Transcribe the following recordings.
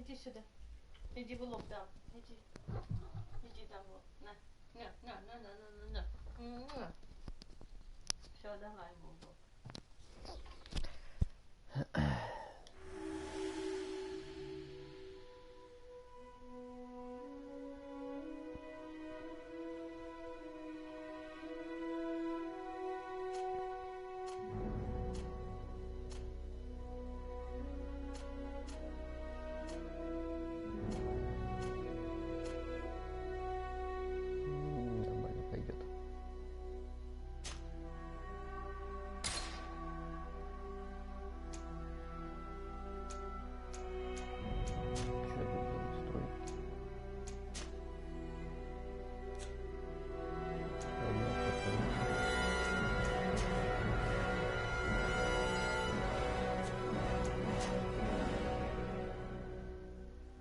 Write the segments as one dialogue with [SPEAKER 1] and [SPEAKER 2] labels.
[SPEAKER 1] Иди сюда. Иди в лоб дам. Иди. Иди там вот. На. Все, давай ему в лоб.
[SPEAKER 2] Нормально пойдет. Что тут за настройки?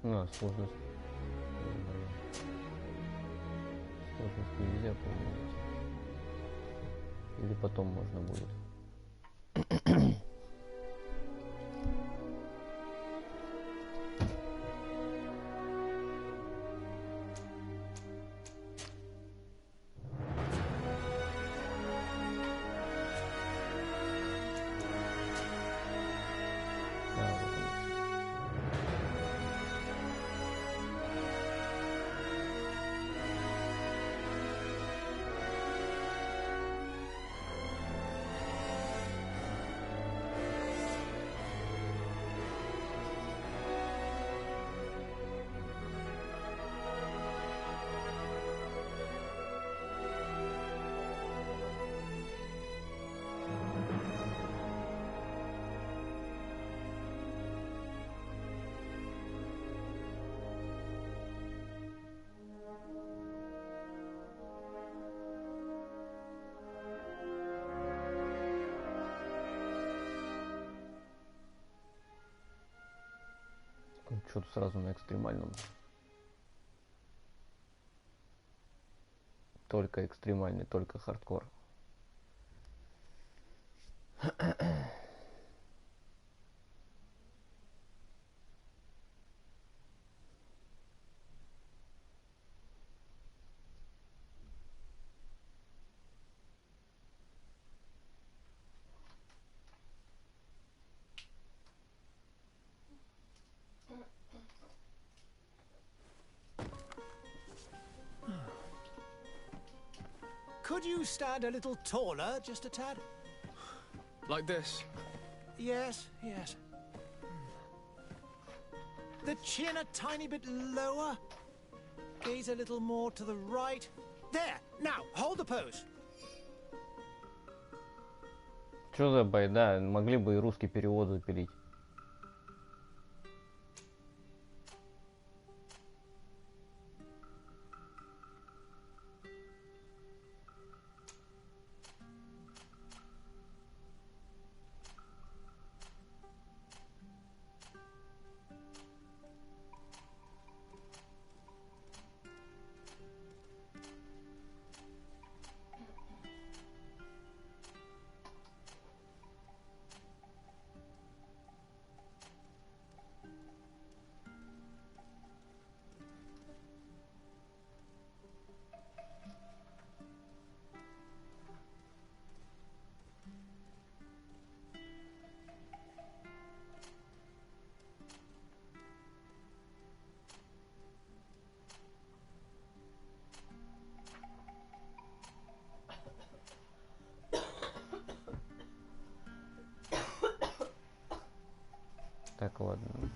[SPEAKER 2] Одна сложность. Сложность нельзя поменять. Или потом можно будет. Что-то сразу на экстремальном. Только экстремальный, только хардкор.
[SPEAKER 3] Could you stand a little taller, just a tad?
[SPEAKER 4] Like this?
[SPEAKER 3] Yes, yes. The chin a tiny bit lower. Gaze a little more to the right. There! Now, hold the pose.
[SPEAKER 2] Что за байда? Могли бы и русский перевод запилить. Так, ладно.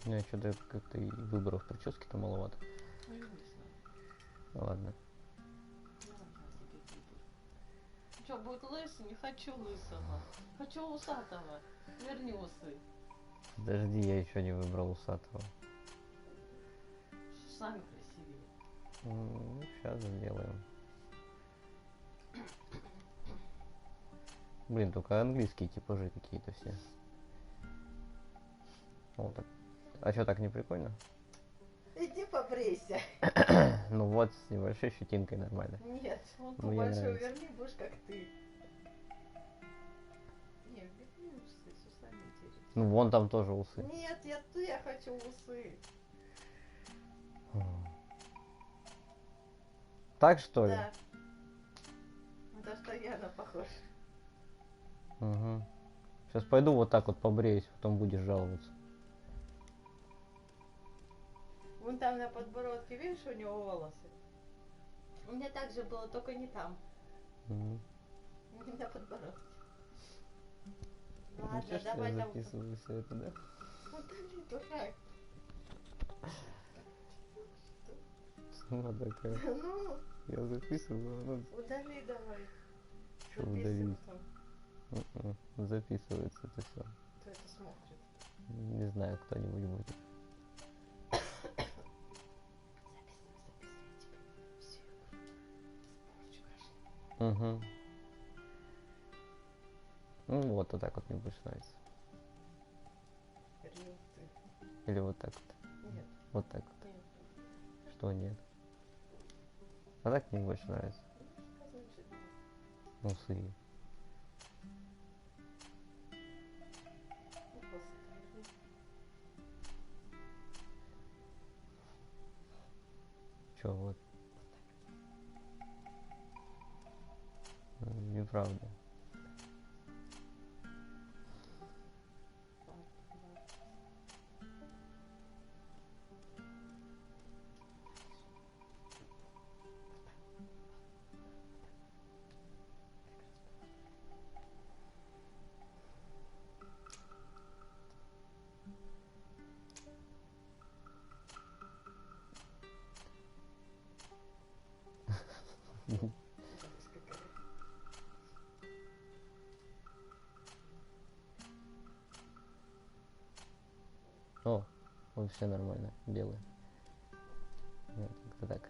[SPEAKER 2] У меня что-то как-то и выборов прически-то маловато.
[SPEAKER 1] Ну, я не знаю.
[SPEAKER 2] Ладно.
[SPEAKER 1] Что, будет лысый? Не хочу лысого. Хочу усатого. Верни усы.
[SPEAKER 2] Подожди, я еще не выбрал усатого.
[SPEAKER 1] Сами красивее.
[SPEAKER 2] Ну, сейчас сделаем. Блин, только английские типажи какие-то все. Вот так. А что, так не прикольно?
[SPEAKER 1] Иди побрейся.
[SPEAKER 2] Ну вот, с небольшой щетинкой нормально.
[SPEAKER 1] Нет, вон ту
[SPEAKER 2] Мне
[SPEAKER 1] большую
[SPEAKER 2] нравится.
[SPEAKER 1] верни, будешь как ты. Нет, верни усы, с усами интересно.
[SPEAKER 2] Ну вон там тоже усы.
[SPEAKER 1] Нет, я хочу усы.
[SPEAKER 2] Так что ли?
[SPEAKER 1] Да. Это что я на похож.
[SPEAKER 2] Угу. Сейчас пойду вот так вот побреюсь, потом будешь жаловаться.
[SPEAKER 1] Вон там на подбородке, видишь, у него волосы? У меня так же было, только не там.
[SPEAKER 2] Мгм.
[SPEAKER 1] Не на подбородке.
[SPEAKER 2] Ничего,
[SPEAKER 1] Ладно,
[SPEAKER 2] что
[SPEAKER 1] давай
[SPEAKER 2] я
[SPEAKER 1] там.
[SPEAKER 2] записываю все это, да?
[SPEAKER 1] Вот ты дурак.
[SPEAKER 2] Сама такая.
[SPEAKER 1] Ну,
[SPEAKER 2] Я записываю, а она
[SPEAKER 1] удали давай.
[SPEAKER 2] Что
[SPEAKER 1] Записывай
[SPEAKER 2] удалить?
[SPEAKER 1] там.
[SPEAKER 2] записывается это все.
[SPEAKER 1] Кто это смотрит?
[SPEAKER 2] Не знаю, кто-нибудь будет. Угу. Ну вот, вот так вот мне больше нравится.
[SPEAKER 1] Рил ты.
[SPEAKER 2] Или вот так вот.
[SPEAKER 1] Нет,
[SPEAKER 2] Вот так вот.
[SPEAKER 1] нет.
[SPEAKER 2] Что нет? А так мне больше нравится.
[SPEAKER 1] Сказать же да.
[SPEAKER 2] Усы.
[SPEAKER 1] Ну, посмотри.
[SPEAKER 2] Чё, вот. Неправда. О, вот все нормально, белые. Вот, как-то так.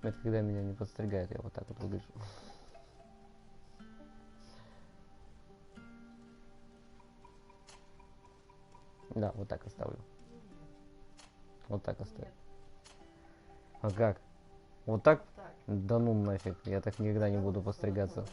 [SPEAKER 2] Это когда меня не подстригают, я вот так вот выгляжу. Да, вот так оставлю. Вот так оставлю.
[SPEAKER 1] Нет,
[SPEAKER 2] А как? Вот так?
[SPEAKER 1] вот так.
[SPEAKER 2] Да ну нафиг, я так никогда не буду постригаться.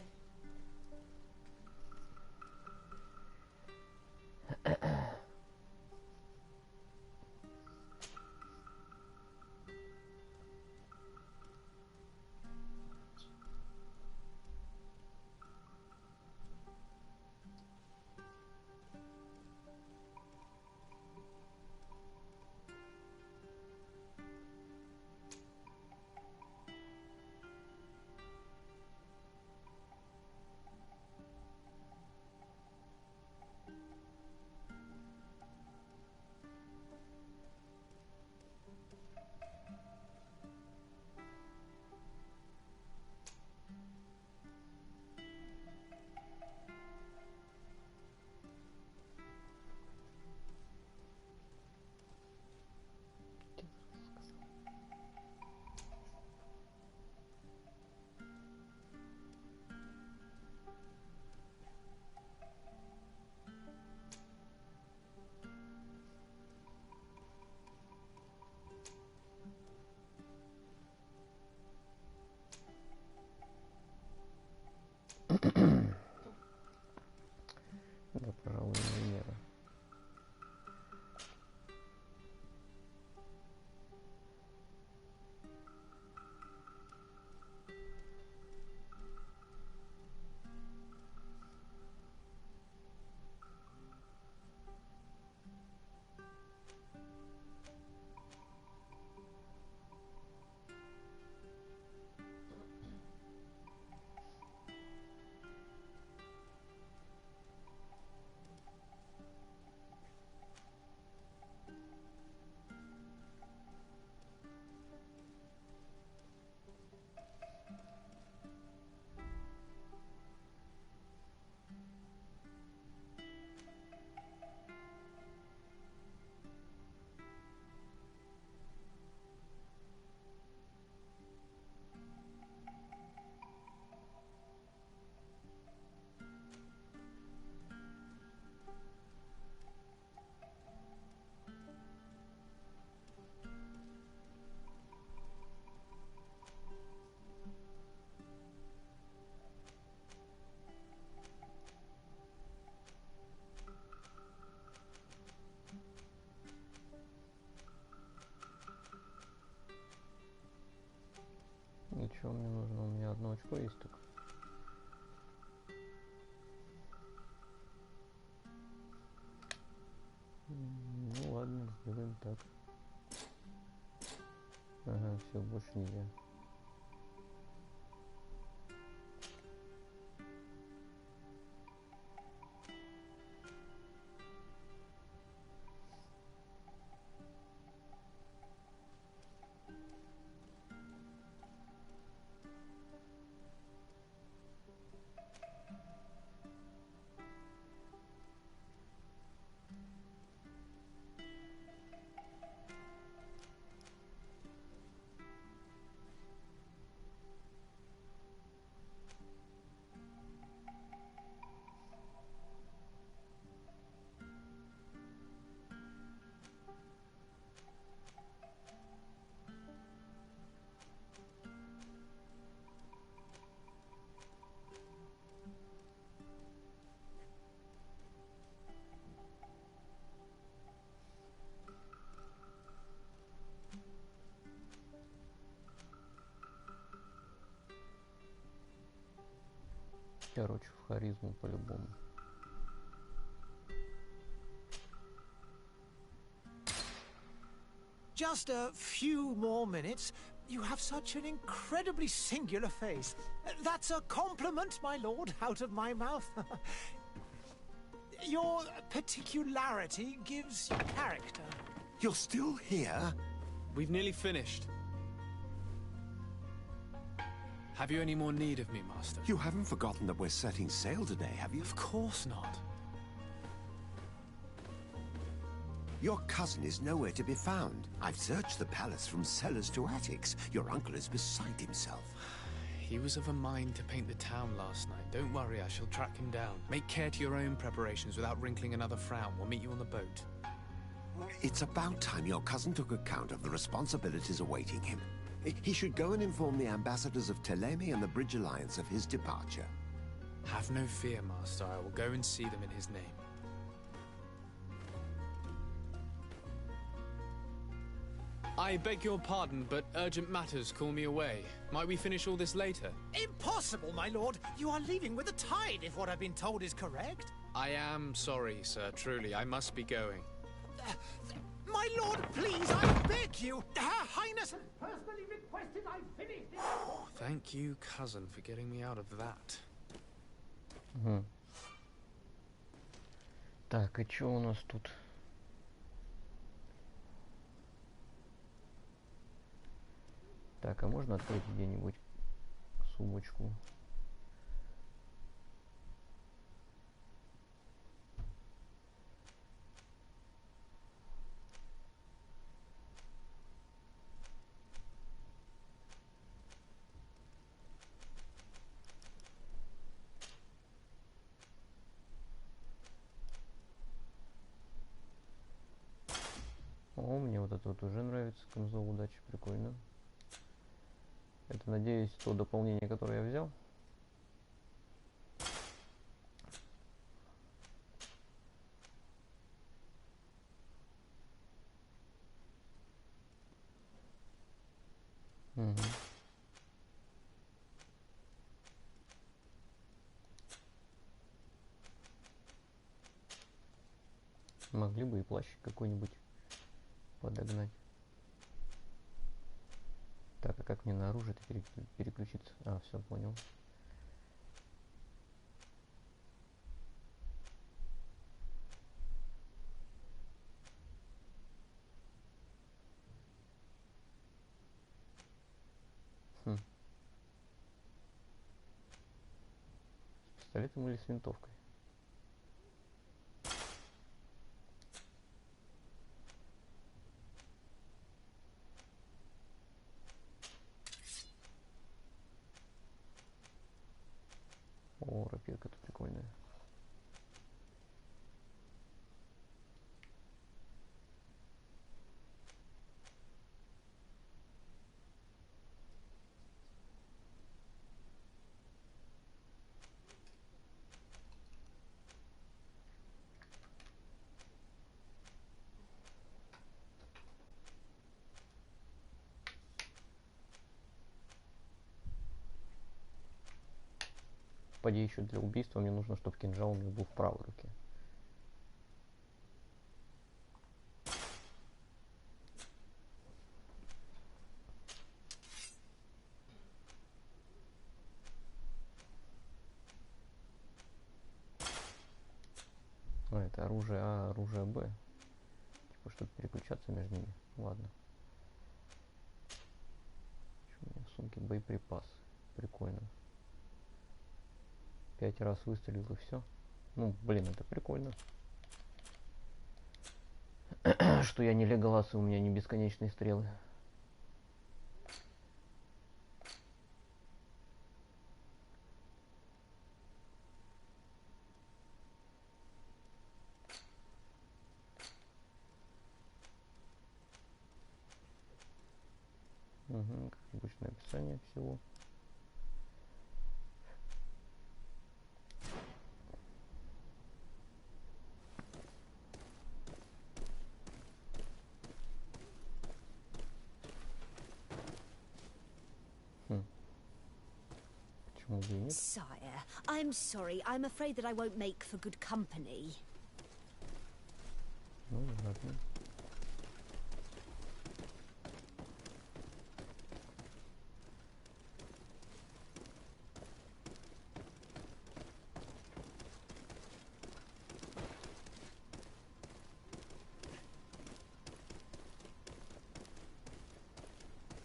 [SPEAKER 2] А что мне нужно? У меня одно очко есть только. Ну ладно, сделаем так. Ага, все, больше нельзя. Короче, в харизму по-любому.
[SPEAKER 3] Just a few more minutes. You have such an incredibly singular face. That's a compliment, my lord, out of my mouth. Your particularity gives you character.
[SPEAKER 5] You're still here?
[SPEAKER 4] We've nearly finished. Have you any more need of me, Master?
[SPEAKER 5] You haven't forgotten that we're setting sail today, have you?
[SPEAKER 4] Of course not.
[SPEAKER 5] Your cousin is nowhere to be found. I've searched the palace from cellars to attics. Your uncle is beside himself.
[SPEAKER 4] He was of a mind to paint the town last night. Don't worry, I shall track him down. Make care to your own preparations without wrinkling another frown. We'll meet you on the boat.
[SPEAKER 5] It's about time your cousin took account of the responsibilities awaiting him. He should go and inform the ambassadors of Teleme and the Bridge Alliance of his departure.
[SPEAKER 4] Have no fear, Master. I will go and see them in his name. I beg your pardon, but urgent matters call me away. Might we finish all this later?
[SPEAKER 3] Impossible, my lord. You are leaving with the tide, if what I've been told is correct.
[SPEAKER 4] I am sorry, sir. Truly, I must be going.
[SPEAKER 3] My lord, please, I beg you. Her Highness has personally requested I finish this.
[SPEAKER 4] Thank you, cousin, for getting me out of that.
[SPEAKER 2] Угу. Так, и что у нас тут? Так, а можно открыть где-нибудь сумочку? О, мне вот это вот уже нравится, камзол удачи, прикольно. Это, надеюсь, то дополнение, которое я взял. Угу. Могли бы и плащик какой-нибудь подогнать. Так, а как мне на оружие-то переключиться? А, все, понял. Хм. С пистолетом или с винтовкой? О, рапирка-то прикольная. поди еще для убийства мне нужно, чтобы кинжал у меня был в правой руке. А, это оружие А, оружие Б. Типа, чтобы переключаться между ними. Ладно. Что у меня в сумке? Боеприпас. Прикольно. 5 раз выстрелил и все. Ну, блин, это прикольно. Что я не Леголас, и у меня не бесконечные стрелы. Угу, как обычное описание всего. Почему бы и нет?
[SPEAKER 6] Sire, I'm sorry. I'm afraid that I won't make for good company.
[SPEAKER 2] Ну, ладно.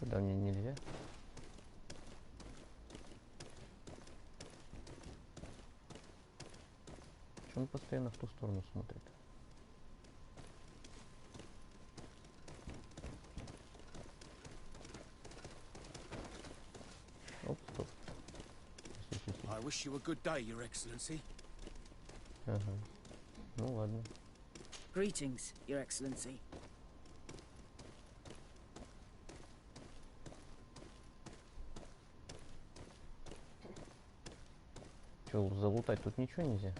[SPEAKER 2] Куда мне нельзя? Чё он постоянно в ту сторону смотрит? Оп, стоп. Стой.
[SPEAKER 7] I wish you a good day, Your Excellency.
[SPEAKER 2] Ага. Ну ладно.
[SPEAKER 8] Greetings, Your Excellency.
[SPEAKER 2] Чё, залутать тут ничего нельзя?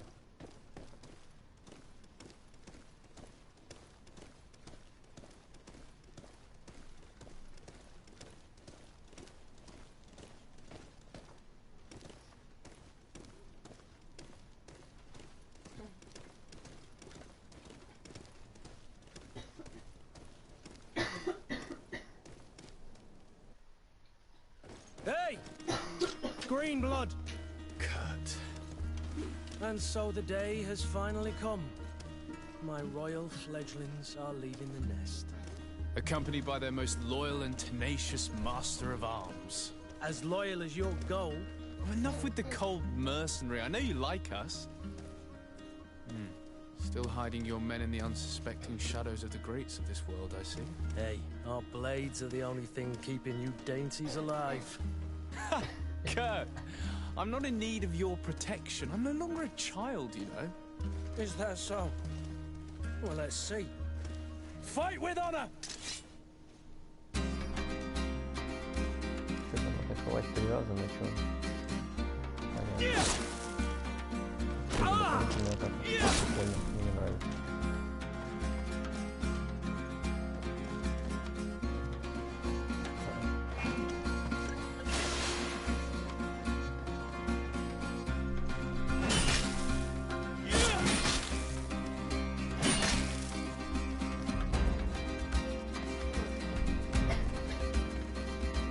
[SPEAKER 7] Hey! Green blood!
[SPEAKER 4] Kurt.
[SPEAKER 7] And so the day has finally come. My royal fledglings are leaving the nest.
[SPEAKER 4] Accompanied by their most loyal and tenacious master of arms.
[SPEAKER 7] As loyal as your goal.
[SPEAKER 4] Oh, enough with the cold mercenary. I know you like us. Still hiding your men in the unsuspecting shadows of the greats of this world, I see.
[SPEAKER 7] Hey, our blades are the only thing keeping you dainties alive.
[SPEAKER 4] Kurt, I'm not in need of your protection. I'm no longer a child, you know.
[SPEAKER 7] Is that so? Well, let's see. Fight with honor!
[SPEAKER 2] Что там, атаковать 3 раза, на чё? Понятно. Дополнительная атака. Прикольно, мне нравится.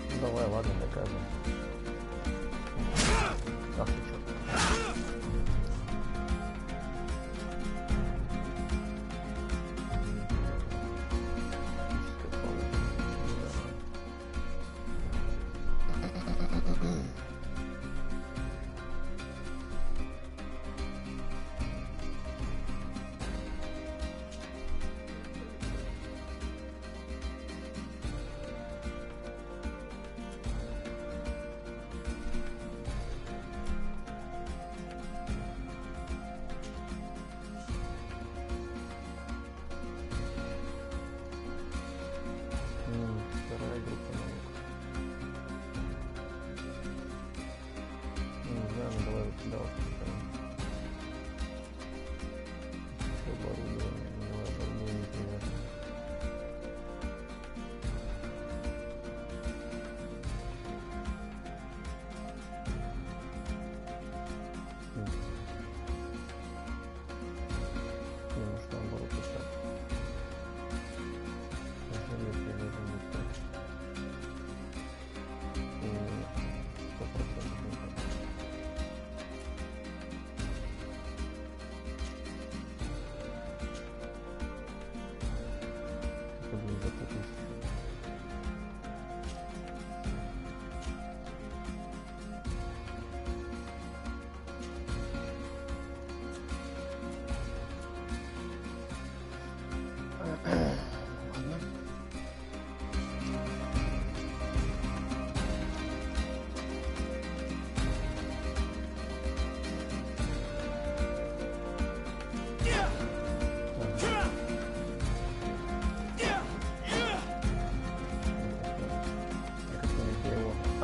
[SPEAKER 2] Ну, давай, ладно, доказывай. Ах ты чё.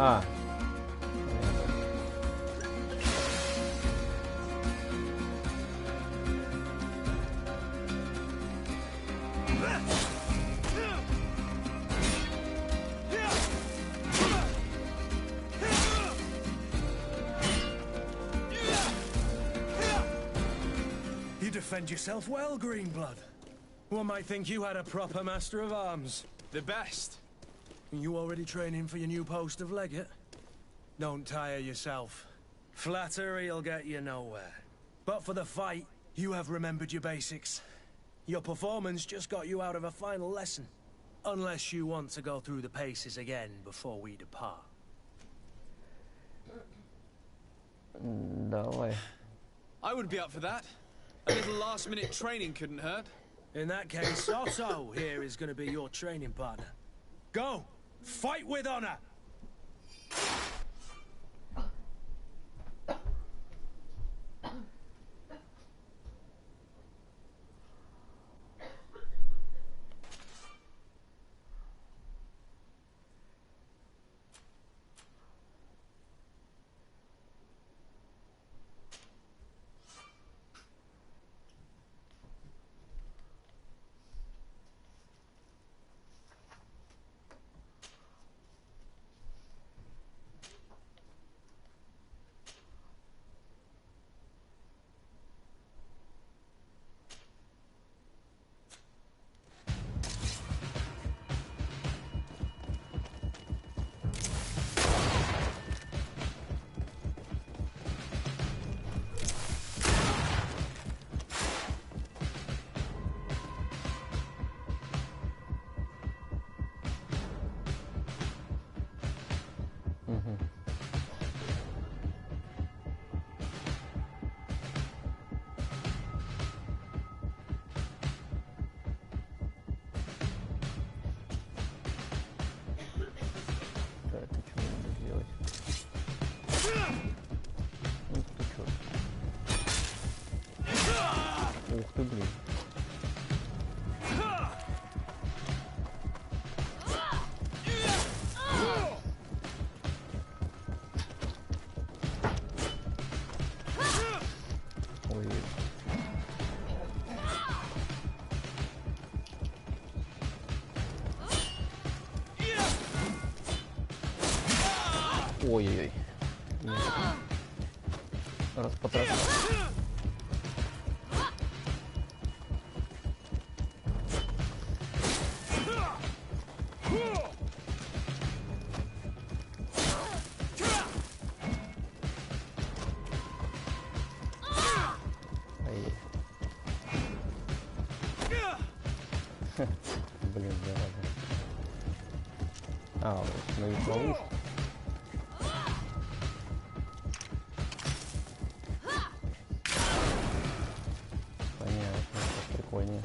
[SPEAKER 2] А.
[SPEAKER 7] You defend yourself well, Greenblood. One might think you had a proper master of arms.
[SPEAKER 4] The best.
[SPEAKER 7] You already training for your new post of legate? Don't tire yourself. Flattery'll get you nowhere. But for the fight, you have remembered your basics. Your performance just got you out of a final lesson. Unless you want to go through the paces again before we depart.
[SPEAKER 2] Давай.
[SPEAKER 4] I would be up for that. A little last-minute training couldn't hurt.
[SPEAKER 7] In that case, Otto here is going to be your training partner. Go! Fight with honor!
[SPEAKER 2] Так, и что надо сделать? Ух ты, черт. Ух ты, блин. Ой. Ой-ой-ой. Распотрошил. Ай. Блин, зараза. А, установить ловушку. Понятно, это прикольнее.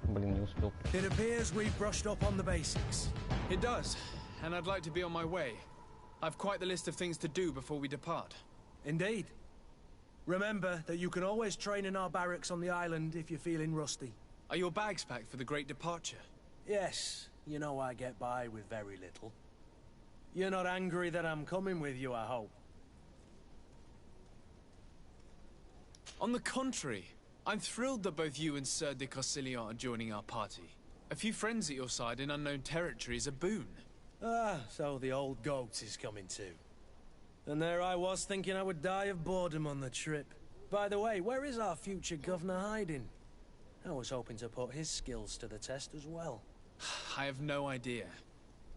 [SPEAKER 2] Блин, не успел.
[SPEAKER 7] It appears we've brushed up on the basics.
[SPEAKER 4] It does, and I'd like to be on my way. I've quite the list of things to do before we depart.
[SPEAKER 7] Indeed. Remember that you can always train in our barracks on the island if you're feeling rusty.
[SPEAKER 4] Are your bags packed for the great departure?
[SPEAKER 7] Yes, you know I get by with very little. You're not angry that I'm coming with you, I hope.
[SPEAKER 4] On the contrary, I'm thrilled that both you and Sir de Corsillon are joining our party. A few friends at your side in unknown territory is a boon.
[SPEAKER 7] Ah, so the old goat is coming too. And there I was thinking I would die of boredom on the trip. By the way, where is our future governor hiding? I was hoping to put his skills to the test as well.
[SPEAKER 4] I have no idea.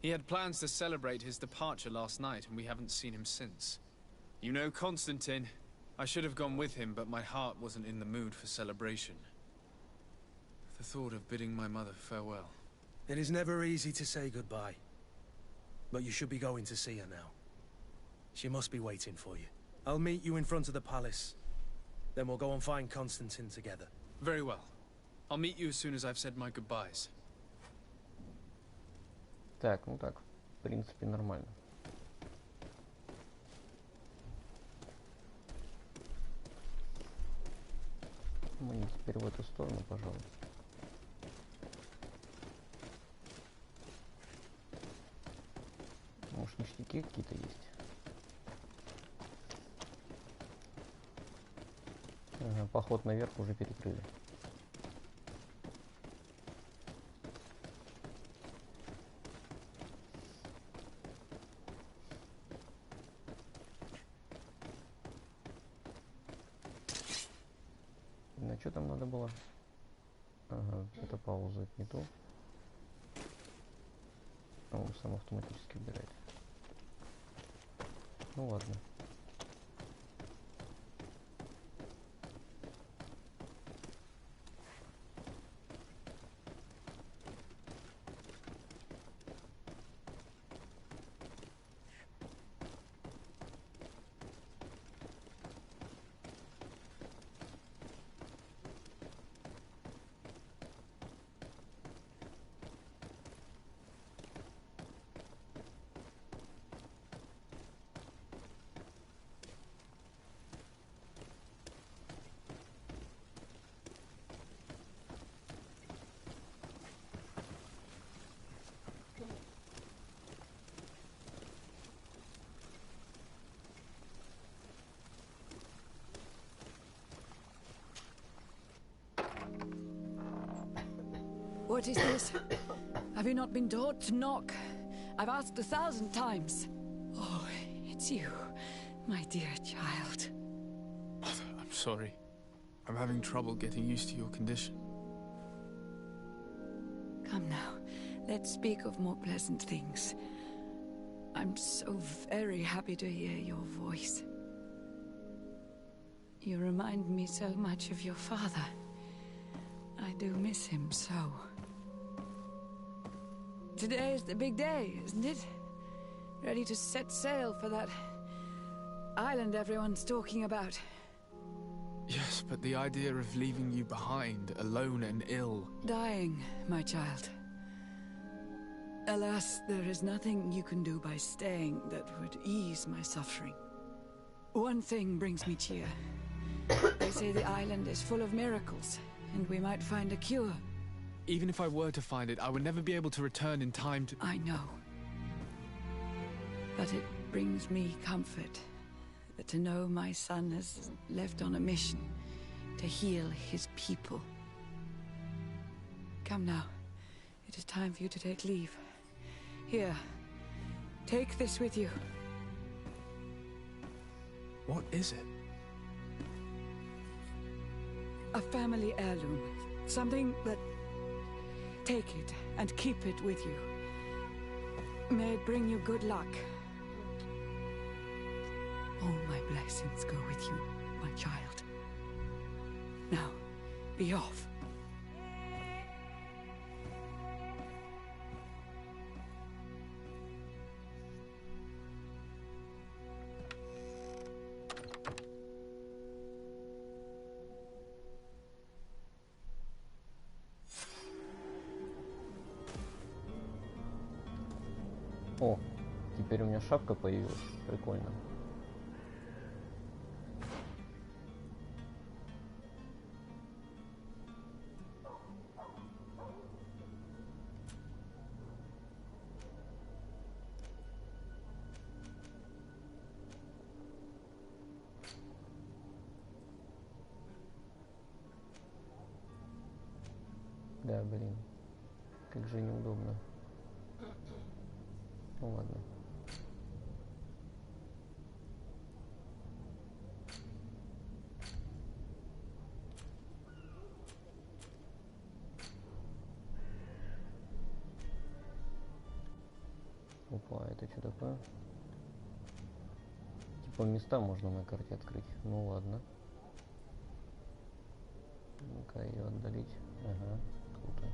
[SPEAKER 4] He had plans to celebrate his departure last night, and we haven't seen him since. You know Constantine. I should have gone with him, but my heart wasn't in the mood for celebration. The thought of bidding my mother farewell.
[SPEAKER 7] It is never easy to say goodbye. But you should be going to see her now. She must be waiting for you. I'll meet you in front of the palace. Then we'll go and find Constantine together.
[SPEAKER 4] Very well. I'll meet you as soon as I've said my goodbyes.
[SPEAKER 2] Так, ну так, в принципе, нормально. Мы теперь в эту сторону, пожалуй. Может, ништяки какие-то есть? Ага, поход наверх уже перекрыли. На что там надо было? Ага, это пауза, не то. А он сам автоматически убирает. Ну ладно.
[SPEAKER 8] What is this? Have you not been taught to knock? I've asked 1,000 times. Oh, it's you, my dear child.
[SPEAKER 4] Mother, I'm sorry. I'm having trouble getting used to your condition.
[SPEAKER 8] Come now, let's speak of more pleasant things. I'm so very happy to hear your voice. You remind me so much of your father. I do miss him so. Today is the big day, isn't it? Ready to set sail for that island everyone's talking about.
[SPEAKER 4] Yes, but the idea of leaving you behind, alone and ill...
[SPEAKER 8] Dying, my child. Alas, there is nothing you can do by staying that would ease my suffering. One thing brings me cheer. They say the island is full of miracles, and we might find a cure.
[SPEAKER 4] Even if I were to find it, I would never be able to return in time to...
[SPEAKER 8] I know. But it brings me comfort to know my son has left on a mission to heal his people. Come now. It is time for you to take leave. Here, take this with you.
[SPEAKER 4] What is it?
[SPEAKER 8] A family heirloom. Something that... Take it and keep it with you. May it bring you good luck. All my blessings go with you, my child. Now, be off.
[SPEAKER 2] О, теперь у меня шапка появилась. Прикольно. Да, блин. Как же неудобно. Ну ладно. Опа, это что такое? Типа места можно на карте открыть. Ну ладно. Ну-ка ее отдалить. Ага, круто.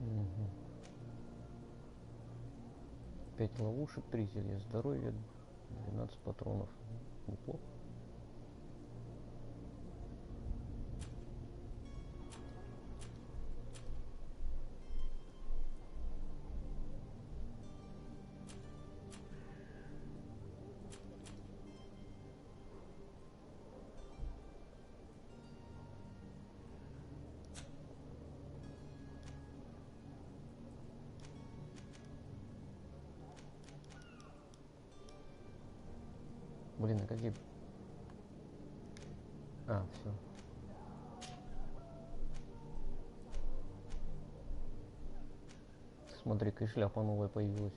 [SPEAKER 2] Угу. 5 ловушек, 3 зелья здоровья, 12 патронов. Неплохо. Блин, а какие... А, все. Смотри-ка, и шляпа новая появилась.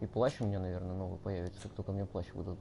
[SPEAKER 2] И плащ у меня, наверное, новый появится, как только мне плащ выдадут.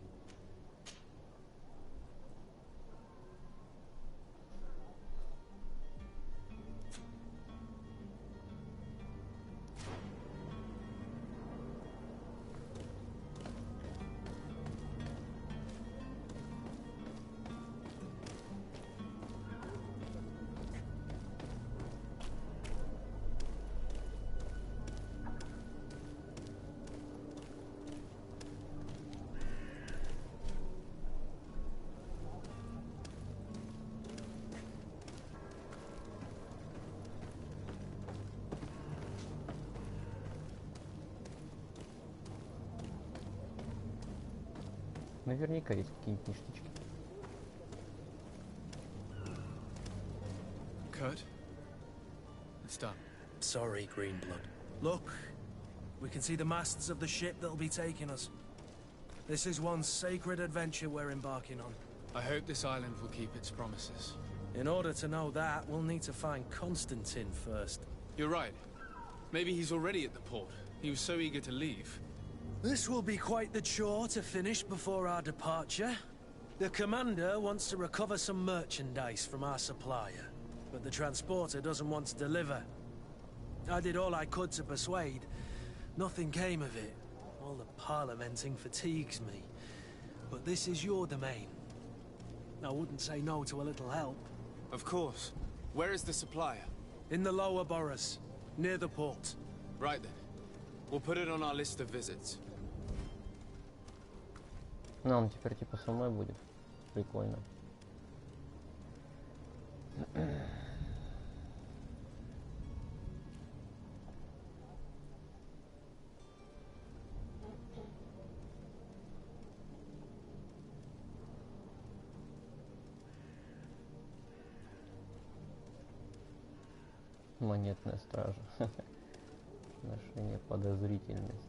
[SPEAKER 2] Наверняка есть какие-нибудь ништячки.
[SPEAKER 4] Kurt, it's done.
[SPEAKER 7] Sorry, Greenblood. Look, we can see the masts of the ship that'll be taking us. This is one sacred adventure we're embarking on.
[SPEAKER 4] I hope this island will keep its promises.
[SPEAKER 7] In order to know that, we'll need to find Constantine first.
[SPEAKER 4] You're right. Maybe he's already at the port. He was so eager to leave.
[SPEAKER 7] This will be quite the chore to finish before our departure. The commander wants to recover some merchandise from our supplier, but the transporter doesn't want to deliver. I did all I could to persuade. Nothing came of it. All the parliamenting fatigues me. But this is your domain. I wouldn't say no to a little help.
[SPEAKER 4] Of course. Where is the supplier?
[SPEAKER 7] In the lower boroughs, near the port.
[SPEAKER 4] Right then. We'll put it on our list of visits.
[SPEAKER 2] Ну, он теперь типа со мной будет. Прикольно. Монетная стража. Отношение подозрительность.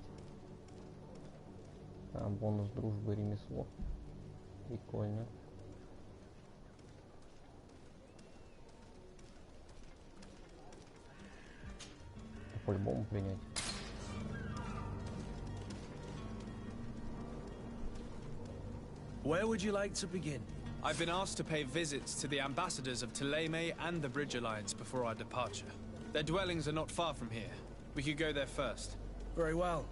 [SPEAKER 2] А, бонус дружбы ремесло. Прикольно. По-любому принять.
[SPEAKER 7] Where would you like to begin?
[SPEAKER 4] I've been asked to pay visits to the ambassadors of Thélème and the Bridge Alliance before our departure. Their dwellings are not far from here. We could go there first.
[SPEAKER 7] Very well.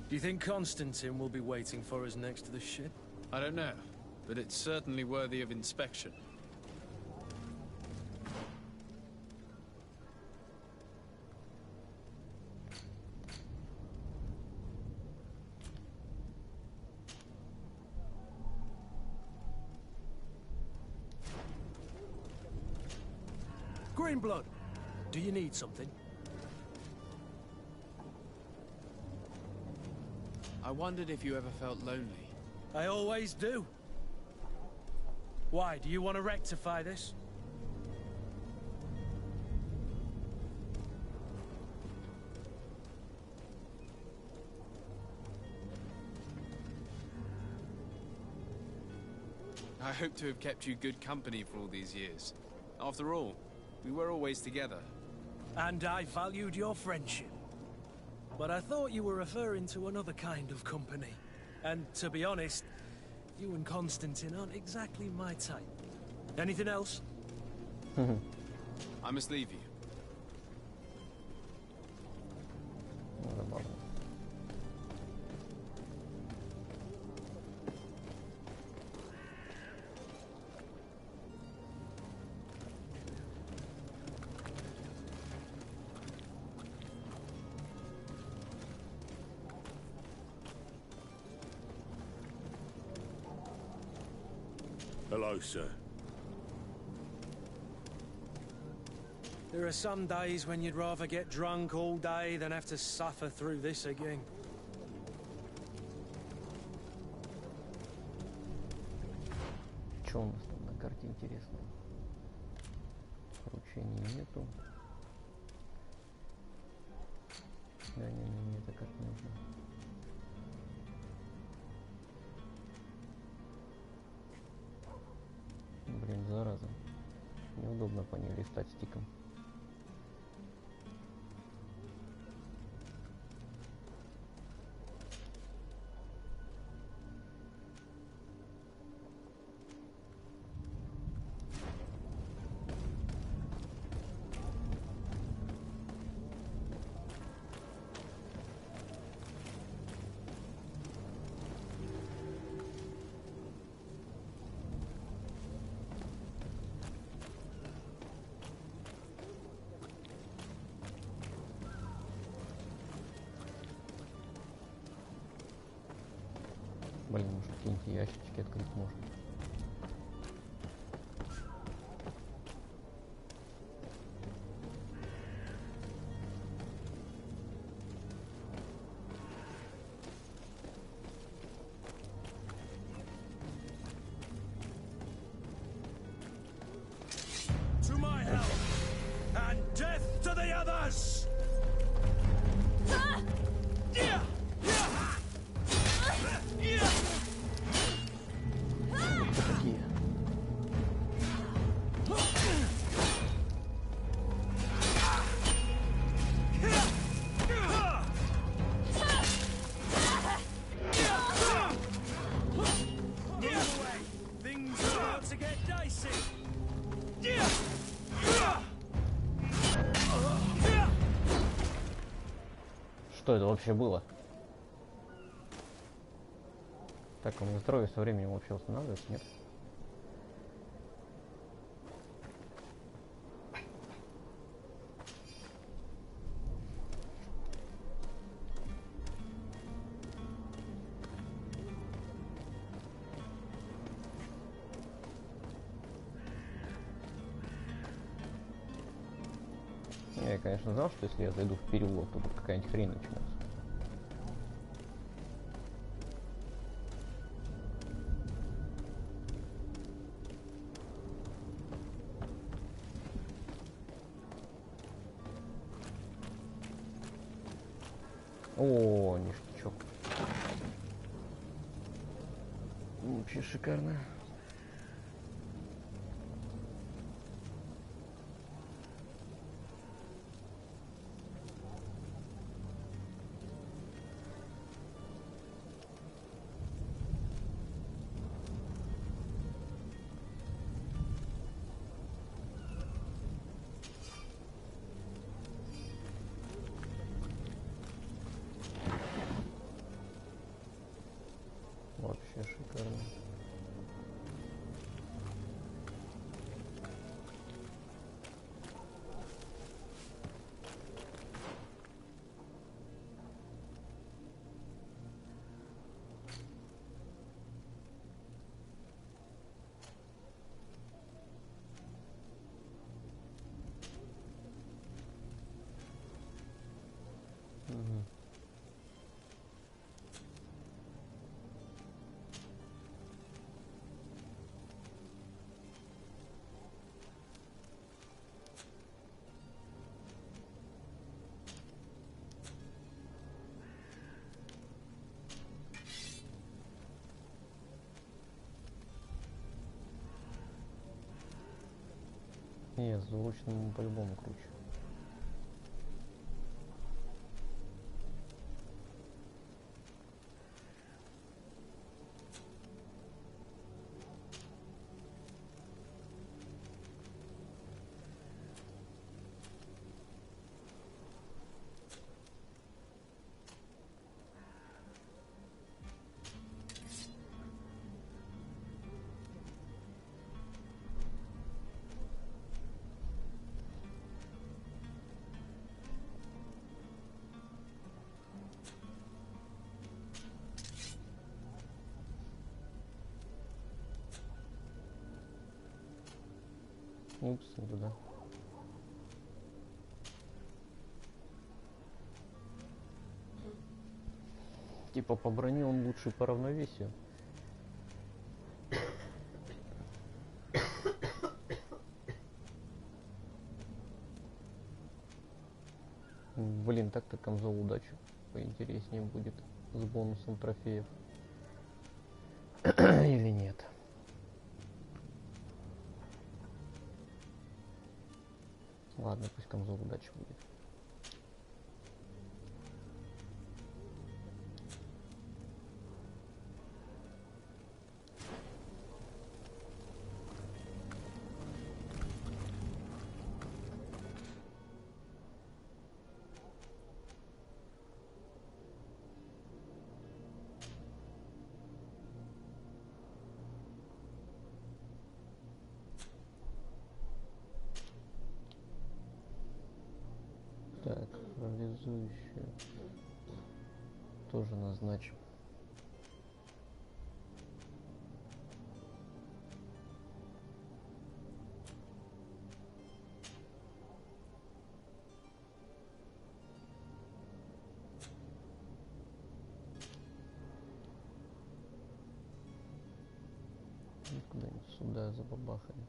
[SPEAKER 7] Do you think Constantine will be waiting for us next to the ship?
[SPEAKER 4] I don't know, but it's certainly worthy of inspection.
[SPEAKER 7] Greenblood, do you need something?
[SPEAKER 4] I wondered if you ever felt lonely.
[SPEAKER 7] I always do. Why, do you want to rectify this?
[SPEAKER 4] I hope to have kept you good company for all these years. After all, We were always together.
[SPEAKER 7] And I valued your friendship. But I thought you were referring to another kind of company. And to be honest, you and Constantine aren't exactly my type. Anything else?
[SPEAKER 4] I must leave you.
[SPEAKER 2] Забавно.
[SPEAKER 9] Hello, sir.
[SPEAKER 7] There are some days when you'd rather get drunk all day than have to suffer through this again.
[SPEAKER 2] Что у нас там на карте интересного? Поручений нету. Да, не, эта карта нужна. Блин, зараза. Неудобно по ней листать стиком. Блин, может какие-нибудь ящички открыть можно.
[SPEAKER 7] To my health, and death to the others!
[SPEAKER 2] Такие.
[SPEAKER 7] Things are about to get dicey.
[SPEAKER 2] Что это вообще было? Так, у меня здоровье со временем вообще восстанавливается, нет? Я, конечно, знал, что если я зайду в переулок, то тут какая-нибудь хрень начнется. О, ништячок. Вообще шикарно. Вообще шикарно. Мгм. Не, с двуручным по-любому круче. Упс, не туда. Типа по броне он лучший по равновесию. Блин, так-то камзол удачи поинтереснее будет с бонусом трофеев. Или нет? Ладно, пусть камзол удачи будет. Так, парализующую тоже назначим. И куда-нибудь сюда забабахаем.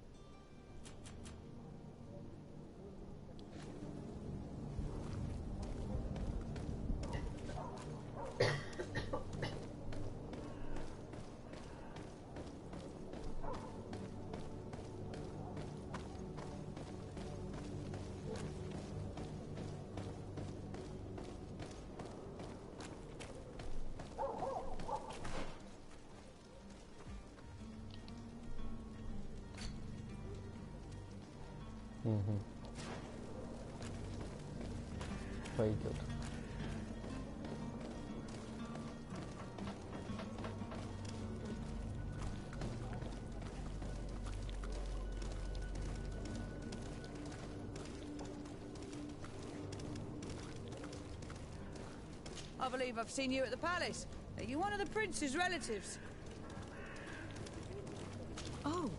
[SPEAKER 2] Угу. Пойдет.
[SPEAKER 8] I believe I've seen you at the palace. Are you one of the prince's relatives?
[SPEAKER 6] Oh,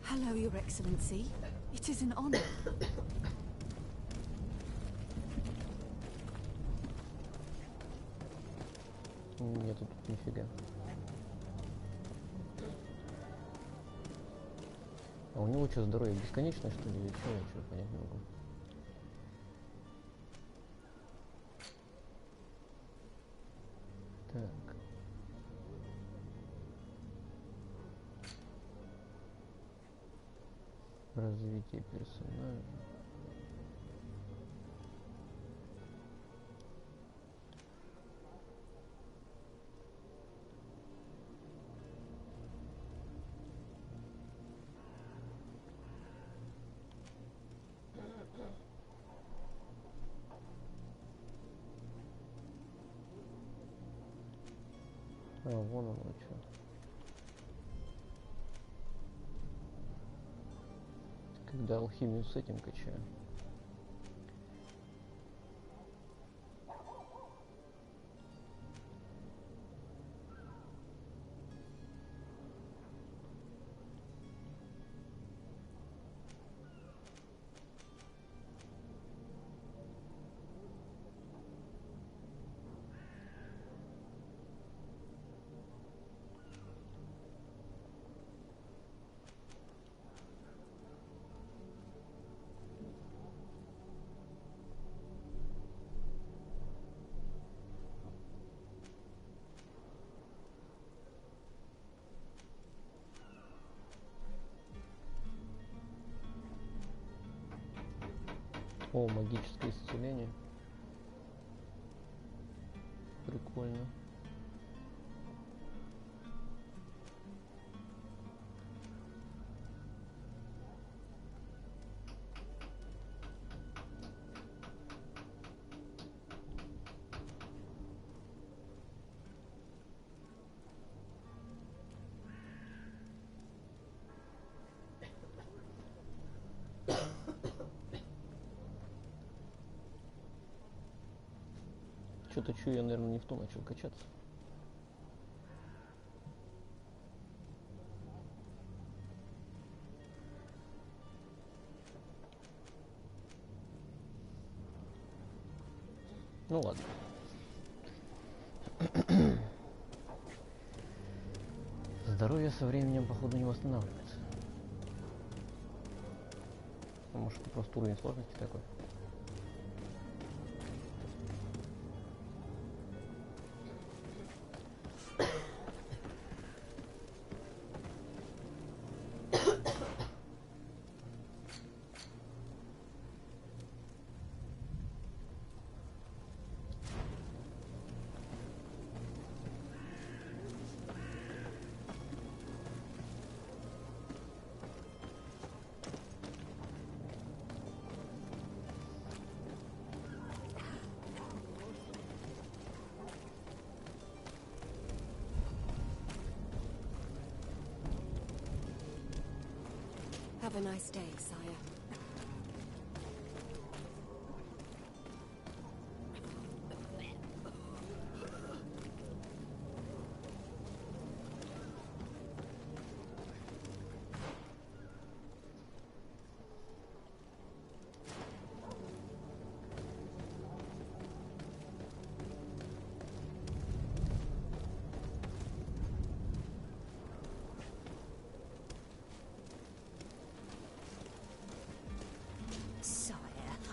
[SPEAKER 6] hello, Your Excellency. It is an honor.
[SPEAKER 2] Нету тут нифига. А у него что, здоровье бесконечное, что ли? Или что? Я что понять не могу. Так. Развитие персонажа. А, вон оно что. Когда алхимию с этим качаю. О, магическое исцеление. Прикольно. Что-то чую, я, наверное, не в то начал качаться. Ну ладно. Здоровье со временем, походу, не восстанавливается. А может, это просто уровень сложности такой?
[SPEAKER 10] Have a nice day, sire.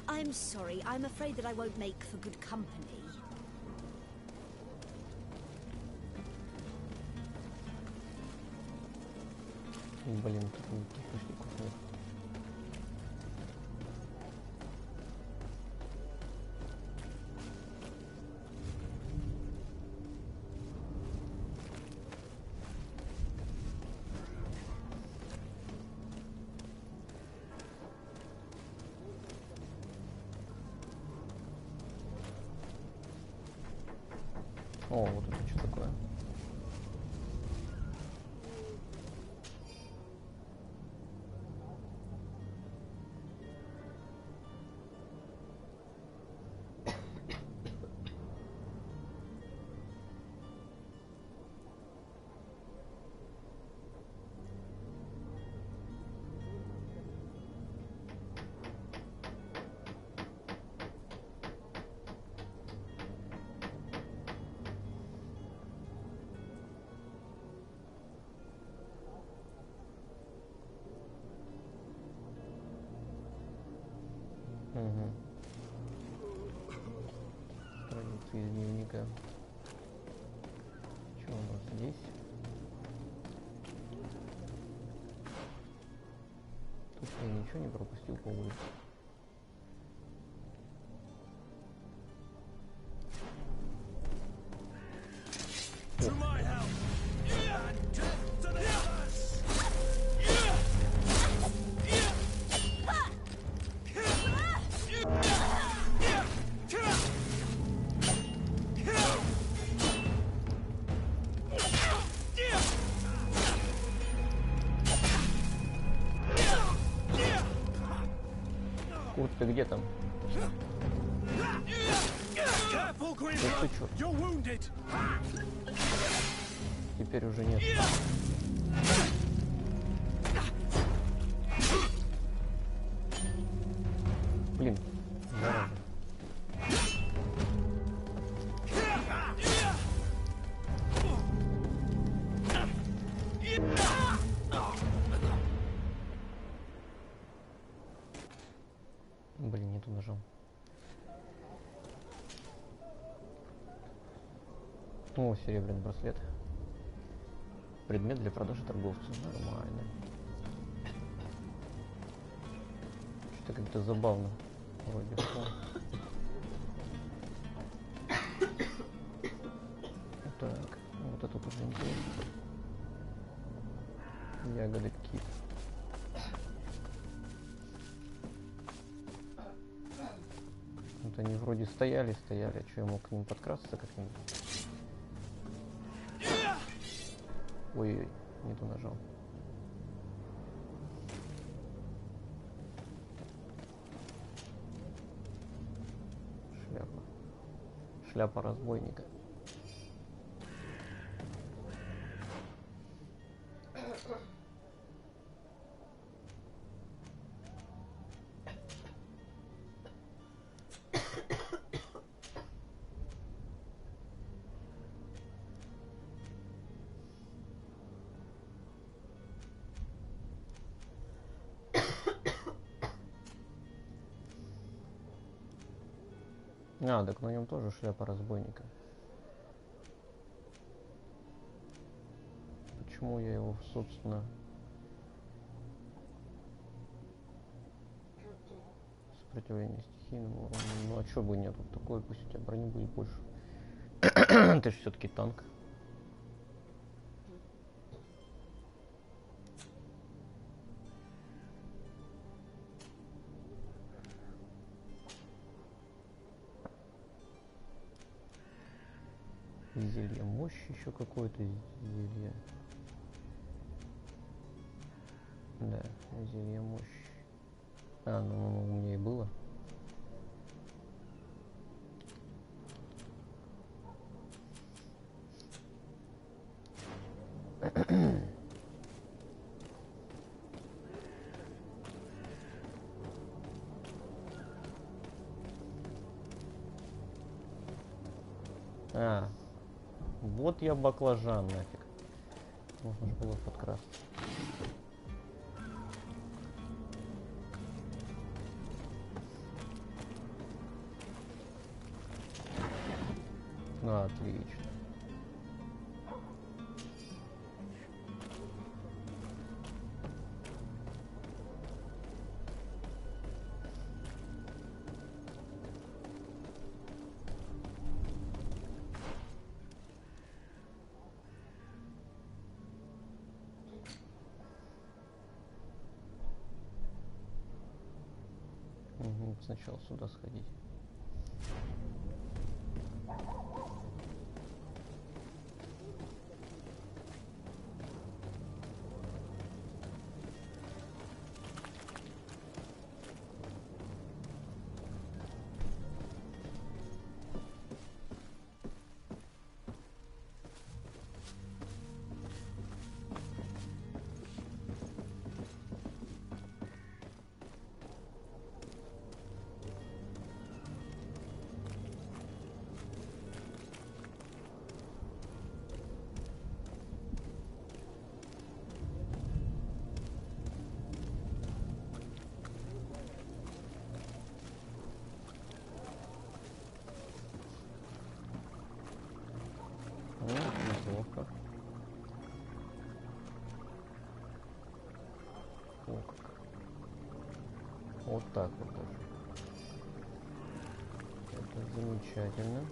[SPEAKER 11] I'm sorry. I'm afraid that I won't make for good company.
[SPEAKER 2] Блин, тут никаких лишников нет. О, вот это что такое? Угу. Страница из дневника. Что у нас здесь? Тут я ничего не пропустил по улице. Курт, ты где там? Ты чё? Теперь уже нет. Блин, зараза. Блин, не ту нажал. О, серебряный браслет. Предмет для продажи торговцу. Нормально. Что-то как-то забавно. Вроде что. Так, вот это тоже интересно. Ягоды кит. Вот они вроде стояли, а что я мог к ним подкрасться как-нибудь? Ой-ой, не то нажал. Шляпа. Шляпа разбойника. А, так на нем тоже шляпа разбойника. Почему я его, собственно, сопротивление стихийному урону? Ну а чё бы нет, вот такой, пусть у тебя брони будет больше. Ты же все-таки танк. Зелье мощи, еще какое-то зелье. Да, зелье мощи. А, ну у меня и было. А, вот я баклажан нафиг. Можно же было подкрасться. Ну, отлично. Угу, сначала сюда сходить. Неплохо. О, как. Вот так вот даже. Это замечательно.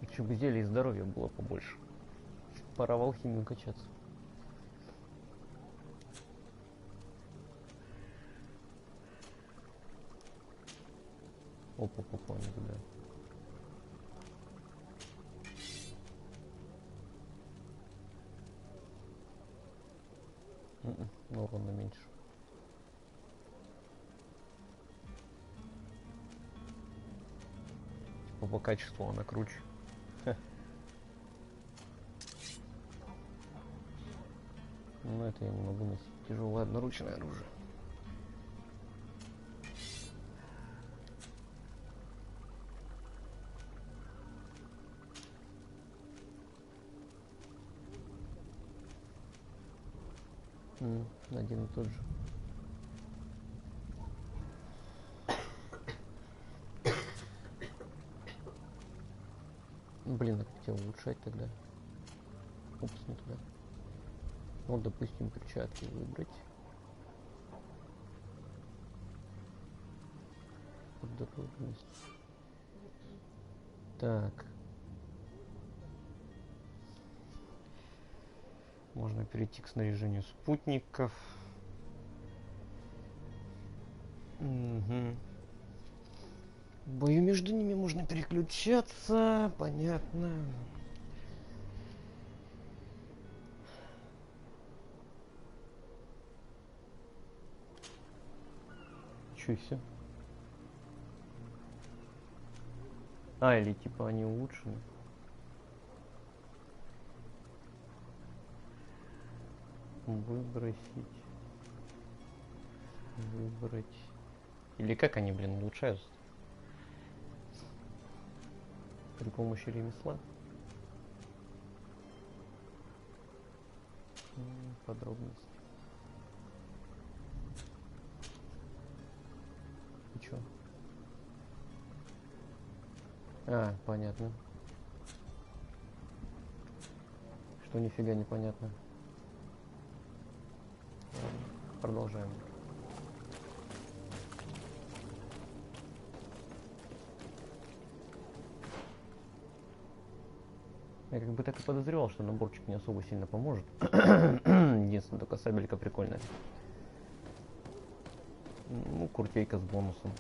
[SPEAKER 2] Еще бы зелья и здоровья было побольше. Пора в алхимию качаться. Опа, не туда. Ну, ровно меньше. Типа по качеству она круче. Ну, это я не могу носить. Тяжелое одноручное оружие. Один и тот же. Блин, а как тебя улучшать тогда? Упс, не туда. Ну, допустим, перчатки выбрать. Подготовленность. Так. Можно перейти к снаряжению спутников. Угу. В бою между ними можно переключаться. Понятно. Чё и все? А, или типа они улучшены. Выбросить. Выбрать. Или как они, блин, улучшаются? При помощи ремесла. Подробности. И чё? А, понятно. Что нифига не понятно. Продолжаем. Я как бы так и подозревал, что наборчик не особо сильно поможет. Единственное, только сабелька прикольная. Ну, куртейка с бонусом.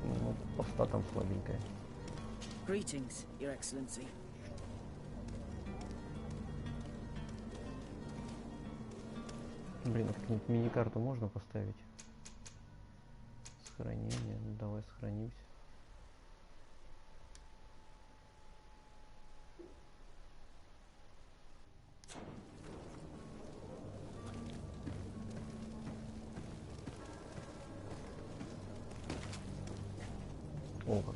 [SPEAKER 2] Ну, по статам слабенькая.
[SPEAKER 12] Greetings, Your Excellency.
[SPEAKER 2] Блин, а как-нибудь мини-карту можно поставить? Сохранение. Ну, давай сохранимся. О, как.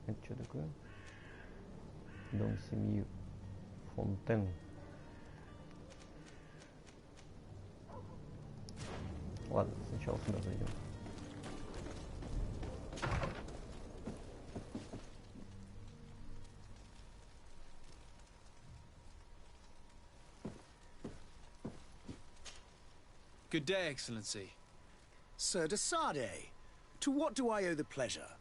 [SPEAKER 2] Это что такое? Дом семьи Фонтен. Ладно, сначала сюда зайдем.
[SPEAKER 4] Good day, Excellency.
[SPEAKER 3] Sir de Sardet, to what do I owe the pleasure?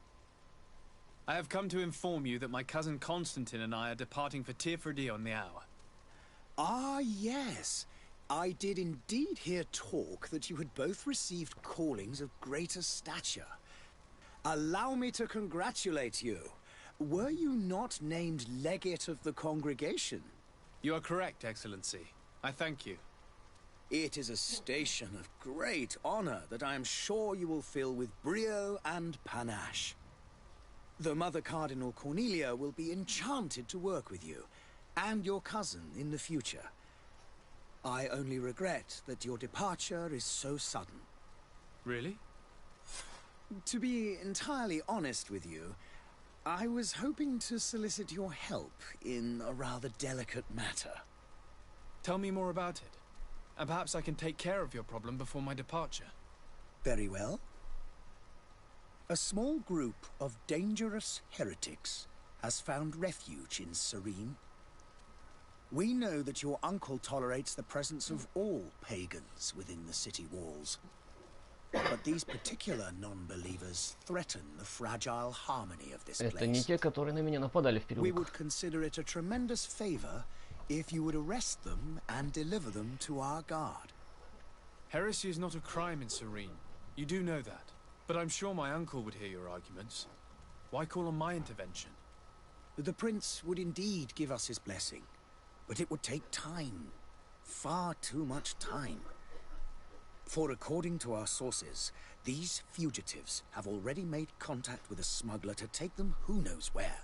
[SPEAKER 4] I have come to inform you that my cousin Constantine and I are departing for Tirfredi on the hour.
[SPEAKER 3] Ah, yes. I did indeed hear talk that you had both received callings of greater stature. Allow me to congratulate you. Were you not named legate of the congregation?
[SPEAKER 4] You are correct, Excellency. I thank you.
[SPEAKER 3] It is a station of great honor that I am sure you will fill with brio and panache. The Mother Cardinal Cornelia will be enchanted to work with you, and your cousin in the future. I only regret that your departure is so sudden.
[SPEAKER 4] Really?
[SPEAKER 3] To be entirely honest with you, I was hoping to solicit your help in a rather delicate matter.
[SPEAKER 4] Tell me more about it. And perhaps I can take care of your problem before my departure.
[SPEAKER 3] Very well. A small group of dangerous heretics has found refuge in Serene. We know that your uncle tolerates the presence of all pagans within the city walls. But these particular non-believers threaten the fragile harmony of this
[SPEAKER 2] Это не
[SPEAKER 3] place.
[SPEAKER 2] те, которые на меня нападали в
[SPEAKER 3] We
[SPEAKER 2] переулках.
[SPEAKER 3] would consider it a tremendous favor if you would arrest them and deliver them to our guard.
[SPEAKER 4] Heresy is not a crime in Serene. You do know that. But I'm sure my uncle would hear your arguments. Why call on my intervention?
[SPEAKER 3] The prince would indeed give us his blessing, but it would take time. Far too much time. For according to our sources, these fugitives have already made contact with a smuggler to take them who knows where.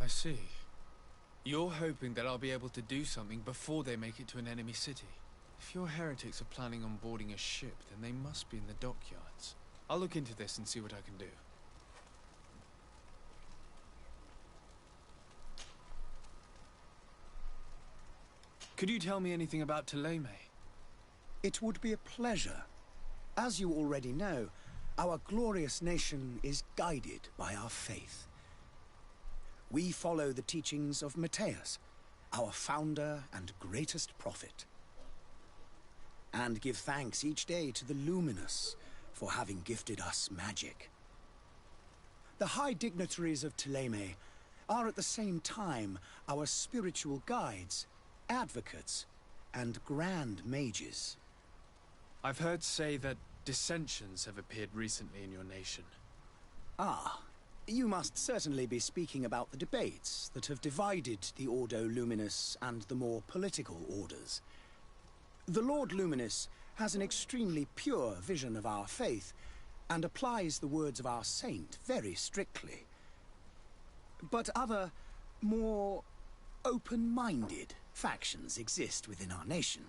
[SPEAKER 4] I see. You're hoping that I'll be able to do something before they make it to an enemy city. If your heretics are planning on boarding a ship, then they must be in the dockyards. I'll look into this and see what I can do. Could you tell me anything about Thélème?
[SPEAKER 3] It would be a pleasure. As you already know, our glorious nation is guided by our faith. We follow the teachings of Matthias, our founder and greatest prophet, and give thanks each day to the Luminous for having gifted us magic. The high dignitaries of Thélème are at the same time our spiritual guides, advocates, and grand mages.
[SPEAKER 4] I've heard say that dissensions have appeared recently in your nation.
[SPEAKER 3] Ah, you must certainly be speaking about the debates that have divided the Ordo Luminous and the more political orders. The Lord Luminous has an extremely pure vision of our faith and applies the words of our saint very strictly. But other, more open-minded factions exist within our nation.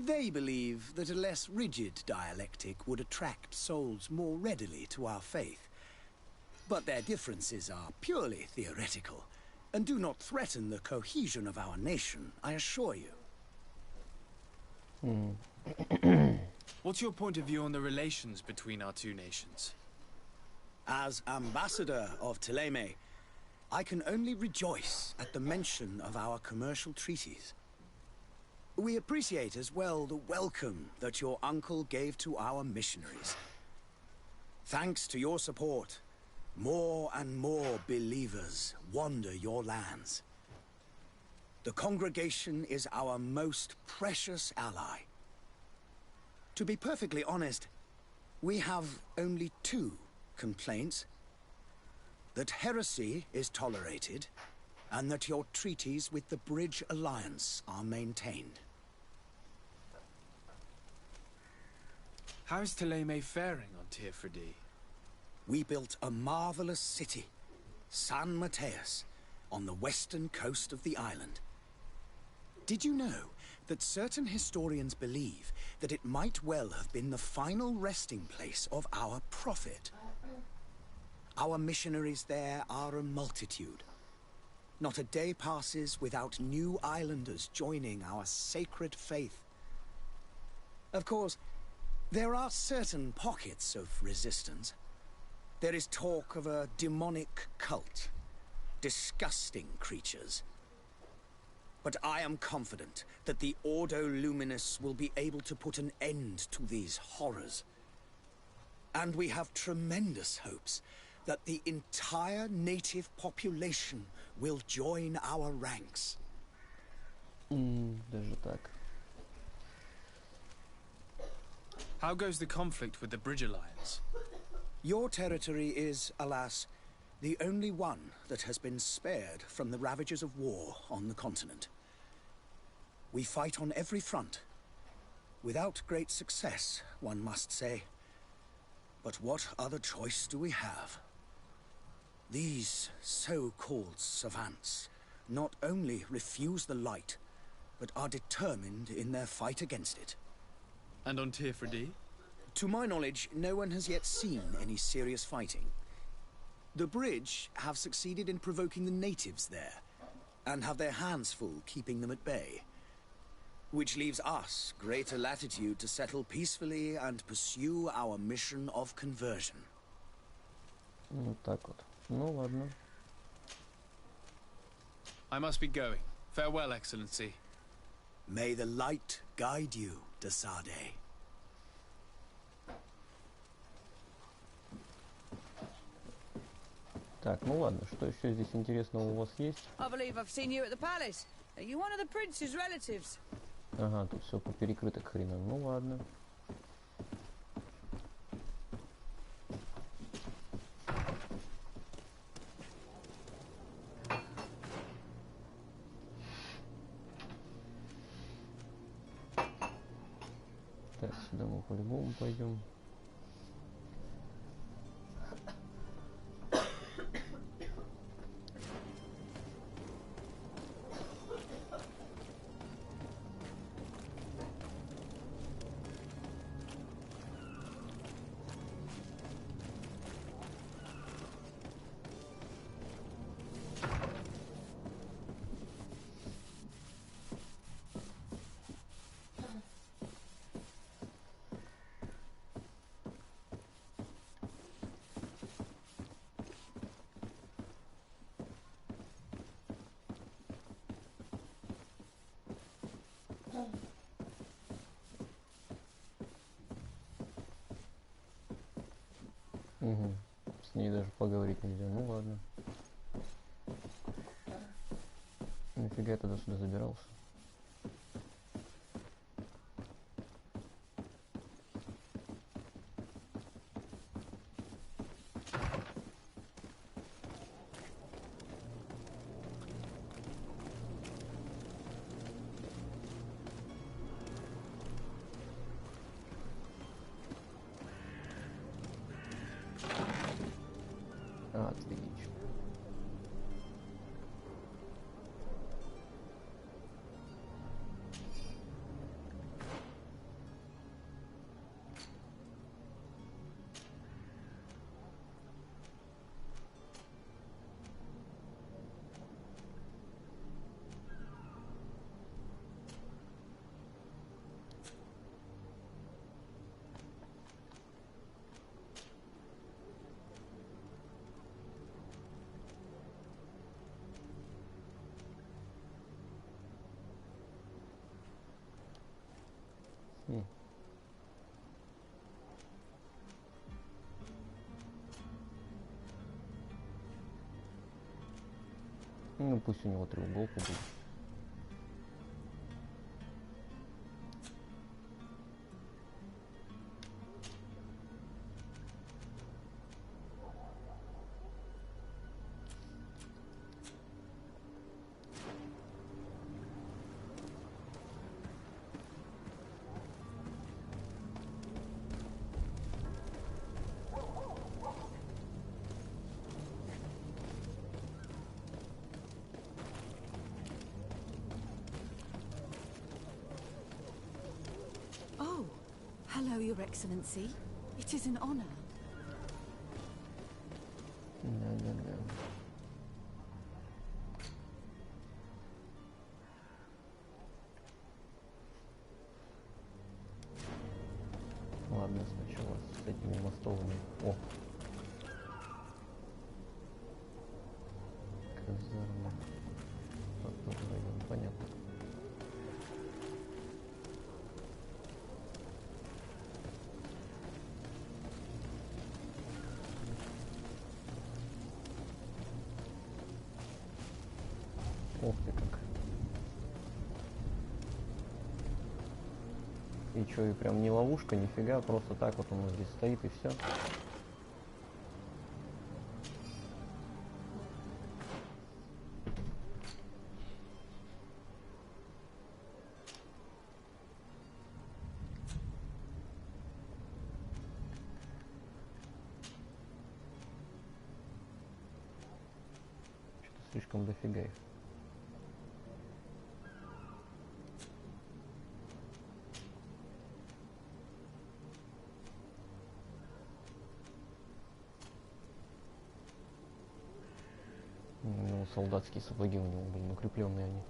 [SPEAKER 3] They believe that a less rigid dialectic would attract souls more readily to our faith. But their differences are purely theoretical, and do not threaten the cohesion of our nation, I assure you.
[SPEAKER 4] What's your point of view on the relations between our two nations?
[SPEAKER 3] As ambassador of Thélème, I can only rejoice at the mention of our commercial treaties. We appreciate as well the welcome that your uncle gave to our missionaries. Thanks to your support, more and more believers wander your lands. The congregation is our most precious ally. To be perfectly honest, we have only two complaints: that heresy is tolerated, and that your treaties with the Bridge Alliance are maintained.
[SPEAKER 4] How is Thélème faring on Teofredi?
[SPEAKER 3] We built a marvelous city, San Matthias, on the western coast of the island. Did you know that certain historians believe that it might well have been the final resting place of our prophet? Our missionaries there are a multitude. Not a day passes without new islanders joining our sacred faith. Of course, there are certain pockets of resistance. There is talk of a demonic cult, disgusting creatures. But I am confident that the Ordo Luminous will be able to put an end to these horrors. And we have tremendous hopes that the entire native population will join our ranks.
[SPEAKER 2] Даже так.
[SPEAKER 4] How goes the conflict with the Bridge Alliance?
[SPEAKER 3] Your territory is, alas, the only one that has been spared from the ravages of war on the continent. We fight on every front. Without great success, one must say. But what other choice do we have? These so-called savants not only refuse the light, but are determined in their fight against it.
[SPEAKER 4] And on Teofredi?
[SPEAKER 3] To my knowledge, no one has yet seen any serious fighting. The Bridge have succeeded in provoking the natives there, and have their hands full keeping them at bay. Which leaves us greater latitude to settle peacefully and pursue our mission of conversion.
[SPEAKER 2] Вот так вот. Ну ладно.
[SPEAKER 4] I must be going. Farewell, Excellency.
[SPEAKER 3] May the light guide you, de Sade.
[SPEAKER 2] Так, ну ладно, что еще здесь интересного у вас есть?
[SPEAKER 8] I believe I've seen you at the palace. Are you one of the prince's relatives?
[SPEAKER 2] Ага, тут все поперекрыто к хренам. Ну ладно. Так, сюда мы по-любому пойдем. Угу. С ней даже поговорить нельзя. Ну ладно. Нафига я тогда сюда забирался? Отлично. Ну пусть у него треуголка будет.
[SPEAKER 6] Oh, hello, Your Excellency. It is an honor.
[SPEAKER 2] Да-да-да. Ладно, сначала с этими мостовыми. О! Казарма. Так, тоже район, понятно. Ух ты как. И чё, и прям не ловушка, нифига, просто так вот он здесь стоит и все. Что-то слишком дофига их. Ну, солдатские сапоги у него, блин, укрепленные они.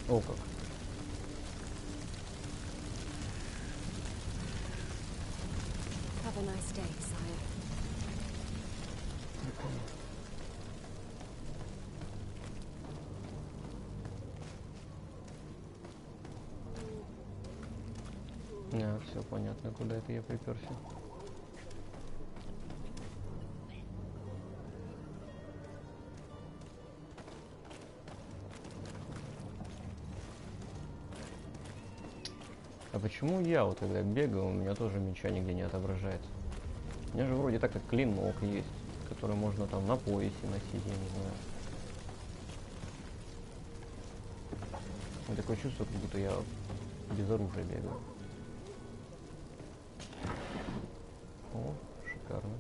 [SPEAKER 2] О как.
[SPEAKER 10] Have a nice day, sire. Все понятно, куда это я приперся. А почему я вот когда бегаю, у меня тоже меча нигде не отображается? У меня же вроде так как клинок есть, который можно там на поясе носить, я не знаю. Такое чувство, как будто я без оружия бегаю. О, шикарно.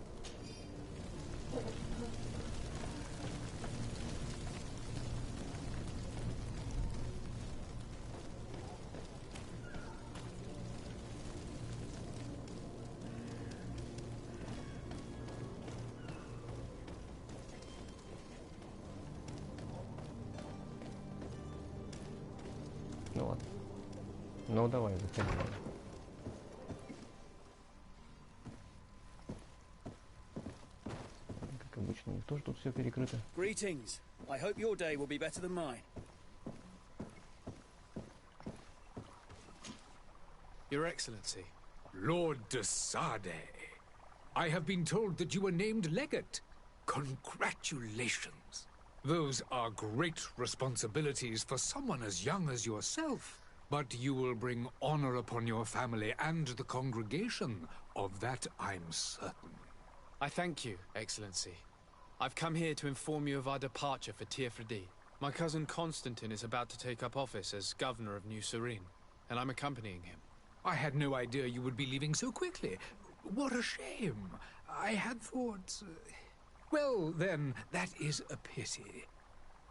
[SPEAKER 2] Ну давай, заходи. Как обычно, у них тоже тут все перекрыто.
[SPEAKER 13] Greetings. I hope your day will be better than mine.
[SPEAKER 4] Your Excellency.
[SPEAKER 14] Lord de Sade, I have been told that you were named legate. Congratulations. Those are great responsibilities for someone as young as yourself. But you will bring honor upon your family and the congregation. Of that I'm certain.
[SPEAKER 4] I thank you, Excellency. I've come here to inform you of our departure for Teerfredi. My cousin Constantine is about to take up office as governor of New Serene, and I'm accompanying him.
[SPEAKER 14] I had no idea you would be leaving so quickly. What a shame. I had thought... Well, then, that is a pity.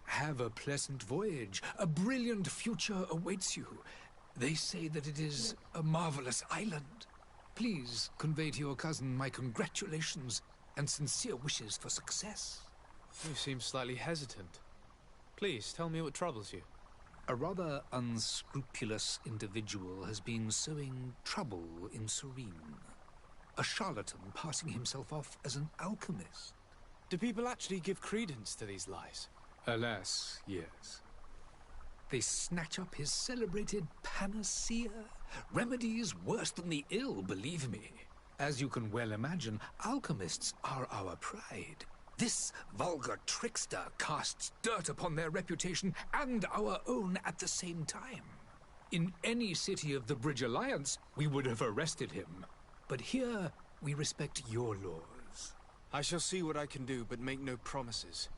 [SPEAKER 14] Have a pleasant voyage. A brilliant future awaits you. They say that it is a marvelous island. Please convey to your cousin my congratulations and sincere wishes for success.
[SPEAKER 4] You seem slightly hesitant. Please, tell me what troubles you.
[SPEAKER 14] A rather unscrupulous individual has been sowing trouble in Serene. A charlatan passing himself off as an alchemist.
[SPEAKER 4] Do people actually give credence to these lies?
[SPEAKER 14] Alas, yes. They snatch up his celebrated panacea. Remedies worse than the ill, believe me. As you can well imagine, alchemists are our pride. This vulgar trickster casts dirt upon their reputation and our own at the same time. In any city of the Bridge Alliance, we would have arrested him. But here, we respect your laws.
[SPEAKER 4] I shall see what I can do, but make no promises.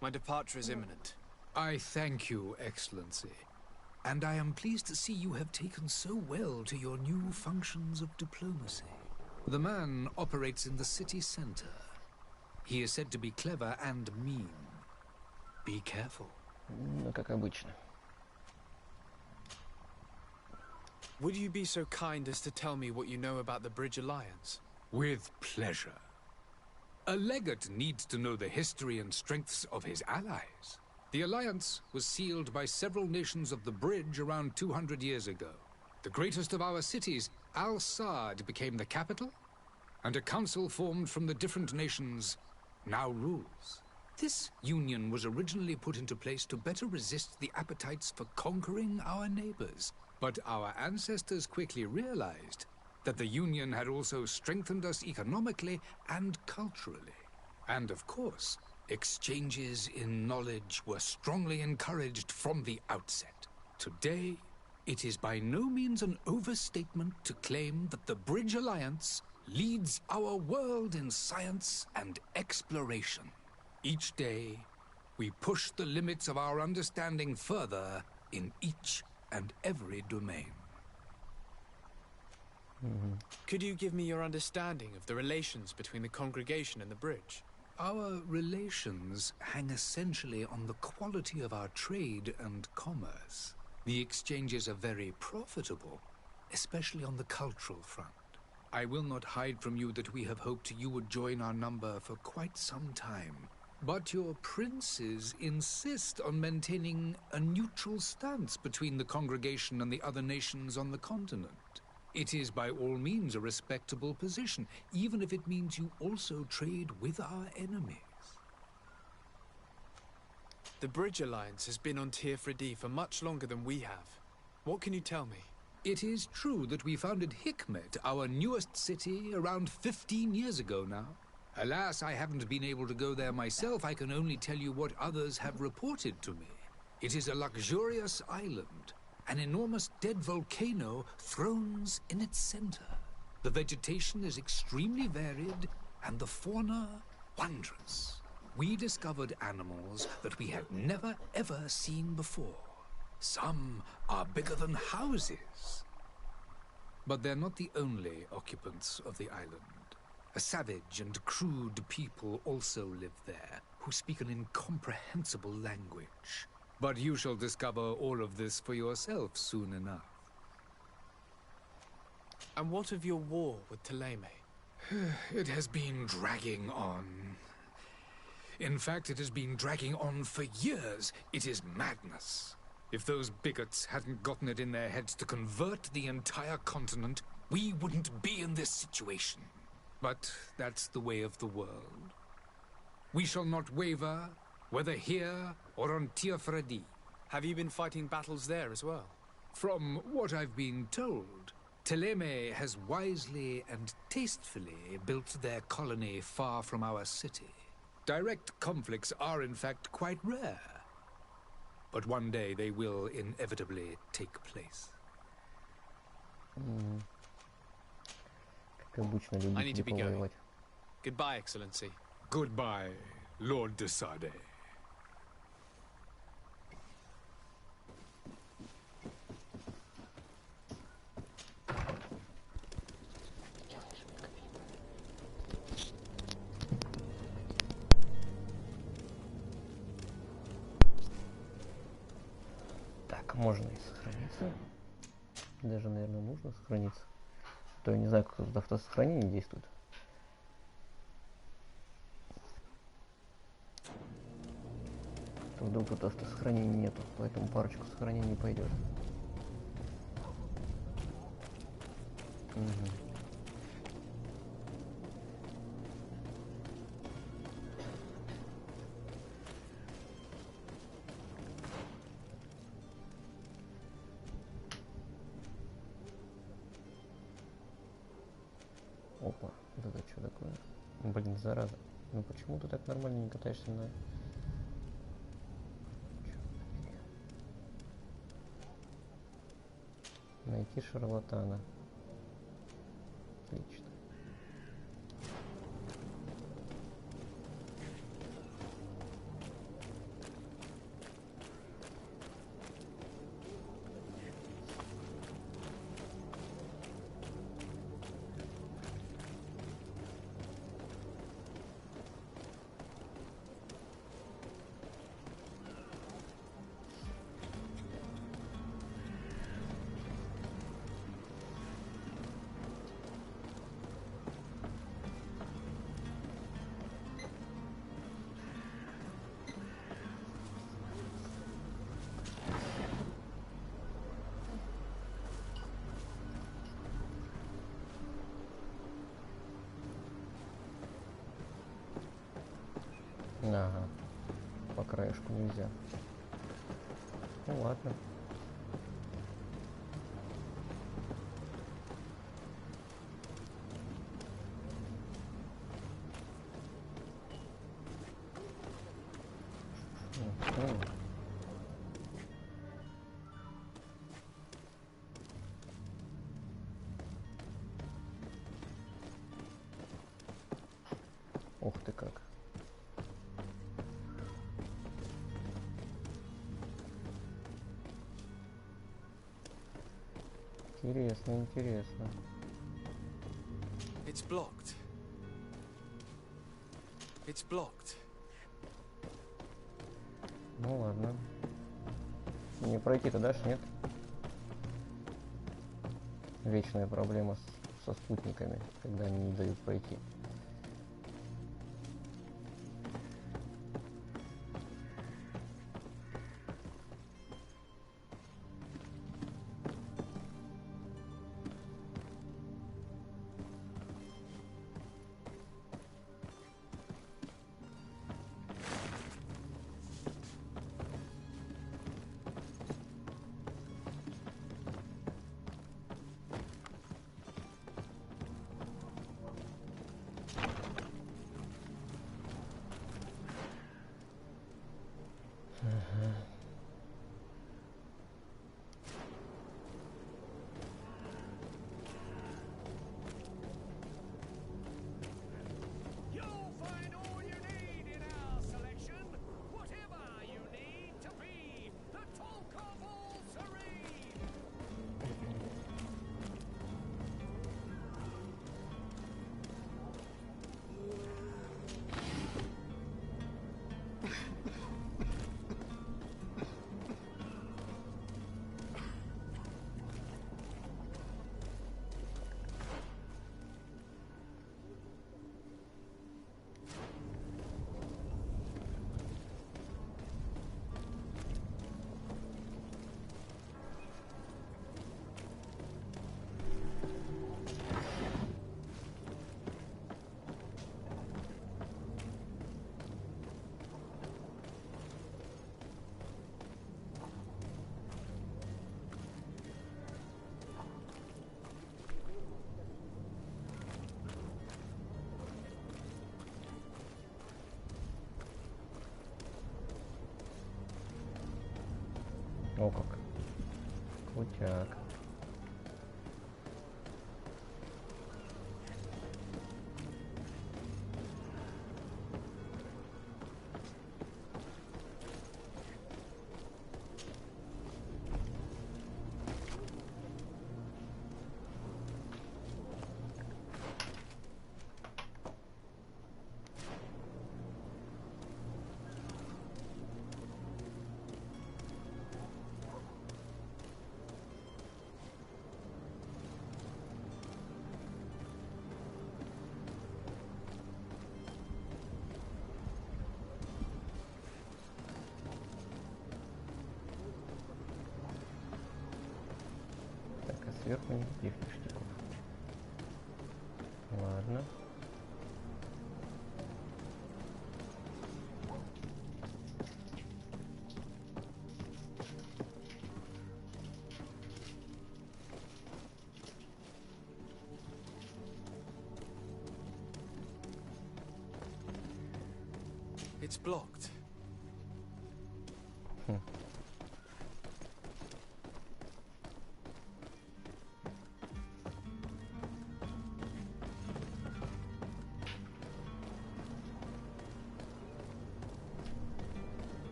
[SPEAKER 4] My departure is imminent.
[SPEAKER 14] I thank you, Excellency. And I am pleased to see you have taken so well to your new functions of diplomacy. The man operates in the city center. He is said to be clever and mean. Be careful.
[SPEAKER 2] Ну, как обычно.
[SPEAKER 4] Would you be so kind as to tell me what you know about the Bridge Alliance?
[SPEAKER 14] With pleasure. A legate needs to know the history and strengths of his allies. The alliance was sealed by several nations of the Bridge around 200 years ago. The greatest of our cities, Al-Sad, became the capital, and a council formed from the different nations now rules. This union was originally put into place to better resist the appetites for conquering our neighbors. But our ancestors quickly realized that the union had also strengthened us economically and culturally. And of course, exchanges in knowledge were strongly encouraged from the outset. Today, it is by no means an overstatement to claim that the Bridge Alliance leads our world in science and exploration. Each day, we push the limits of our understanding further in each and every domain.
[SPEAKER 4] Could you give me your understanding of the relations between the congregation and the Bridge?
[SPEAKER 14] Our relations hang essentially on the quality of our trade and commerce. The exchanges are very profitable, especially on the cultural front. I will not hide from you that we have hoped you would join our number for quite some time. But your princes insist on maintaining a neutral stance between the congregation and the other nations on the continent. It is by all means a respectable position, even if it means you also trade with our enemies.
[SPEAKER 4] The Bridge Alliance has been on Teerfredi for much longer than we have. What can you tell me?
[SPEAKER 14] It is true that we founded Hikmet, our newest city, around 15 years ago now. Alas, I haven't been able to go there myself. I can only tell you what others have reported to me. It is a luxurious island. An enormous dead volcano thrones in its center. The vegetation is extremely varied, and the fauna wondrous. We discovered animals that we had never ever seen before. Some are bigger than houses. But they're not the only occupants of the island. A savage and crude people also live there, who speak an incomprehensible language. But you shall discover all of this for yourself soon enough.
[SPEAKER 4] And what of your war with Thélème?
[SPEAKER 14] It has been dragging on. In fact, it has been dragging on for years. It is madness. If those bigots hadn't gotten it in their heads to convert the entire continent, we wouldn't be in this situation. But that's the way of the world. We shall not waver, whether here or on Tir Fredi.
[SPEAKER 4] Have you been fighting battles there as well?
[SPEAKER 14] From what I've been told, Thélème has wisely and tastefully built their colony far from our city. Direct conflicts are in fact quite rare. But one day they will inevitably take place.
[SPEAKER 2] Как обычно,
[SPEAKER 4] I need to
[SPEAKER 2] любители
[SPEAKER 4] be going.
[SPEAKER 2] повоевать.
[SPEAKER 4] Goodbye, Excellency.
[SPEAKER 14] Goodbye, Lord de Sade.
[SPEAKER 2] Так, можно и сохраниться. Даже, наверное, нужно сохраниться. А то я не знаю, как тут автосохранение действует. То вдруг тут автосохранения нету, поэтому парочку сохранений пойдет. Угу. Опа, вот это что такое? Блин, зараза. Ну почему ты так нормально не катаешься на... Найти шарлатана. Отлично. Ага, по краешку нельзя. Ну ладно. Ух ты как. Интересно, интересно.
[SPEAKER 4] It's blocked. It's blocked.
[SPEAKER 2] Ну ладно. Не пройти-то дальше, нет? Вечная проблема со спутниками, когда они не дают пройти. О как. Крутяк. Сверху никаких ништяков. Ладно.
[SPEAKER 4] It's blocked.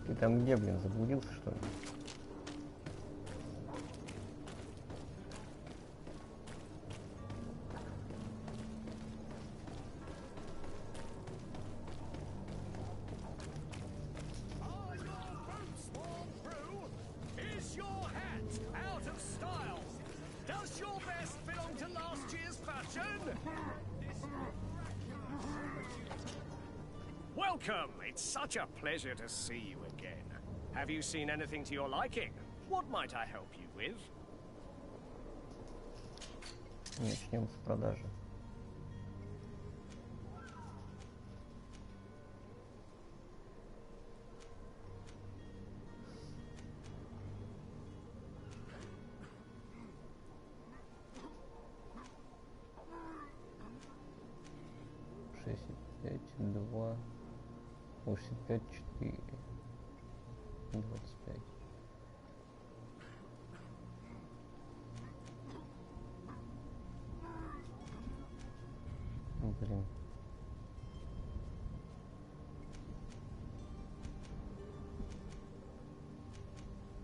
[SPEAKER 2] Ты там где, блин, заблудился, что ли?
[SPEAKER 15] Is your hat out of style? Does your vest belong to last year's fashion? Welcome! It's such a pleasure to see you again. Have you seen anything to your liking? What might I help you with?
[SPEAKER 2] Начнем с продажи. Пять, 2, 85, 4, 25. Блин.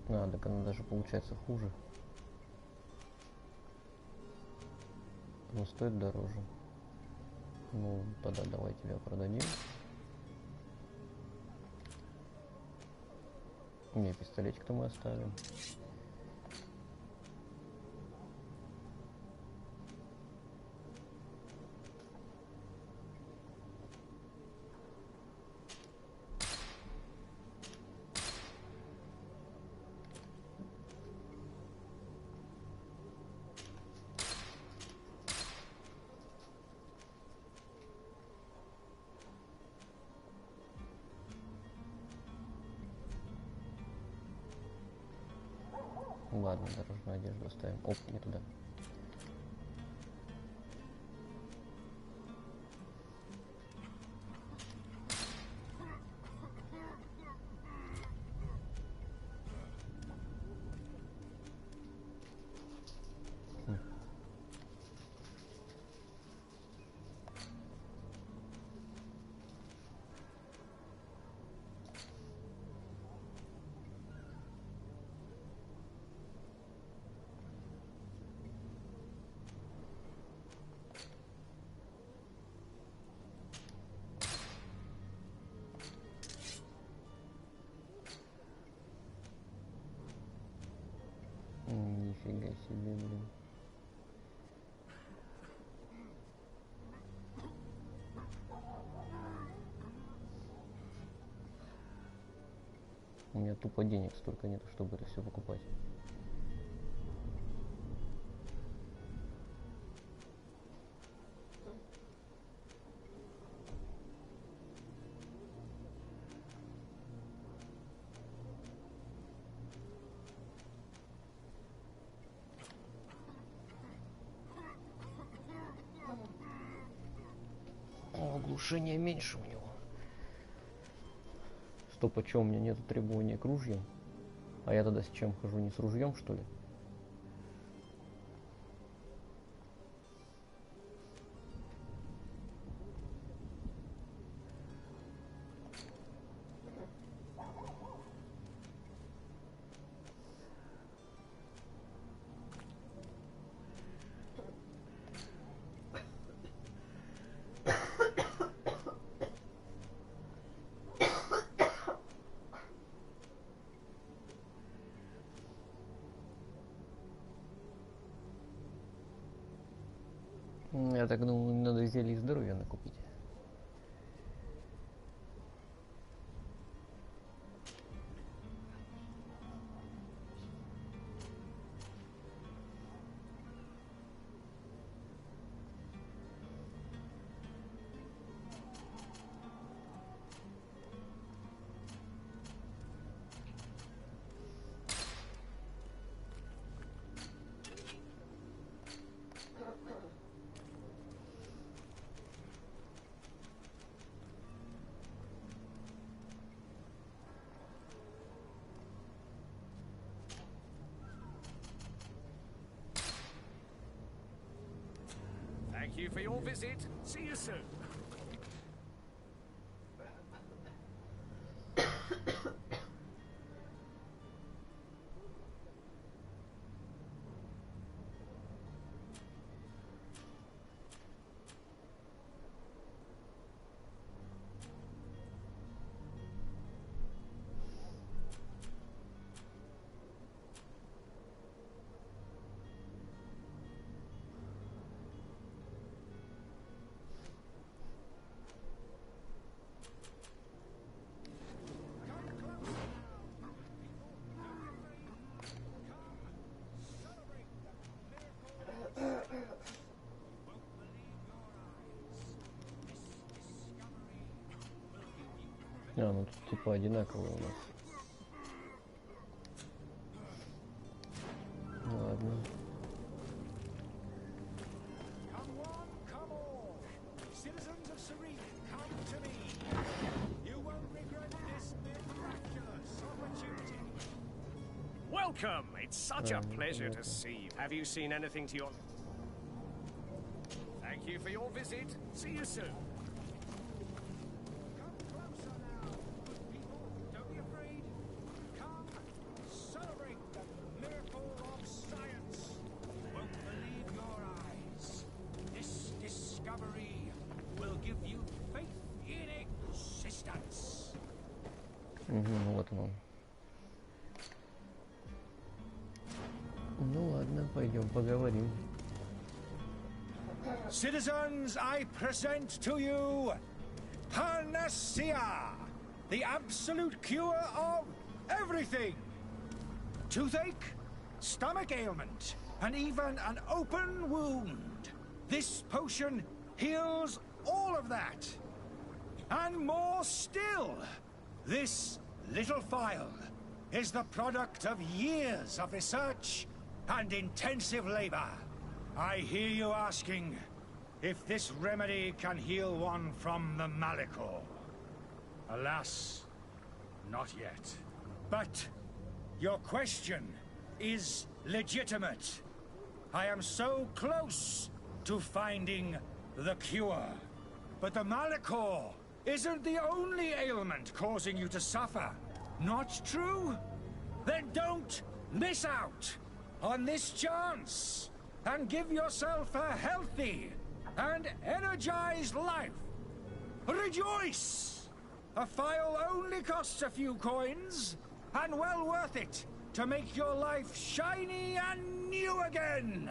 [SPEAKER 2] Так она даже получается хуже. Но стоит дороже. Ну, тогда давай тебя продадим. Не, пистолетик-то мы оставим. Ладно, дорожную одежду оставим. Оп, не туда. Нифига себе, блин. У меня тупо денег столько нет, чтобы это все покупать. разрушения меньше у него. Стоп, а чё, у меня нет требования к ружью? А я тогда с чем хожу? Не с ружьем, что ли? Я так думаю, надо зелье здоровья накупить.
[SPEAKER 15] Thank you for your visit. See you soon.
[SPEAKER 2] А, ну тут типа одинаковые у нас. Ладно.
[SPEAKER 3] Citizens of Serene, come to me. You won't regret this miraculous opportunity.
[SPEAKER 15] Welcome! It's such a pleasure to see you. Have you seen anything to your... Thank you for your visit. See you soon.
[SPEAKER 3] Celebrate the miracle of science. You won't believe your eyes. This discovery will give you faith in existence.
[SPEAKER 2] Ну вот он. Ну ладно, пойдем поговорим.
[SPEAKER 3] Citizens, I present to you Panacea, the absolute cure of everything. Toothache, stomach ailment, and even an open wound. This potion heals all of that. And more still, this little phial is the product of years of research and intensive labor. I hear you asking if this remedy can heal one from the Malachor. Alas, not yet. But your question is legitimate. I am so close to finding the cure. But the Malachor isn't the only ailment causing you to suffer. Not true? Then don't miss out on this chance and give yourself a healthy and energized life. Rejoice! A phial only costs a few coins, and well worth it to make your life shiny and new again.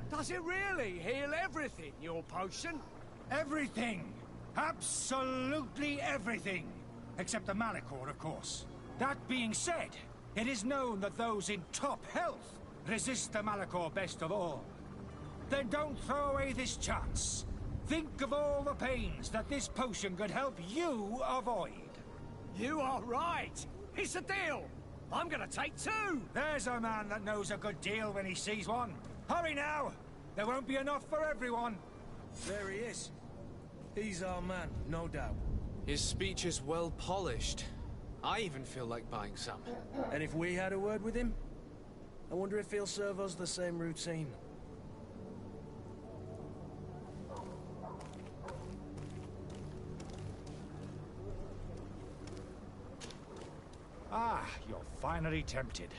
[SPEAKER 15] Does it really heal everything, your potion?
[SPEAKER 3] Everything. Absolutely everything. Except the Malachor, of course. That being said, it is known that those in top health resist the Malachor best of all. Then don't throw away this chance. Think of all the pains that this potion could help you avoid.
[SPEAKER 15] You are right. It's a deal. I'm gonna take two.
[SPEAKER 3] There's a man that knows a good deal when he sees one. Hurry now. There won't be enough for everyone.
[SPEAKER 7] There he is. He's our man, no doubt.
[SPEAKER 4] His speech is well polished. I even feel like buying some.
[SPEAKER 7] And if we had a word with him? I wonder if he'll serve us the same routine.
[SPEAKER 16] Ah, you're finally tempted.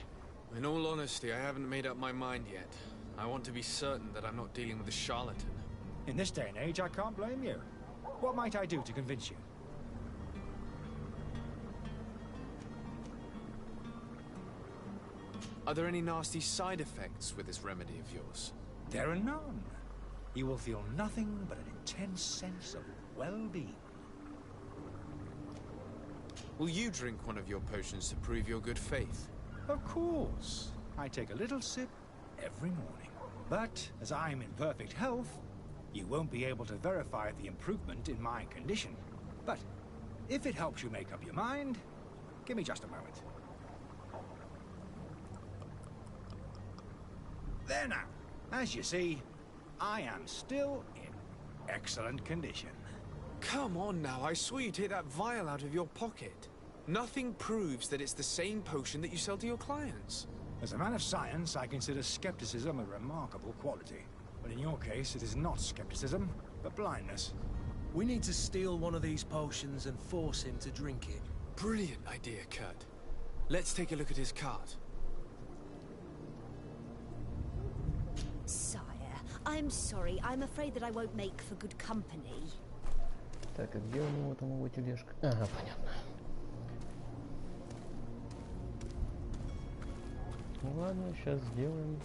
[SPEAKER 4] In all honesty, I haven't made up my mind yet. I want to be certain that I'm not dealing with a charlatan.
[SPEAKER 16] In this day and age, I can't blame you. What might I do to convince you?
[SPEAKER 4] Are there any nasty side effects with this remedy of yours?
[SPEAKER 16] There are none. You will feel nothing but an intense sense of well-being.
[SPEAKER 4] Will you drink one of your potions to prove your good faith?
[SPEAKER 16] Of course. I take a little sip every morning. But as I'm in perfect health, you won't be able to verify the improvement in my condition. But if it helps you make up your mind, give me just a moment. There now. As you see, I am still in excellent condition.
[SPEAKER 4] Come on now, I swear you take that vial out of your pocket. Nothing proves that it's the same potion that you sell to your clients.
[SPEAKER 16] As a man of science, I consider skepticism a remarkable quality. But in your case, it is not skepticism, but blindness.
[SPEAKER 7] We need to steal one of these potions and force him to drink it.
[SPEAKER 4] Brilliant idea, Kurt. Let's take a look at his cart.
[SPEAKER 11] Sire, I'm sorry. I'm afraid that I won't make for good company.
[SPEAKER 2] Так, а где у него там его тележка? Ага, понятно. Ну ладно, сейчас сделаем.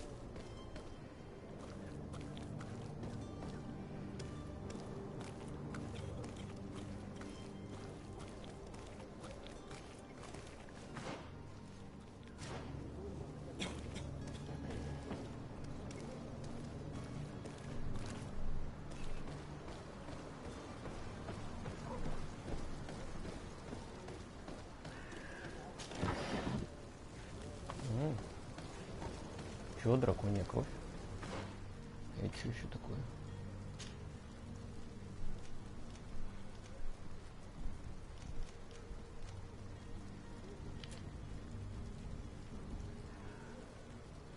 [SPEAKER 2] Чего драконья кровь? Это что еще такое?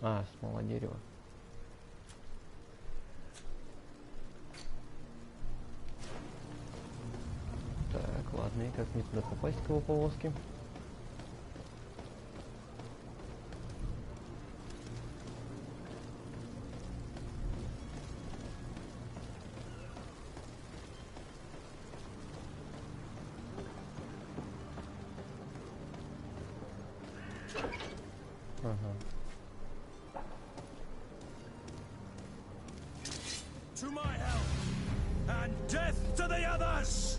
[SPEAKER 2] А, смола дерева. Так, ладно, и как мне туда попасть к его повозке?
[SPEAKER 7] To my help, and death to the others!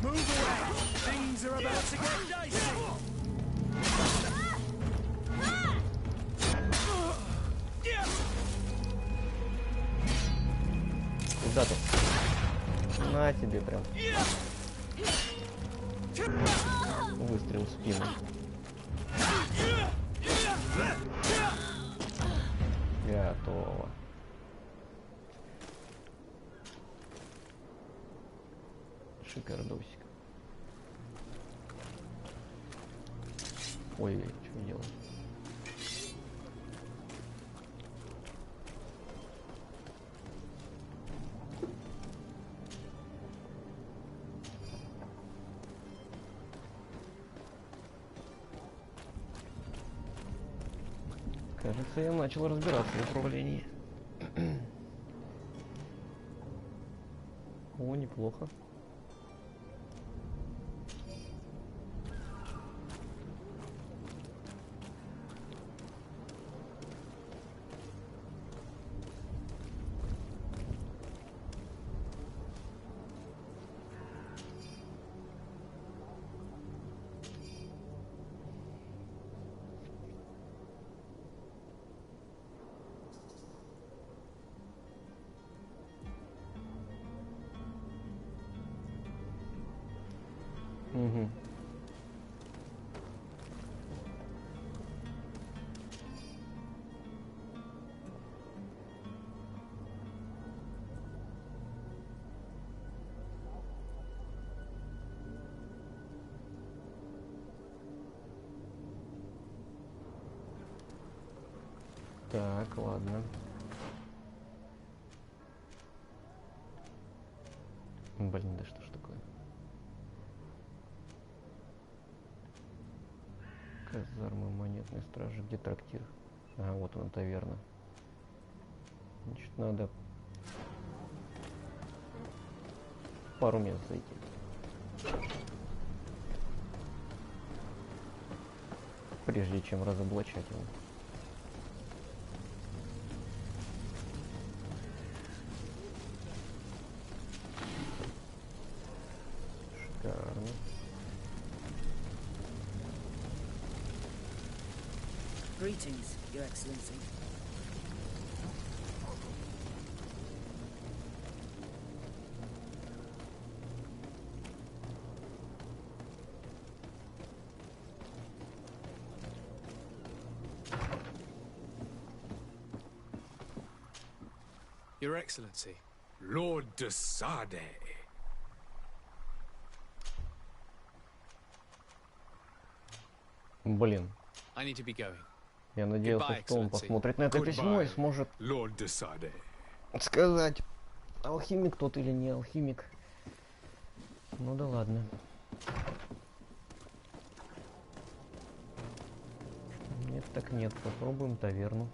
[SPEAKER 7] Move away! Things are about to get dicey!
[SPEAKER 2] Куда ты? На тебе прям. Выстрел в спину. Готово. Шикардосик. Ой, что делать? Кажется, я начал разбираться в управлении. О, неплохо. Угу. Так, ладно. Блин, да что ж такое? Казармы, монетной стражи, где трактир? А, вот он, таверна. Значит, надо пару мест зайти. Прежде чем разоблачать его. Шикарно.
[SPEAKER 12] Greetings, Your Excellency.
[SPEAKER 4] Your Excellency.
[SPEAKER 14] Lord de Sade.
[SPEAKER 2] Блин.
[SPEAKER 4] I need to be going.
[SPEAKER 2] Я надеялся, что он посмотрит на это письмо и сможет сказать, алхимик тот или не алхимик. Ну да ладно. Нет так нет, попробуем таверну.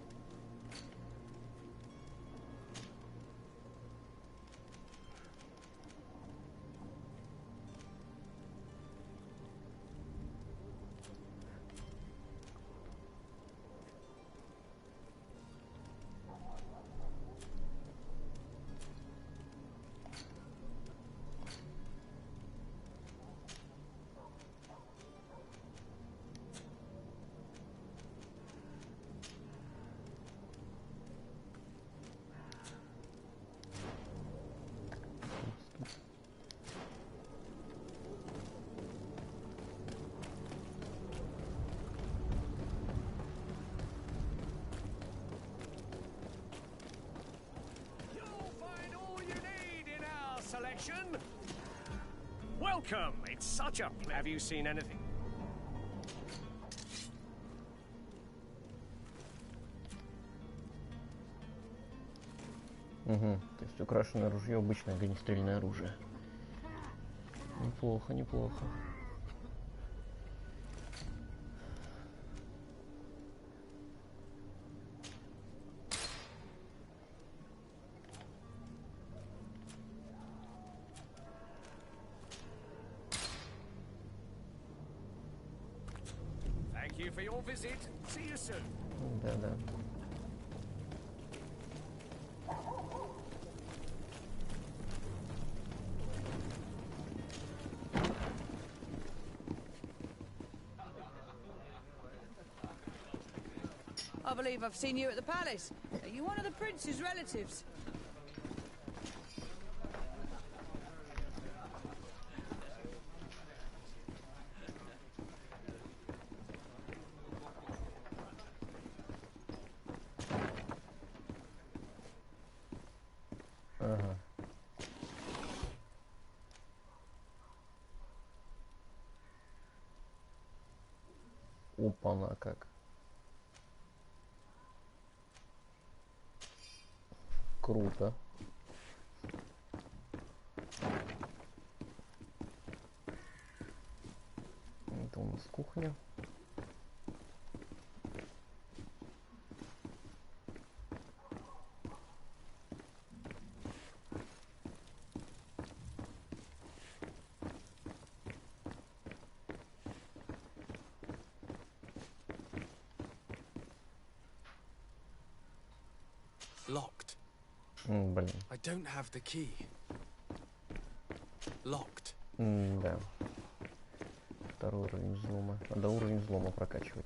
[SPEAKER 15] Welcome. It's such a pleasure. Have you seen anything?
[SPEAKER 2] Угу. То есть украшенное ружье, обычное огнестрельное оружие. Неплохо, неплохо.
[SPEAKER 15] Thank you for your visit. See you soon.
[SPEAKER 2] Да-да.
[SPEAKER 8] I believe I've seen you at the palace. Are you one of the prince's relatives?
[SPEAKER 2] Ага. Опа-на как. Круто. Это у нас кухня.
[SPEAKER 4] Locked.
[SPEAKER 2] Блин.
[SPEAKER 4] I don't have the key. Locked.
[SPEAKER 2] Да. Второй уровень взлома. Надо уровень взлома прокачивать.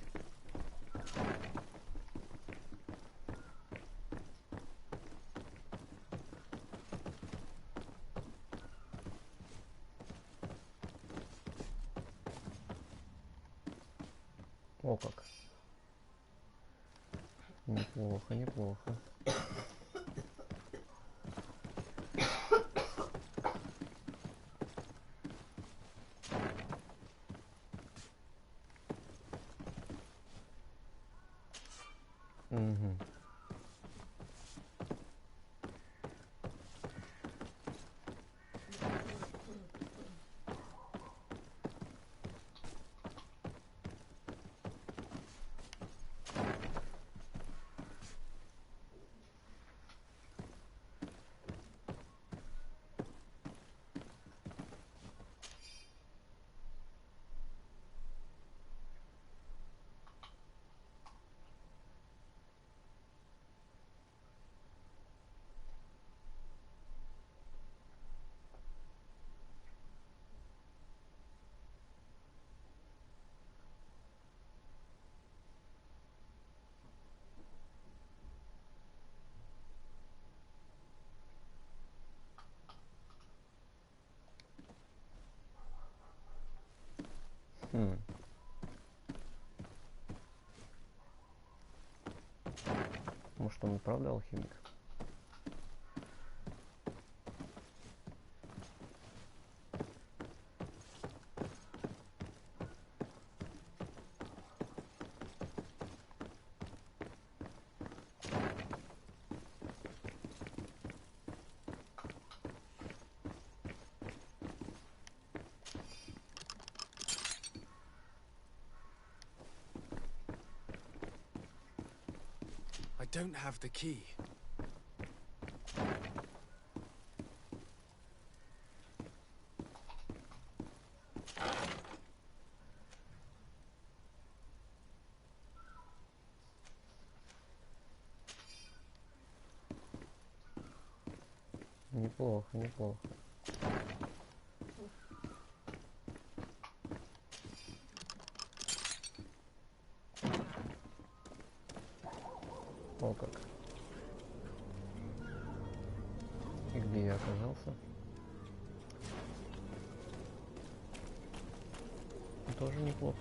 [SPEAKER 2] О как. Неплохо, неплохо. Угу. Может, он и правда алхимик?
[SPEAKER 4] I don't have the key.
[SPEAKER 2] Неплохо, неплохо. О как. И где я оказался? Тоже неплохо.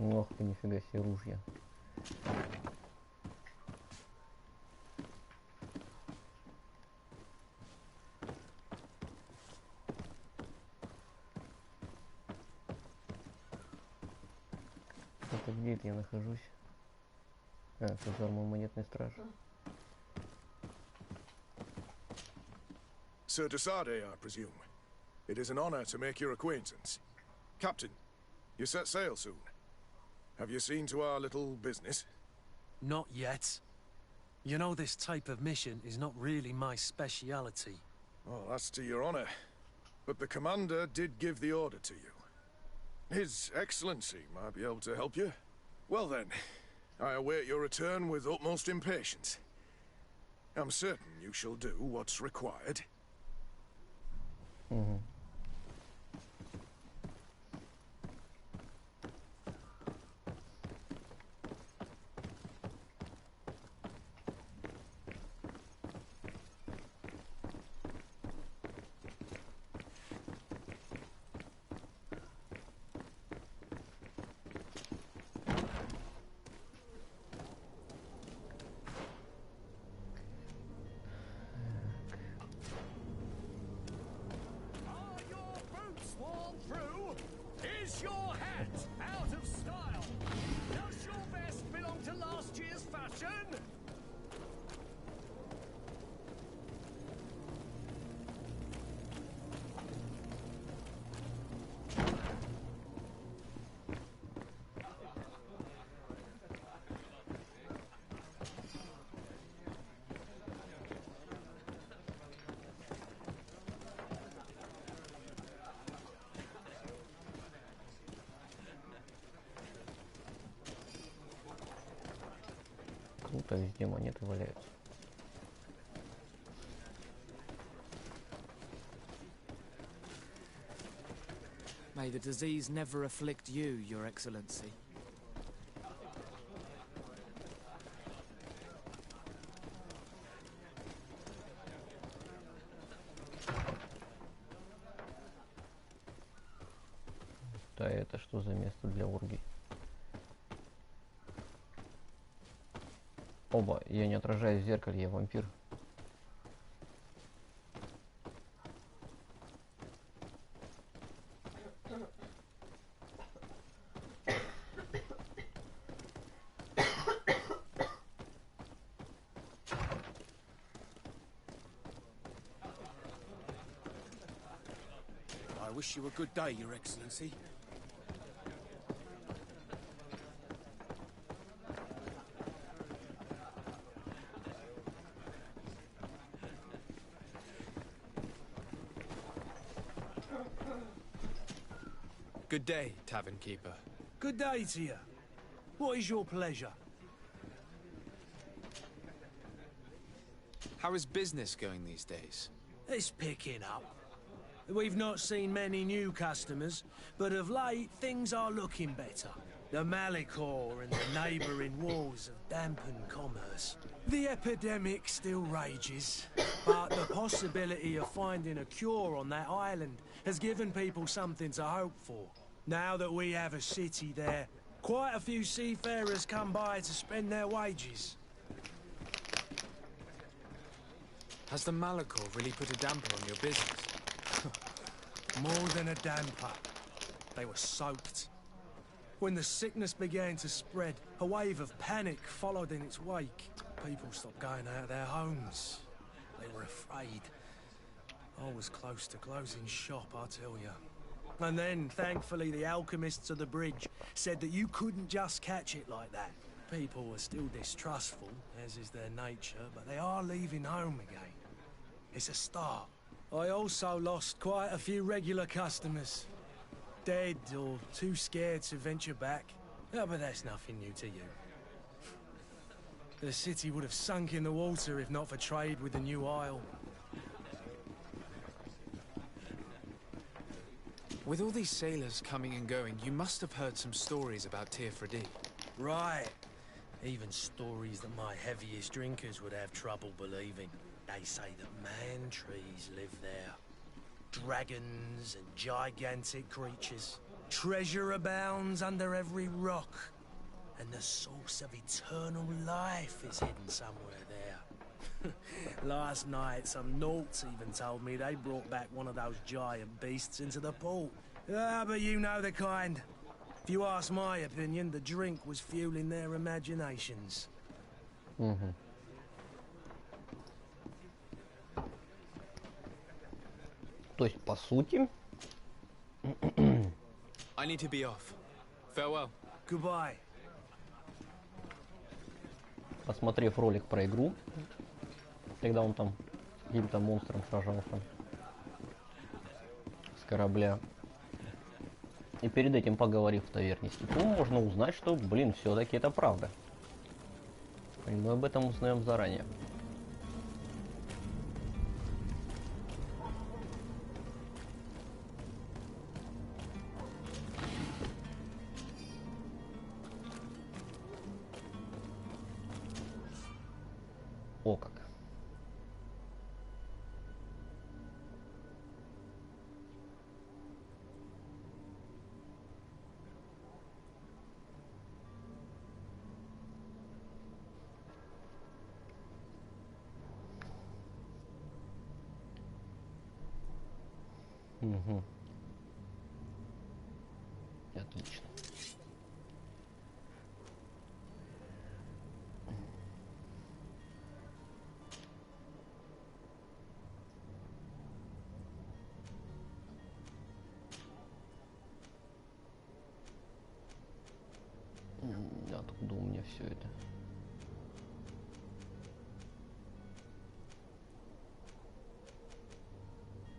[SPEAKER 2] Ох ты, нифига себе ружья. Это где это я нахожусь? А, казарма монетной стражи.
[SPEAKER 17] Sir de Sade, I presume. It is an honor to make your acquaintance. Captain, you set sail soon. Have you seen to our little business?
[SPEAKER 7] Not yet. You know, this type of mission is not really my speciality.
[SPEAKER 17] Oh, that's to your honor. But the commander did give the order to you. His Excellency might be able to help you. Well then, I await your return with utmost impatience. I'm certain you shall do what's required.
[SPEAKER 2] Угу. Круто, везде монеты валяются.
[SPEAKER 18] May the disease never afflict you, Your Excellency.
[SPEAKER 2] Да, это что за место для оргий? Оба, я не отражаюсь в зеркале, я вампир.
[SPEAKER 13] wish you a good day, Your Excellency.
[SPEAKER 4] Good day, tavern keeper.
[SPEAKER 7] Good day to you. What is your pleasure?
[SPEAKER 4] How is business going these days?
[SPEAKER 7] It's picking up. We've not seen many new customers, but of late things are looking better. The Malicor and the neighbouring wars have dampened commerce. The epidemic still rages, but the possibility of finding a cure on that island has given people something to hope for. Now that we have a city there, quite a few seafarers come by to spend their wages.
[SPEAKER 4] Has the Malicor really put a damper on your business?
[SPEAKER 7] More than a damper. They were soaked. When the sickness began to spread, a wave of panic followed in its wake. People stopped going out of their homes. They were afraid. I was close to closing shop, I tell you. And then, thankfully, the alchemists of the bridge said that you couldn't just catch it like that. People were still distrustful, as is their nature, but they are leaving home again. It's a start. I also lost quite a few regular customers. Dead or too scared to venture back. Oh, but that's nothing new to you. The city would have sunk in the water if not for trade with the new isle.
[SPEAKER 4] With all these sailors coming and going, you must have heard some stories about Teofredi.
[SPEAKER 7] Right. Even stories that my heaviest drinkers would have trouble believing. They say that man-trees live there. Dragons and gigantic creatures. Treasure abounds under every rock. And the source of eternal life is hidden somewhere there. Last night, some Nauts even told me they brought back one of those giant beasts into the port. Ah, but you know the kind. If you ask my opinion, the drink was fueling their imaginations.
[SPEAKER 2] Угу. То есть, по сути...
[SPEAKER 4] I need to be off. Farewell.
[SPEAKER 7] Goodbye.
[SPEAKER 2] Посмотрев ролик про игру, когда он там каким-то монстром сражался с корабля, и перед этим поговорив в таверне с типом, можно узнать, что, блин, все-таки это правда. И мы об этом узнаем заранее. О как. Угу. Отлично. Откуда у меня все это?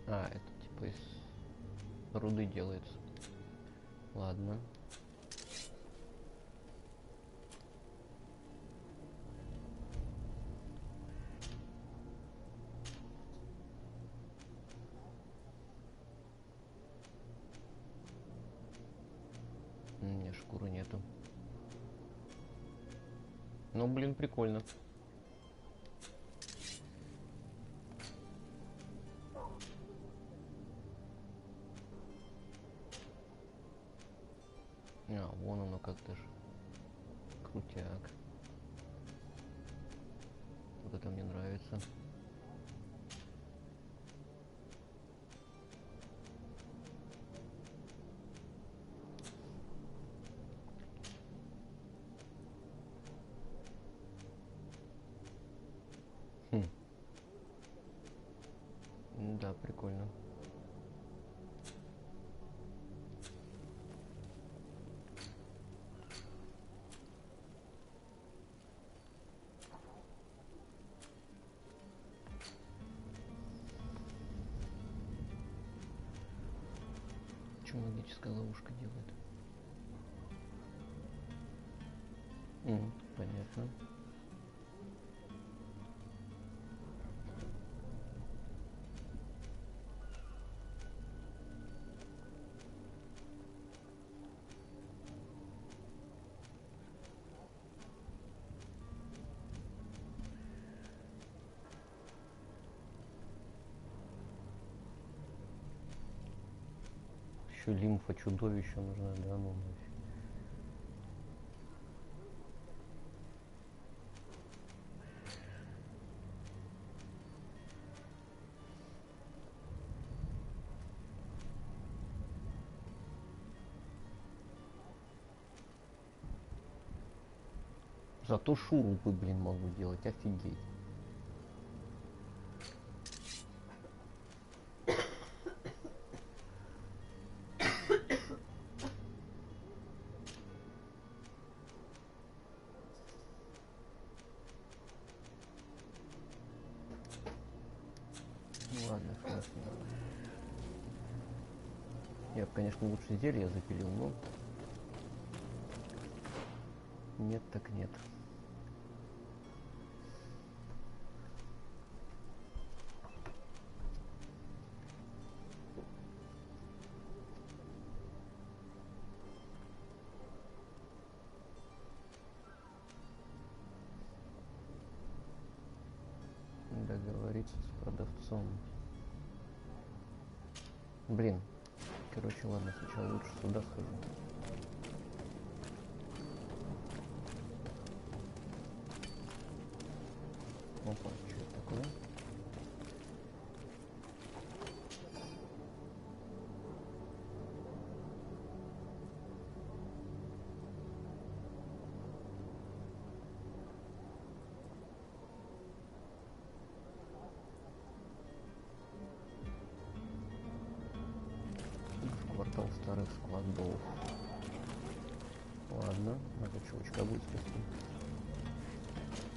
[SPEAKER 2] А, это типа из руды делается. Ладно. У меня шкуры нету. Ну, блин, прикольно. А, вон оно как даже. Крутяк. Вот это мне нравится. Да, прикольно. Магическая ловушка делает. Понятно. Еще лимфа чудовища нужна, да, ну нафиг. Зато шурупы, блин, могу делать, офигеть. Ладно, хорошо. Я бы, конечно, лучше зелье запилил, но нет так нет. Договориться с продавцом. Блин. Короче, ладно, сначала лучше сюда схожу. Опа, что это такое? Квартал старых складов. Ладно, надо чувачка будет спасти.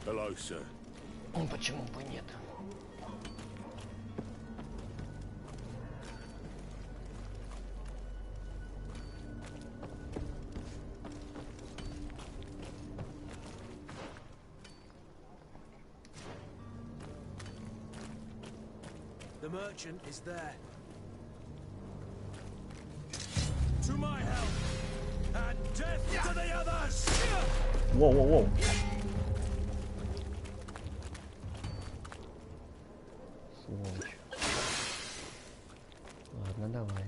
[SPEAKER 9] Hello, sir.
[SPEAKER 2] Ну почему бы нет?
[SPEAKER 7] The merchant is there. To my help, and death to the others!
[SPEAKER 2] Воу, воу, воу. Сволочь. Ладно, давай.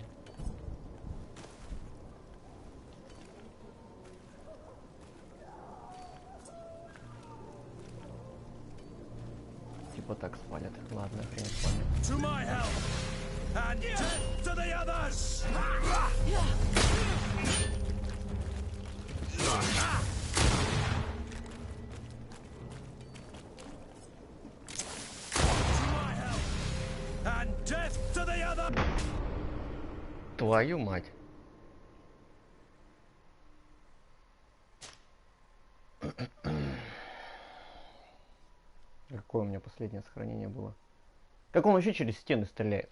[SPEAKER 2] Типа так спалят. Ладно, хрен спалят.
[SPEAKER 7] To my help, and death to the others! And death to the other.
[SPEAKER 2] Твою мать. Какое у меня последнее сохранение было? Как он вообще через стены стреляет?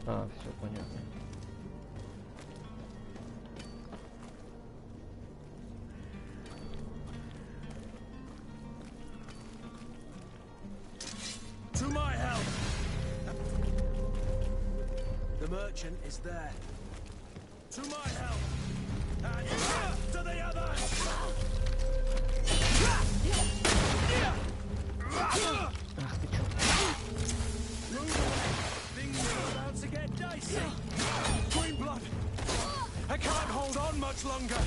[SPEAKER 2] А, все понятно.
[SPEAKER 7] To my help. The merchant is there. To my help. And death to the others.
[SPEAKER 2] Ах ты чё?
[SPEAKER 7] Things are about to get dicey. Green blood. I can't hold on much longer.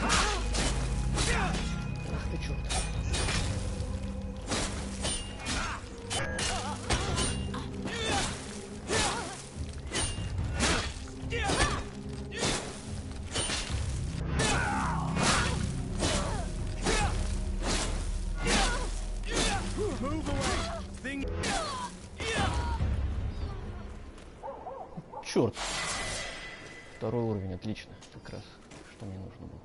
[SPEAKER 2] Ах ты чё?
[SPEAKER 7] Move away. Thing.
[SPEAKER 2] черт! Второй уровень, отлично. Как раз, что мне нужно было.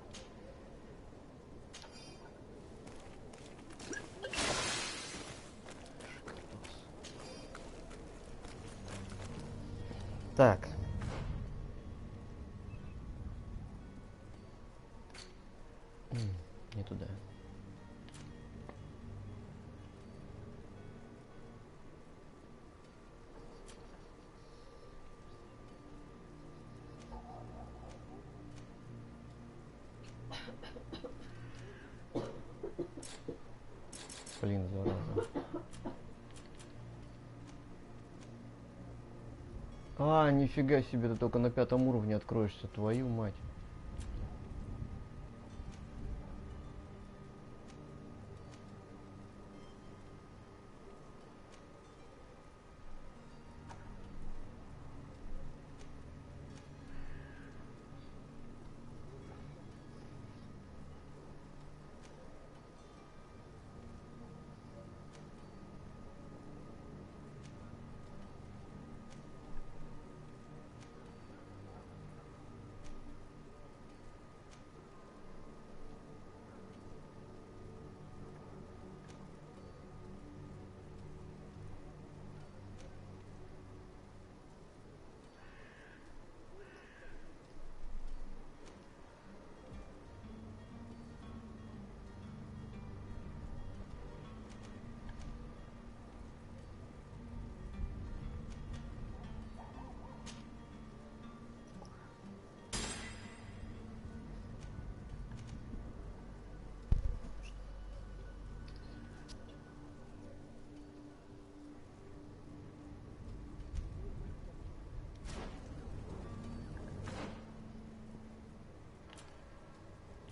[SPEAKER 2] Так. Не туда. Блин, зараза. А, нифига себе, ты только на 5-м уровне откроешься, твою мать.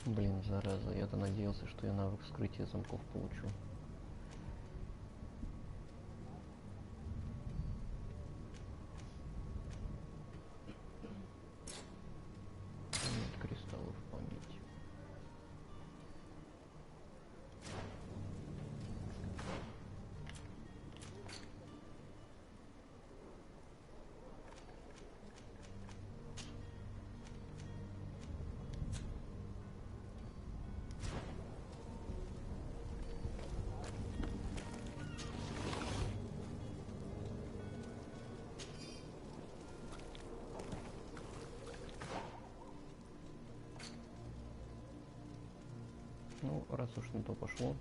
[SPEAKER 2] Блин, зараза, я-то надеялся, что я навык вскрытия замков получу. Нет кристаллов памяти. Ну, раз уж на то пошло.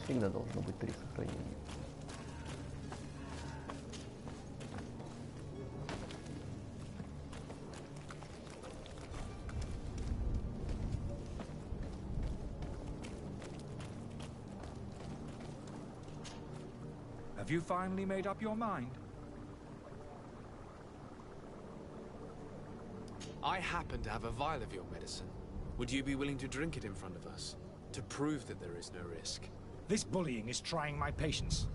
[SPEAKER 2] Всегда должно быть 3 сохранения.
[SPEAKER 16] Have you finally made up your mind?
[SPEAKER 4] I happen to have a vial of your medicine. Would you be willing to drink it in front of us? To prove that there is no risk?
[SPEAKER 16] This bullying is trying my patience.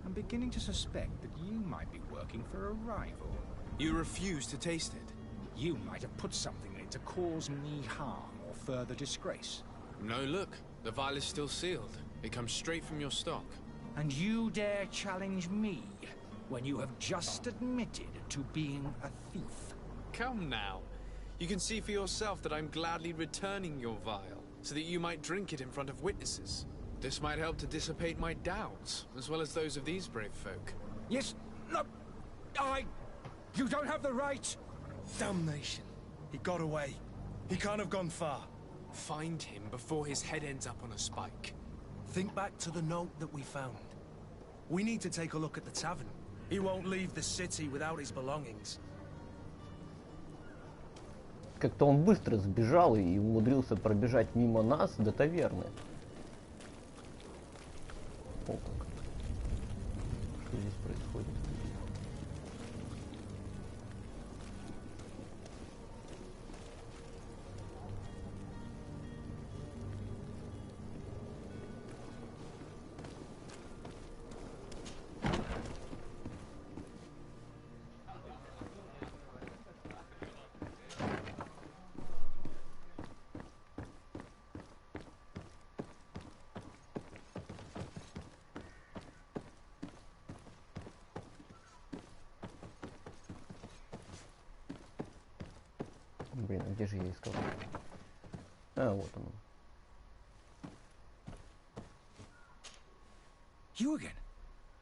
[SPEAKER 16] I'm beginning to suspect that you might be working for a rival.
[SPEAKER 4] You refuse to taste it?
[SPEAKER 16] You might have put something in it to cause me harm or further disgrace.
[SPEAKER 4] No, look. The vial is still sealed. It comes straight from your stock.
[SPEAKER 16] And you dare challenge me when you have just admitted to being a thief?
[SPEAKER 4] Come now. You can see for yourself that I'm gladly returning your vial, so that you might drink it in front of witnesses. This might help to dissipate my doubts, as well as those of these brave folk.
[SPEAKER 16] Yes, no, you don't have the right!
[SPEAKER 7] Damnation. He got away. He can't have gone far.
[SPEAKER 4] Find him before his head ends up on a spike.
[SPEAKER 7] Think back to the note that we found. We need to take a look at the tavern. He won't leave the city without his belongings.
[SPEAKER 2] Как-то он быстро сбежал и умудрился пробежать мимо нас до таверны. О, как. Что здесь происходит? Где же я искал? А, вот он.
[SPEAKER 16] You again?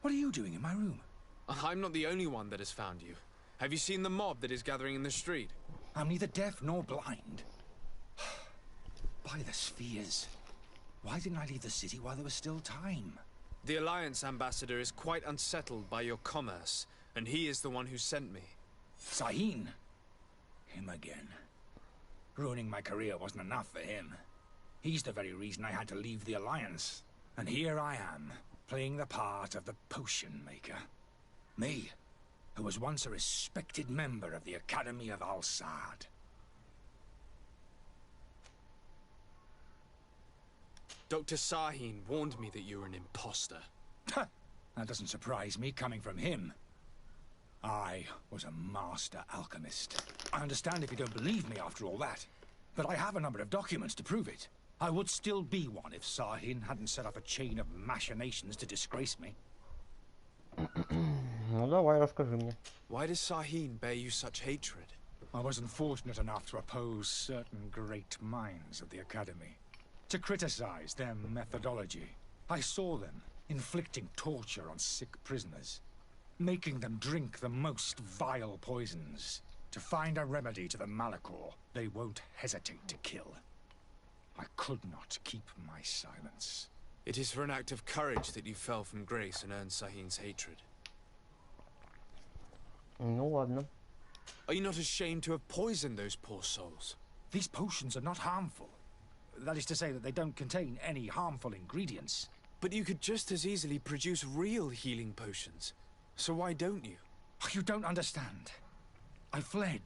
[SPEAKER 16] What are you doing in my room?
[SPEAKER 4] I'm not the only one that has found you. Have you seen the mob that is gathering in the street?
[SPEAKER 16] I'm neither deaf nor blind. By the spheres. Why didn't I leave the city while there was still time?
[SPEAKER 4] The Alliance ambassador is quite unsettled by your commerce, and he is the one who sent me.
[SPEAKER 16] Sahin? Him again. Ruining my career wasn't enough for him. He's the very reason I had to leave the Alliance. And here I am, playing the part of the potion maker. Me, who was once a respected member of the Academy of Al-Sad.
[SPEAKER 4] Dr. Sahin warned me that you were an imposter.
[SPEAKER 16] That doesn't surprise me, coming from him. I was a master alchemist. I understand if you don't believe me after all that, but I have a number of documents to prove it. I would still be one if Sahin hadn't set up a chain of machinations to disgrace me.
[SPEAKER 2] Ну давай, расскажи мне.
[SPEAKER 4] Why does Sahin bear you such hatred?
[SPEAKER 16] I wasn't fortunate enough to oppose certain great minds of the Academy. To criticize their methodology. I saw them inflicting torture on sick prisoners, making them drink the most vile poisons. To find a remedy to the Malachor, they won't hesitate to kill. I could not keep my silence.
[SPEAKER 4] It is for an act of courage that you fell from grace and earned Sahin's hatred.
[SPEAKER 2] Ну ладно.
[SPEAKER 4] Are you not ashamed to have poisoned those poor souls?
[SPEAKER 16] These potions are not harmful. That is to say that they don't contain any harmful ingredients.
[SPEAKER 4] But you could just as easily produce real healing potions. So why don't you?
[SPEAKER 16] You don't understand. I fled,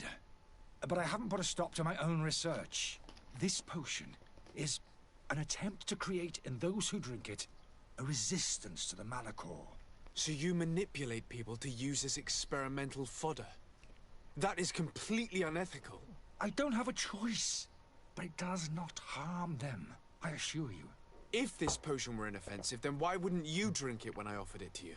[SPEAKER 16] but I haven't put a stop to my own research. This potion is an attempt to create in those who drink it a resistance to the Malachor.
[SPEAKER 4] So you manipulate people to use as experimental fodder? That is completely unethical.
[SPEAKER 16] I don't have a choice, but it does not harm them, I assure you.
[SPEAKER 4] If this potion were inoffensive, then why wouldn't you drink it when I offered it to you?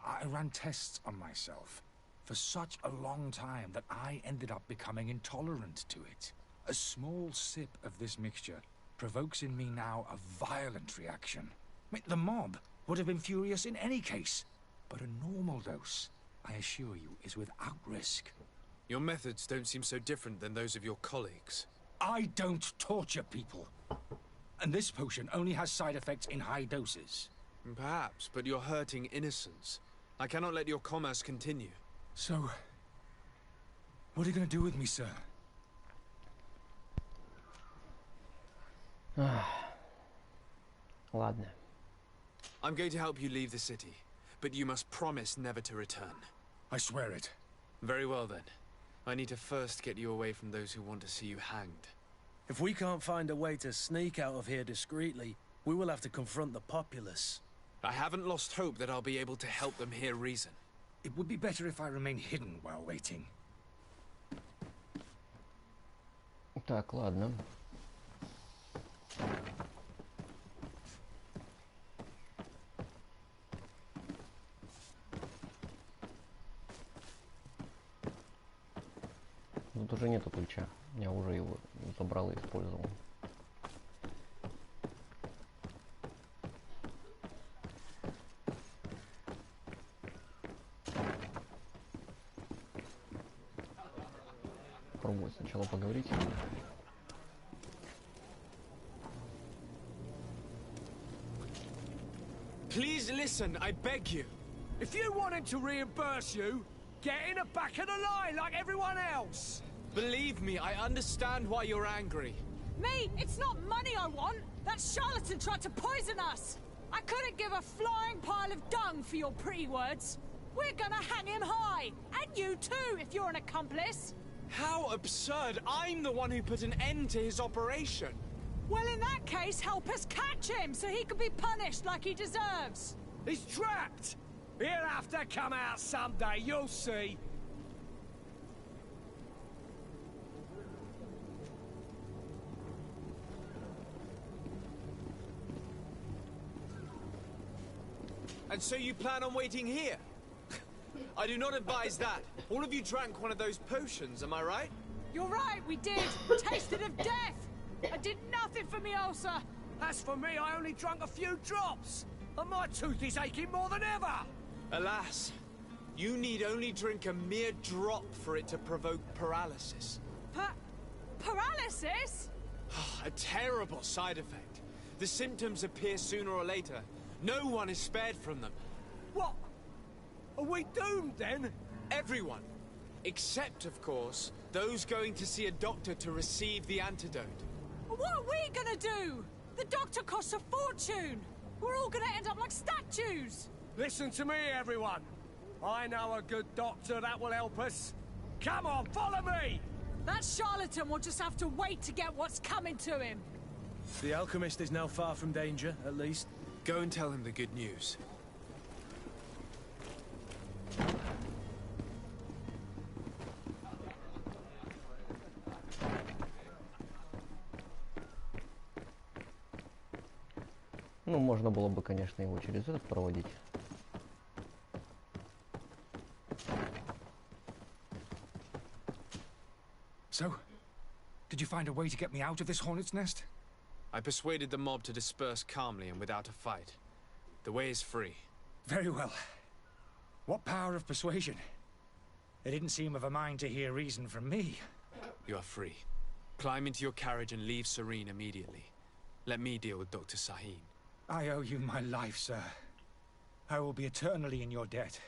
[SPEAKER 16] I ran tests on myself for such a long time that I ended up becoming intolerant to it. A small sip of this mixture provokes in me now a violent reaction. I mean, the mob would have been furious in any case, but a normal dose, I assure you, is without risk.
[SPEAKER 4] Your methods don't seem so different than those of your colleagues.
[SPEAKER 16] I don't torture people. And this potion only has side effects in high doses.
[SPEAKER 4] Perhaps, but you're hurting innocents. I cannot let your commerce continue.
[SPEAKER 16] So, what are you going to do with me, sir?
[SPEAKER 2] Ладно.
[SPEAKER 4] I'm going to help you leave the city, but you must promise never to return.
[SPEAKER 16] I swear it.
[SPEAKER 4] Very well then. I need to first get you away from those who want to see you hanged.
[SPEAKER 7] If we can't find a way to sneak out of here discreetly, we will have to confront the populace.
[SPEAKER 4] I haven't lost hope that I'll be able to help them hear reason.
[SPEAKER 16] It would be better if I remain hidden while waiting.
[SPEAKER 2] Так, ладно. Тут уже нету ключа. Я уже его забрал и использовал. Попробую сначала поговорить.
[SPEAKER 15] Please listen, I beg you. If you wanted to reimburse you, get in the back of the line like everyone else.
[SPEAKER 4] Believe me, I understand why you're angry.
[SPEAKER 6] Me? It's not money I want. That charlatan tried to poison us. I couldn't give a flying pile of dung for your pretty words. We're gonna hang him high. And you too, if you're an accomplice.
[SPEAKER 4] How absurd! I'm the one who put an end to his operation.
[SPEAKER 6] Well, in that case, help us catch him so he can be punished like he deserves.
[SPEAKER 15] He's trapped. He'll have to come out someday, you'll see.
[SPEAKER 4] And so you plan on waiting here? I do not advise that. All of you drank one of those potions, am I right?
[SPEAKER 6] You're right, we did. Tasted of death. I did nothing for me ulcer.
[SPEAKER 15] As for me, I only drunk a few drops. And my tooth is aching more than ever.
[SPEAKER 18] Alas, you need only drink a mere drop for it to provoke paralysis.
[SPEAKER 6] Paralysis?
[SPEAKER 18] A terrible side effect. The symptoms appear sooner or later. No one is spared from them.
[SPEAKER 15] What? Are we doomed then?
[SPEAKER 18] Everyone. Except, of course, those going to see a doctor to receive the antidote.
[SPEAKER 6] What are we gonna do? The doctor costs a fortune. We're all gonna end up like statues.
[SPEAKER 15] Listen to me, everyone. I know a good doctor that will help us. Come on, follow me!
[SPEAKER 6] That charlatan will just have to wait to get what's coming to him.
[SPEAKER 7] The alchemist is now far from danger, at least.
[SPEAKER 4] Go and tell him the good news.
[SPEAKER 2] Ну, можно было бы, конечно, его через этот проводить.
[SPEAKER 16] So, did you find a way to get me out of this hornet's nest?
[SPEAKER 4] I persuaded the mob to disperse calmly and without a fight. The way is free.
[SPEAKER 16] Very well. What power of persuasion? They didn't seem of a mind to hear reason from me.
[SPEAKER 4] You are free. Climb into your carriage and leave Serene immediately. Let me deal with Dr. Sahin.
[SPEAKER 16] I owe you my life, sir. I will be eternally in your debt.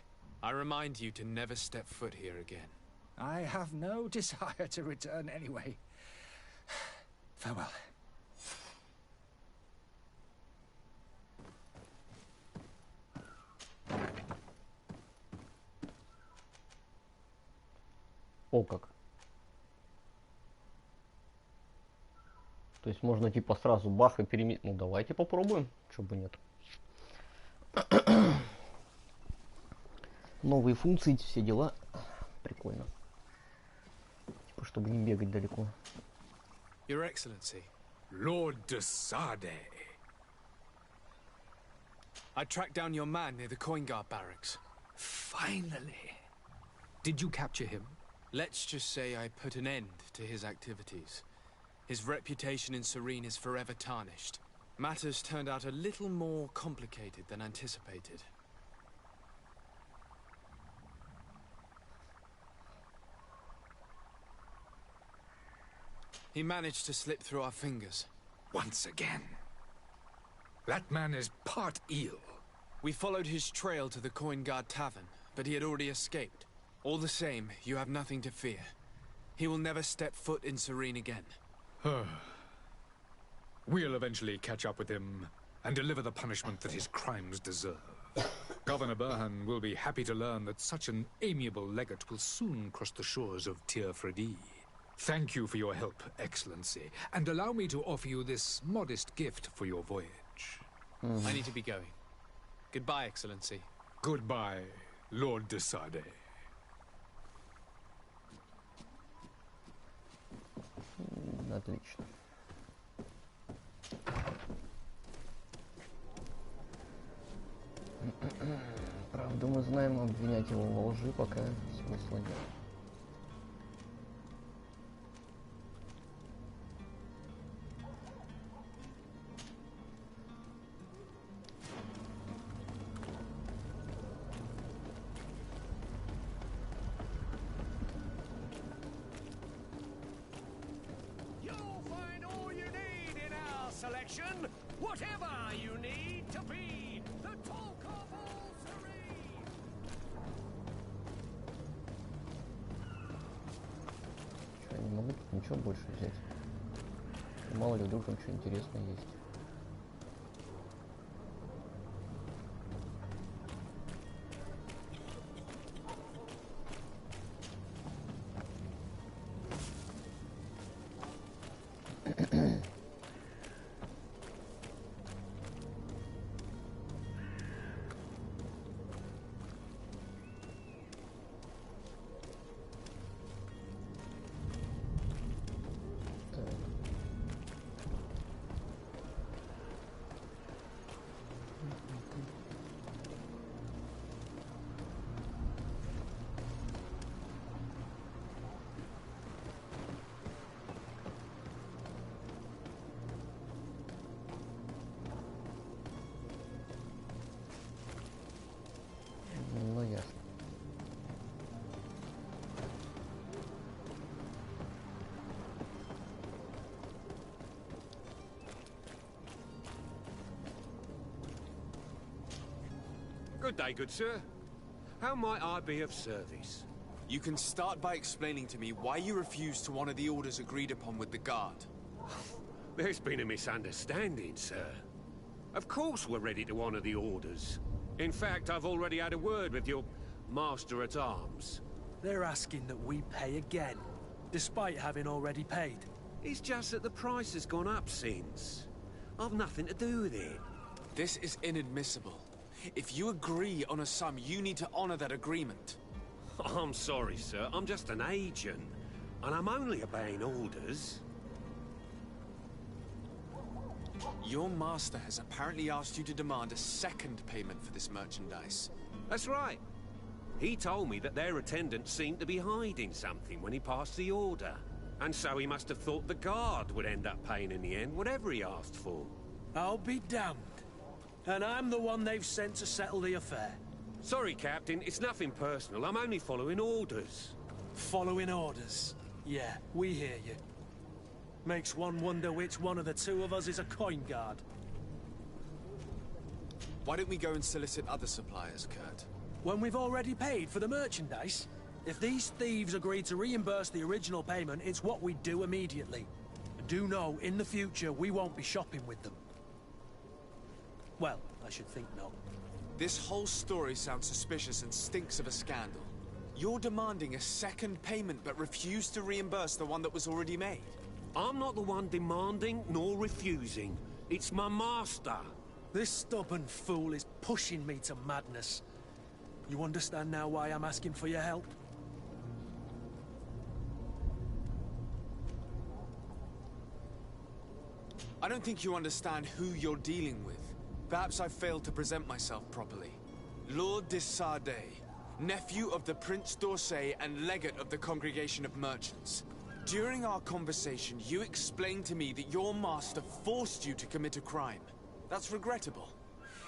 [SPEAKER 4] I remind you to never step foot here again.
[SPEAKER 16] I have no desire to return anyway. Farewell.
[SPEAKER 2] О как. То есть можно типа сразу бах и переменить. Ну давайте попробуем, чё бы нет. Новые функции, все дела. Прикольно. Типа, чтобы не бегать далеко.
[SPEAKER 4] Your Excellency.
[SPEAKER 14] Lord de Sade.
[SPEAKER 4] I tracked down your man near the Coin Guard barracks.
[SPEAKER 14] Finally. Did you capture him?
[SPEAKER 4] Let's just say I put an end to his activities. His reputation in Serene is forever tarnished. Matters turned out a little more complicated than anticipated. He managed to slip through our fingers.
[SPEAKER 14] Once again. That man is part eel.
[SPEAKER 4] We followed his trail to the Coin Guard Tavern, but he had already escaped. All the same, you have nothing to fear. He will never step foot in Serene again.
[SPEAKER 14] We'll eventually catch up with him and deliver the punishment that his crimes deserve. Governor Burhan will be happy to learn that such an amiable legate will soon cross the shores of Tir Fredi. Thank you for your help, Excellency, and allow me to offer you this modest gift for your voyage.
[SPEAKER 4] I need to be going. Goodbye, Excellency.
[SPEAKER 14] Goodbye, Lord de Sade.
[SPEAKER 2] Отлично. Правда, мы знаем, обвинять его во лжи пока смысла нет.
[SPEAKER 15] Selection, whatever you need to be, the talk of all Serene.
[SPEAKER 2] Я не могу тут ничего больше взять. Мало ли вдруг там что интересное есть.
[SPEAKER 19] Good day, good sir. How might I be of service?
[SPEAKER 18] You can start by explaining to me why you refused to honor the orders agreed upon with the guard.
[SPEAKER 19] There's been a misunderstanding, sir. Of course we're ready to honor the orders. In fact, I've already had a word with your master-at-arms.
[SPEAKER 7] They're asking that we pay again, despite having already paid.
[SPEAKER 19] It's just that the price has gone up since. I've nothing to do with it.
[SPEAKER 18] This is inadmissible. If you agree on a sum, you need to honor that agreement.
[SPEAKER 19] I'm sorry, sir. I'm just an agent. And I'm only obeying orders.
[SPEAKER 18] Your master has apparently asked you to demand a second payment for this merchandise.
[SPEAKER 19] That's right. He told me that their attendant seemed to be hiding something when he passed the order. And so he must have thought the guard would end up paying in the end, whatever he asked for.
[SPEAKER 7] I'll be damned. And I'm the one they've sent to settle the affair.
[SPEAKER 19] Sorry, Captain. It's nothing personal. I'm only following orders.
[SPEAKER 7] Following orders? Yeah, we hear you. Makes one wonder which one of the two of us is a coin guard.
[SPEAKER 18] Why don't we go and solicit other suppliers, Kurt?
[SPEAKER 7] When we've already paid for the merchandise? If these thieves agree to reimburse the original payment, it's what we do immediately. And do know, in the future, we won't be shopping with them. Well, I should think not.
[SPEAKER 18] This whole story sounds suspicious and stinks of a scandal. You're demanding a second payment but refuse to reimburse the one that was already made.
[SPEAKER 19] I'm not the one demanding nor refusing. It's my master.
[SPEAKER 7] This stubborn fool is pushing me to madness. You understand now why I'm asking for your help?
[SPEAKER 18] I don't think you understand who you're dealing with. Perhaps I failed to present myself properly. Lord de Sardet, nephew of the Prince d'Orsay and legate of the Congregation of Merchants. During our conversation, you explained to me that your master forced you to commit a crime. That's regrettable,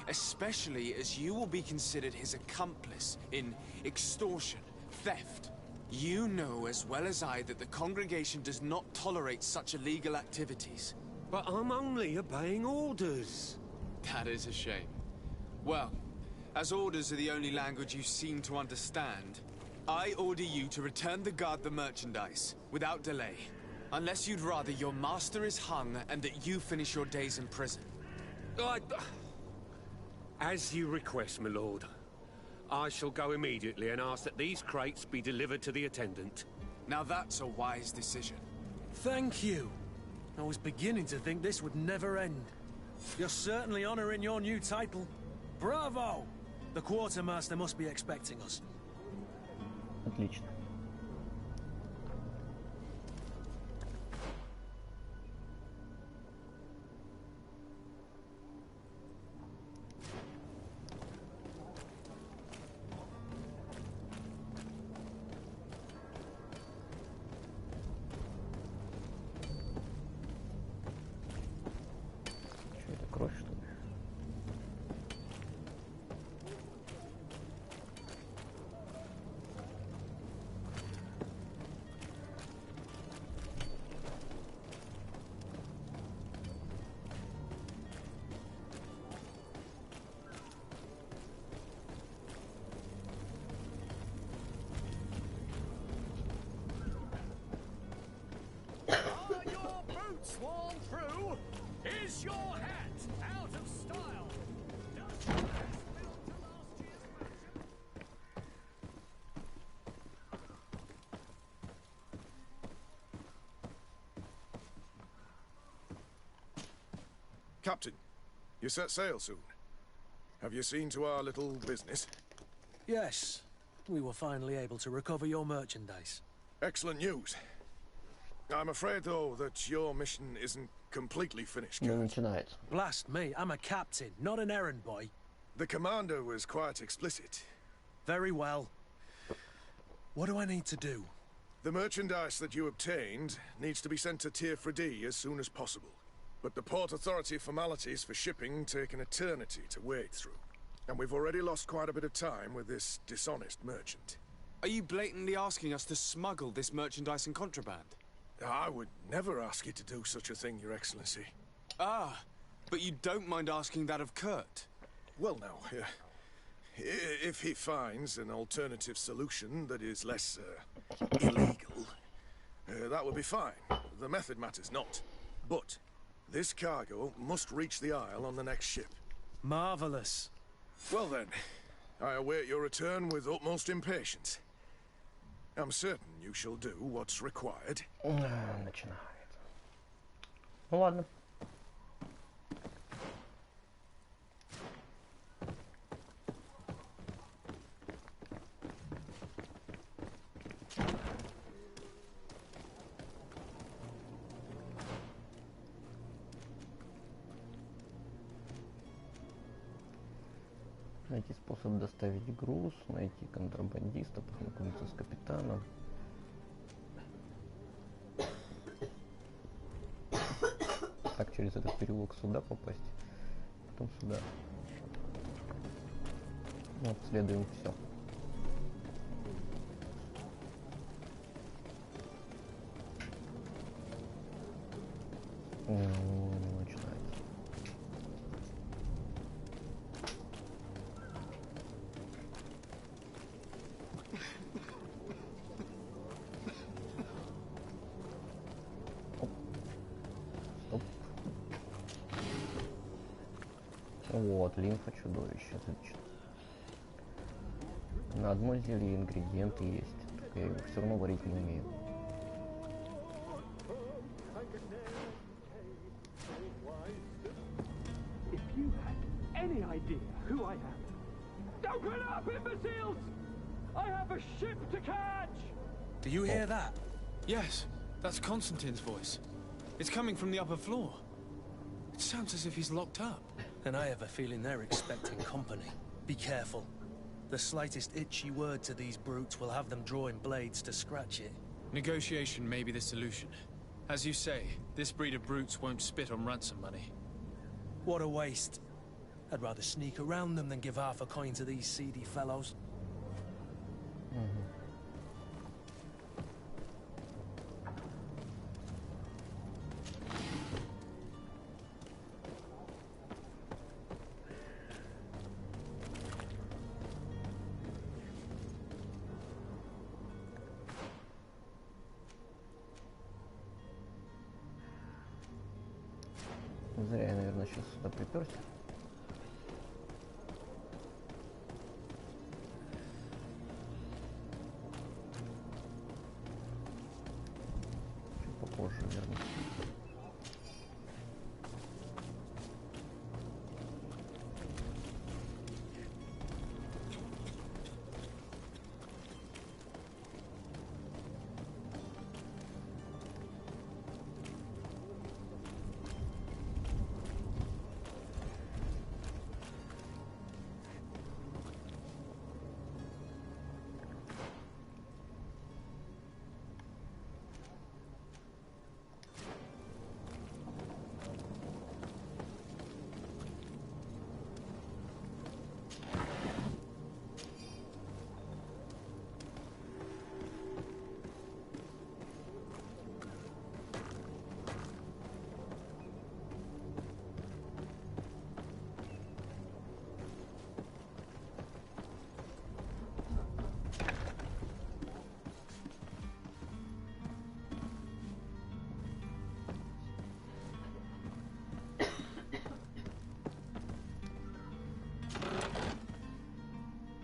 [SPEAKER 18] especially as you will be considered his accomplice in extortion, theft. You know as well as I that the Congregation does not tolerate such illegal activities.
[SPEAKER 19] But I'm only obeying orders.
[SPEAKER 18] That is a shame. Well, as orders are the only language you seem to understand, I order you to return the guard the merchandise, without delay. Unless you'd rather your master is hung and that you finish your days in prison.
[SPEAKER 19] As you request, my lord. I shall go immediately and ask that these crates be delivered to the attendant.
[SPEAKER 18] Now that's a wise decision.
[SPEAKER 7] Thank you. I was beginning to think this would never end. You're certainly honoring your new title. Bravo! The quartermaster must be expecting us.
[SPEAKER 2] Отлично. Что это, кровь, что ли?
[SPEAKER 15] Are your boots worn through? Is your hat out of style? Does your dress built to last year's fashion?
[SPEAKER 17] Captain, you set sail soon. Have you seen to our little business?
[SPEAKER 7] Yes, we were finally able to recover your merchandise.
[SPEAKER 17] Excellent news. I'm afraid, though, that your mission isn't completely finished.
[SPEAKER 2] Ну, начинается.
[SPEAKER 7] Blast me, I'm a captain, not an errand boy.
[SPEAKER 17] The commander was quite explicit.
[SPEAKER 7] Very well. What do I need to do?
[SPEAKER 17] The merchandise that you obtained needs to be sent to Tier Fredy as soon as possible. But the Port Authority formalities for shipping take an eternity to wade through. And we've already lost quite a bit of time with this dishonest merchant.
[SPEAKER 18] Are you blatantly asking us to smuggle this merchandise and contraband?
[SPEAKER 17] I would never ask you to do such a thing, Your Excellency.
[SPEAKER 18] Ah, but you don't mind asking that of Kurt?
[SPEAKER 17] Well, no. If he finds an alternative solution that is less illegal, that would be fine. The method matters not. But this cargo must reach the Isle on the next ship.
[SPEAKER 7] Marvelous.
[SPEAKER 17] Well then, I await your return with utmost impatience. I'm certain you shall do what's required.
[SPEAKER 2] Начинает. Ну ладно. Найти способ доставить груз, найти контрабандиста, познакомиться с капитаном. Так, через этот переулок сюда попасть, потом сюда. Вот, следуем все. Начинается. Вот, лимфа чудовища, отлично. На одно зелье ингредиенты есть, только я его все равно варить не умею.
[SPEAKER 15] If you had any idea who I am, open up, imbeciles! I have a ship to catch!
[SPEAKER 7] Do you hear that?
[SPEAKER 4] Yes, that's Constantine's voice. It's coming from the upper floor. It sounds as if he's locked up.
[SPEAKER 7] And I have a feeling they're expecting company. Be careful. The slightest itchy word to these brutes will have them drawing blades to scratch it.
[SPEAKER 4] Negotiation may be the solution. As you say, this breed of brutes won't spit on ransom money.
[SPEAKER 7] What a waste. I'd rather sneak around them than give half a coin to these seedy fellows.
[SPEAKER 2] Зря я, наверное, сейчас сюда приперся. Чуть попозже вернусь.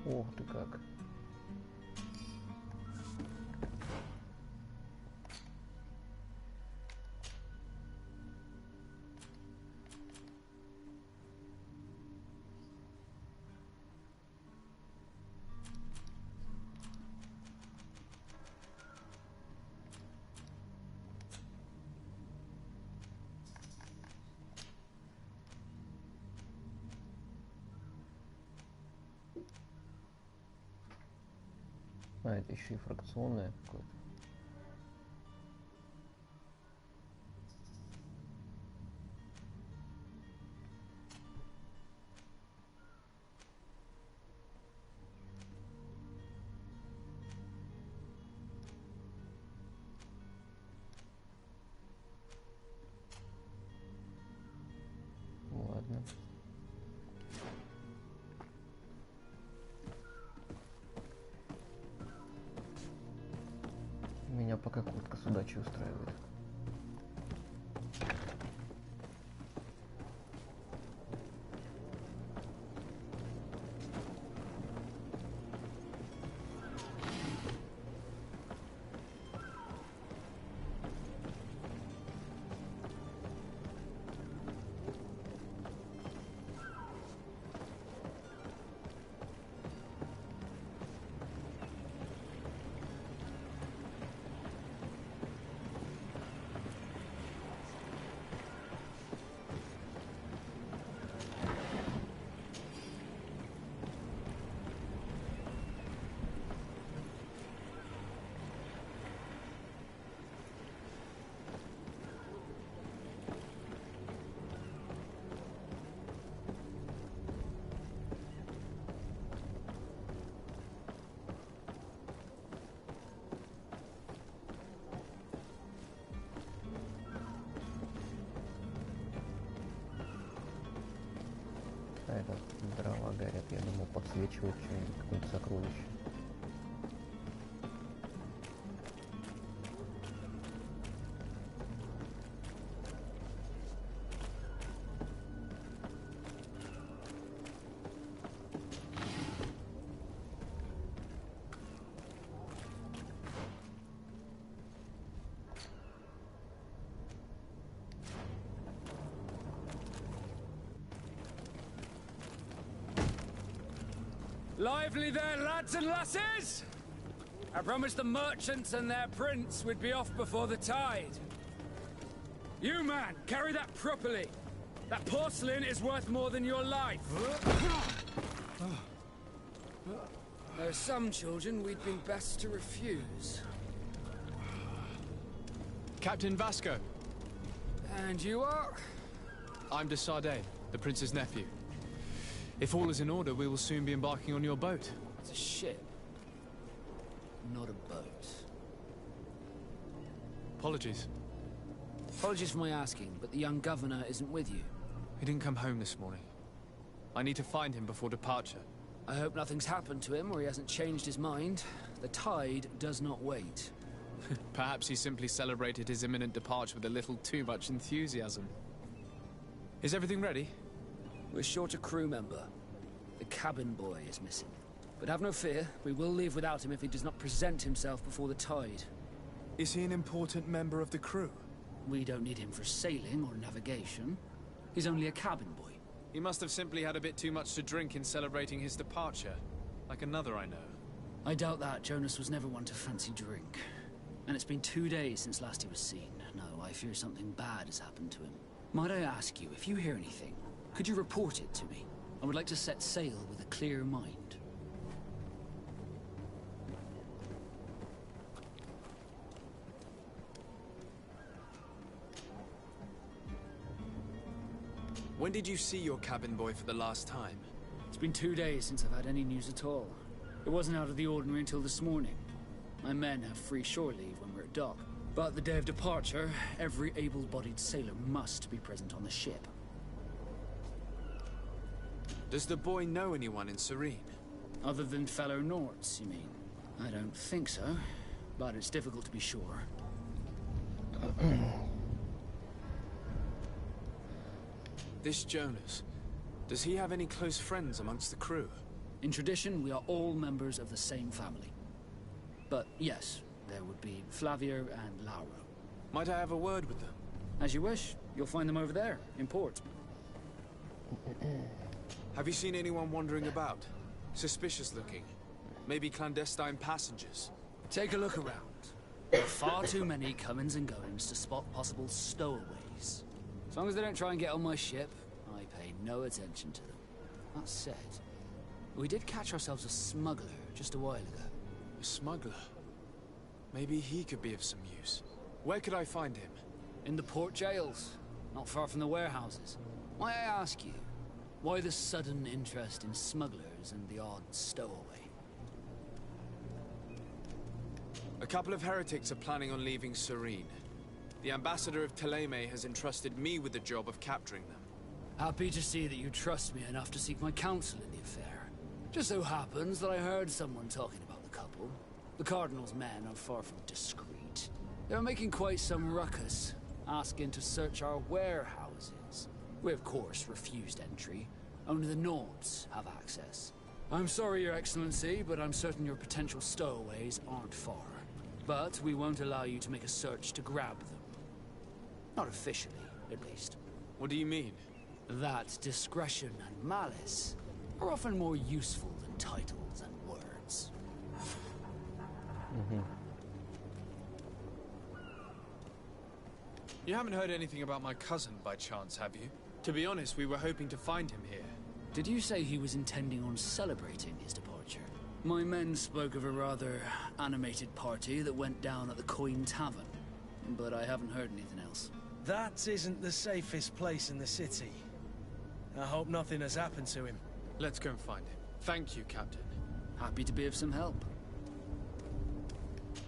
[SPEAKER 2] Ох ты как. А, это еще и фракционное какое-то. Ладно.
[SPEAKER 10] задачи устраивает. Это дрова горят, я думал, подсвечивают что-нибудь, какое-то сокровище.
[SPEAKER 15] Lively there, lads and lasses! I promised the merchants and their prince we'd be off before the tide. You, man, carry that properly. That porcelain is worth more than your life. There are some children we'd been best to refuse.
[SPEAKER 4] Captain Vasco.
[SPEAKER 15] And you are?
[SPEAKER 4] I'm de Sardet, the prince's nephew. If all is in order, we will soon be embarking on your boat.
[SPEAKER 15] It's a ship, not a boat.
[SPEAKER 4] Apologies.
[SPEAKER 15] Apologies for my asking, but the young governor isn't with you.
[SPEAKER 4] He didn't come home this morning. I need to find him before departure.
[SPEAKER 15] I hope nothing's happened to him or he hasn't changed his mind. The tide does not wait.
[SPEAKER 4] Perhaps he simply celebrated his imminent departure with a little too much enthusiasm. Is everything ready?
[SPEAKER 15] We're short a crew member. The cabin boy is missing. But have no fear, we will leave without him if he does not present himself before the tide.
[SPEAKER 4] Is he an important member of the crew?
[SPEAKER 15] We don't need him for sailing or navigation. He's only a cabin boy.
[SPEAKER 4] He must have simply had a bit too much to drink in celebrating his departure. Like another I know.
[SPEAKER 15] I doubt that. Jonas was never one to fancy drink. And it's been 2 days since last he was seen. No, I fear something bad has happened to him. Might I ask you, if you hear anything, could you report it to me? I would like to set sail with a clear mind.
[SPEAKER 4] When did you see your cabin boy for the last time?
[SPEAKER 15] It's been 2 days since I've had any news at all. It wasn't out of the ordinary until this morning. My men have free shore leave when we're at dock. But the day of departure, every able-bodied sailor must be present on the ship.
[SPEAKER 4] Does the boy know anyone in Serene?
[SPEAKER 15] Other than fellow Nords, you mean? I don't think so, but it's difficult to be sure.
[SPEAKER 4] This Jonas, does he have any close friends amongst the crew?
[SPEAKER 15] In tradition, we are all members of the same family. But yes, there would be Flavia and Lauro.
[SPEAKER 4] Might I have a word with them?
[SPEAKER 15] As you wish. You'll find them over there, in port.
[SPEAKER 4] Have you seen anyone wandering about? Suspicious looking? Maybe clandestine passengers?
[SPEAKER 15] Take a look around. There are far too many comings and goings to spot possible stowaways. As long as they don't try and get on my ship, I pay no attention to them. That said, we did catch ourselves a smuggler just a while ago.
[SPEAKER 4] A smuggler? Maybe he could be of some use. Where could I find him?
[SPEAKER 15] In the port jails, not far from the warehouses. Might I ask you, why the sudden interest in smugglers and the odd stowaway?
[SPEAKER 4] A couple of heretics are planning on leaving Serene. The ambassador of Thélème has entrusted me with the job of capturing them.
[SPEAKER 15] Happy to see that you trust me enough to seek my counsel in the affair. Just so happens that I heard someone talking about the couple. The Cardinal's men are far from discreet. They were making quite some ruckus, asking to search our warehouses. We, of course, refused entry. Only the Nords have access. I'm sorry, Your Excellency, but I'm certain your potential stowaways aren't far. But we won't allow you to make a search to grab them. Not officially, at least.
[SPEAKER 18] What do you mean?
[SPEAKER 15] That discretion and malice are often more useful than titles and words.
[SPEAKER 4] You haven't heard anything about my cousin by chance, have you? To be honest, we were hoping to find him here.
[SPEAKER 15] Did you say he was intending on celebrating his departure? My men spoke of a rather animated party that went down at the Coin Tavern, but I haven't heard anything else.
[SPEAKER 7] That isn't the safest place in the city. I hope nothing has happened to him.
[SPEAKER 4] Let's go and find him. Thank you, Captain.
[SPEAKER 15] Happy to be of some help.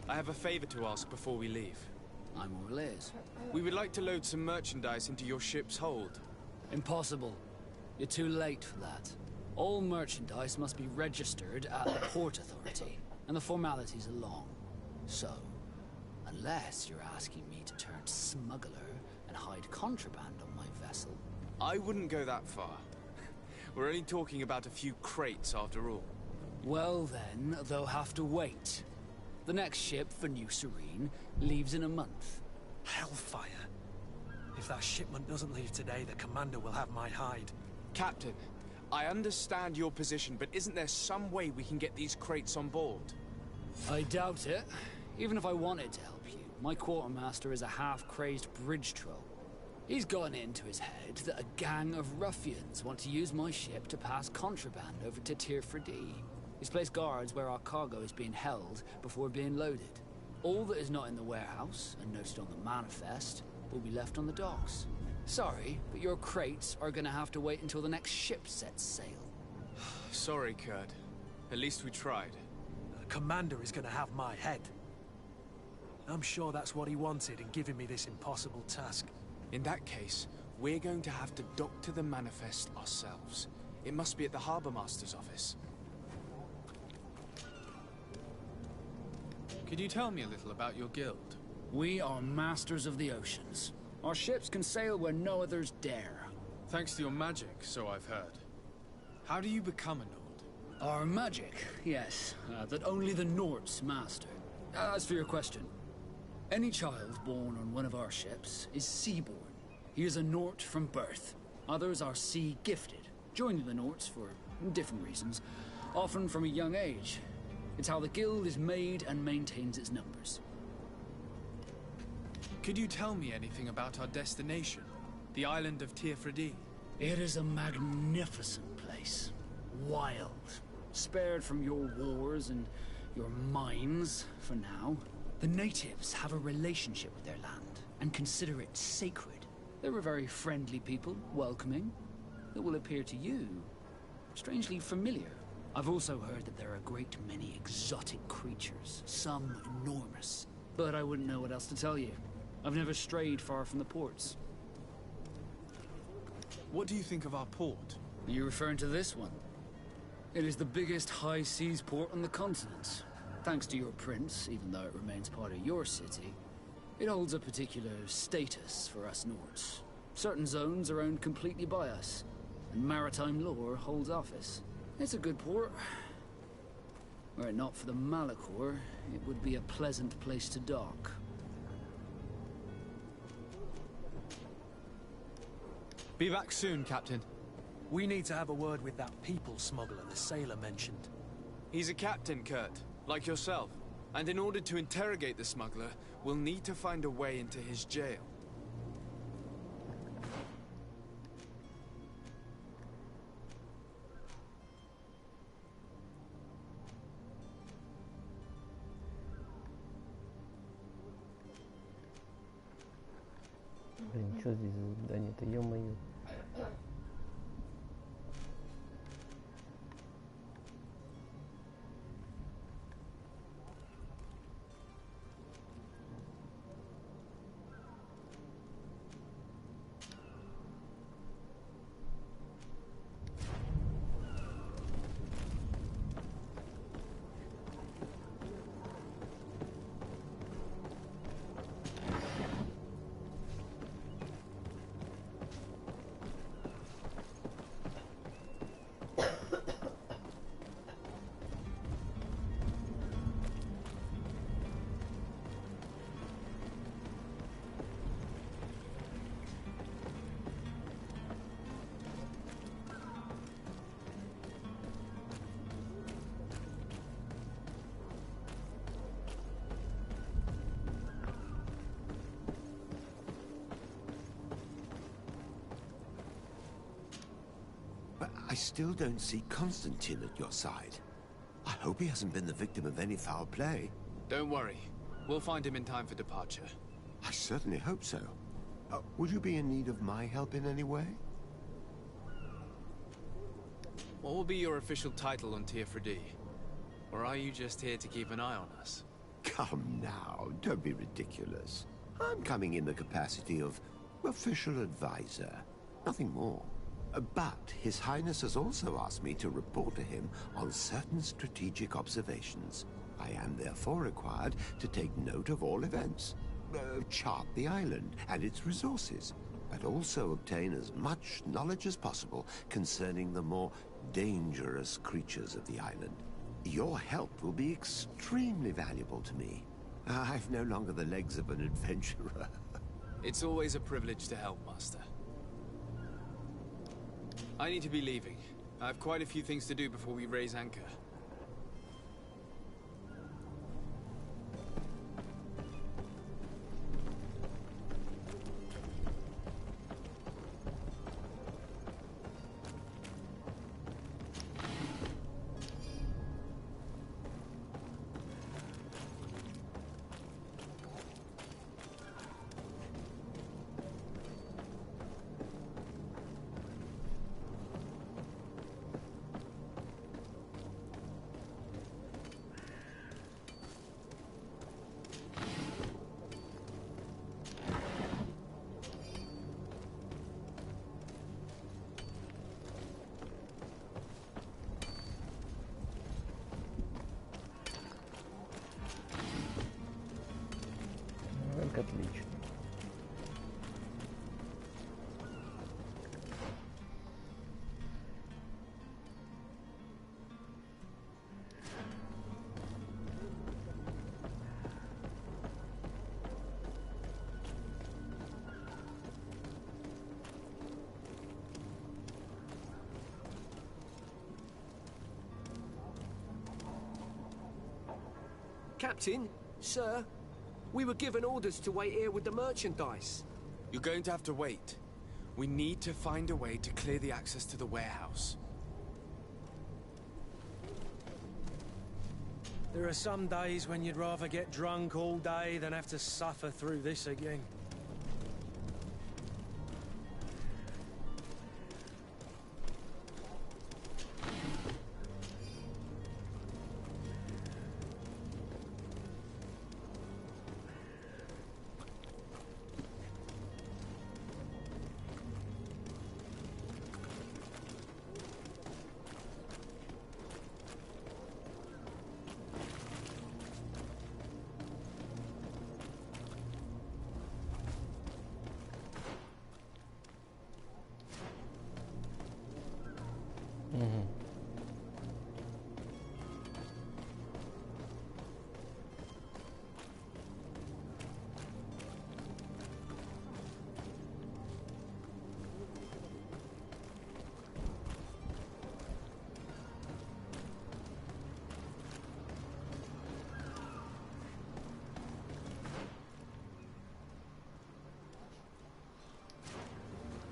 [SPEAKER 18] I have a favor to ask before we leave.
[SPEAKER 15] I'm all ears.
[SPEAKER 18] We would like to load some merchandise into your ship's hold.
[SPEAKER 15] Impossible. You're too late for that. All merchandise must be registered at the Port Authority, and the formalities are long. So, unless you're asking me to turn smuggler and hide contraband on my vessel...
[SPEAKER 18] I wouldn't go that far. We're only talking about a few crates after all.
[SPEAKER 15] Well then, they'll have to wait. The next ship for New Serene leaves in a month.
[SPEAKER 7] Hellfire. If that shipment doesn't leave today, the commander will have my hide.
[SPEAKER 18] Captain, I understand your position, but isn't there some way we can get these crates on board?
[SPEAKER 15] I doubt it. Even if I wanted to help you, my quartermaster is a half-crazed bridge troll. He's gotten it into his head that a gang of ruffians want to use my ship to pass contraband over to Tirfredi. He's placed guards where our cargo is being held before being loaded. All that is not in the warehouse, and noted on the manifest, will be left on the docks. Sorry, but your crates are gonna have to wait until the next ship sets sail.
[SPEAKER 18] Sorry, Kurt. At least we tried.
[SPEAKER 7] The commander is gonna have my head. I'm sure that's what he wanted in giving me this impossible task.
[SPEAKER 18] In that case, we're going to have to doctor the manifest ourselves. It must be at the Harbour Master's office.
[SPEAKER 4] Could you tell me a little about your guild?
[SPEAKER 15] We are masters of the oceans. Our ships can sail where no others dare.
[SPEAKER 4] Thanks to your magic, so I've heard. How do you become a Nord?
[SPEAKER 15] Our magic, yes, that only the Nords master. As for your question, any child born on one of our ships is sea-born. He is a Nord from birth. Others are sea-gifted, joining the Nords for different reasons, often from a young age. It's how the guild is made and maintains its numbers.
[SPEAKER 4] Could you tell me anything about our destination? The island of Tirfredi?
[SPEAKER 15] It is a magnificent place. Wild. Spared from your wars and your mines, for now. The natives have a relationship with their land, and consider it sacred. They're a very friendly people, welcoming, that will appear to you strangely familiar. I've also heard that there are a great many exotic creatures, some enormous. But I wouldn't know what else to tell you. I've never strayed far from the ports.
[SPEAKER 4] What do you think of our port?
[SPEAKER 15] Are you referring to this one? It is the biggest high seas port on the continent. Thanks to your prince, even though it remains part of your city, it holds a particular status for us Nords. Certain zones are owned completely by us, and maritime law holds office. It's a good port. Were it not for the Malachor, it would be a pleasant place to dock.
[SPEAKER 18] Be back soon, Captain.
[SPEAKER 7] We need to have a word with that people smuggler the sailor mentioned.
[SPEAKER 18] He's a captain, Kurt, like yourself. And in order to interrogate the smuggler, we'll need to find a way into his jail.
[SPEAKER 2] Блин, что здесь за задание-то, ё-моё.
[SPEAKER 5] still don't see Constantine at your side. I hope he hasn't been the victim of any foul play.
[SPEAKER 18] Don't worry. We'll find him in time for departure.
[SPEAKER 5] I certainly hope so. Would you be in need of my help in any way?
[SPEAKER 18] What will be your official title on Teofredi? Or are you just here to keep an eye on us?
[SPEAKER 5] Come now, don't be ridiculous. I'm coming in the capacity of official advisor, nothing more. But His Highness has also asked me to report to him on certain strategic observations. I am therefore required to take note of all events, chart the island and its resources, but also obtain as much knowledge as possible concerning the more dangerous creatures of the island. Your help will be extremely valuable to me. I've no longer the legs of an adventurer.
[SPEAKER 18] It's always a privilege to help, Master. I need to be leaving. I have quite a few things to do before we raise anchor.
[SPEAKER 2] Отлично.
[SPEAKER 20] Captain, sir, we were given orders to wait here with the merchandise.
[SPEAKER 18] You're going to have to wait. We need to find a way to clear the access to the warehouse.
[SPEAKER 7] There are some days when you'd rather get drunk all day than have to suffer through this again.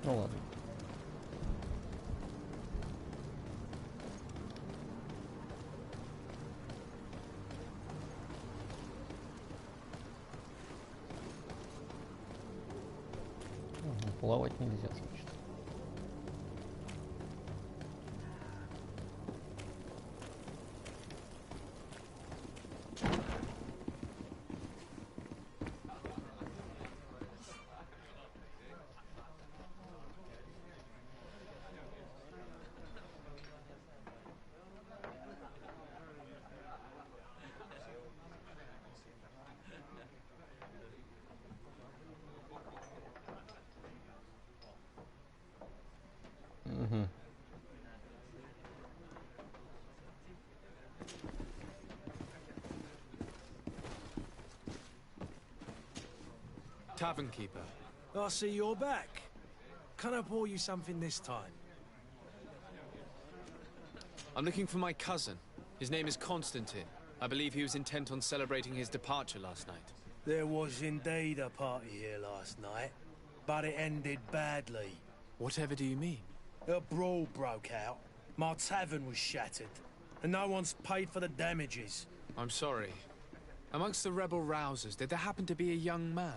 [SPEAKER 2] Ну ладно. Плавать нельзя, значит.
[SPEAKER 18] Tavern keeper.
[SPEAKER 7] I see you're back. Can I pour you something this time?
[SPEAKER 18] I'm looking for my cousin. His name is Constantine. I believe he was intent on celebrating his departure last night.
[SPEAKER 7] There was indeed a party here last night, but it ended badly.
[SPEAKER 18] Whatever do you mean?
[SPEAKER 7] A brawl broke out. My tavern was shattered, and no one's paid for the damages.
[SPEAKER 4] I'm sorry. Amongst the rebel rousers, did there happen to be a young man?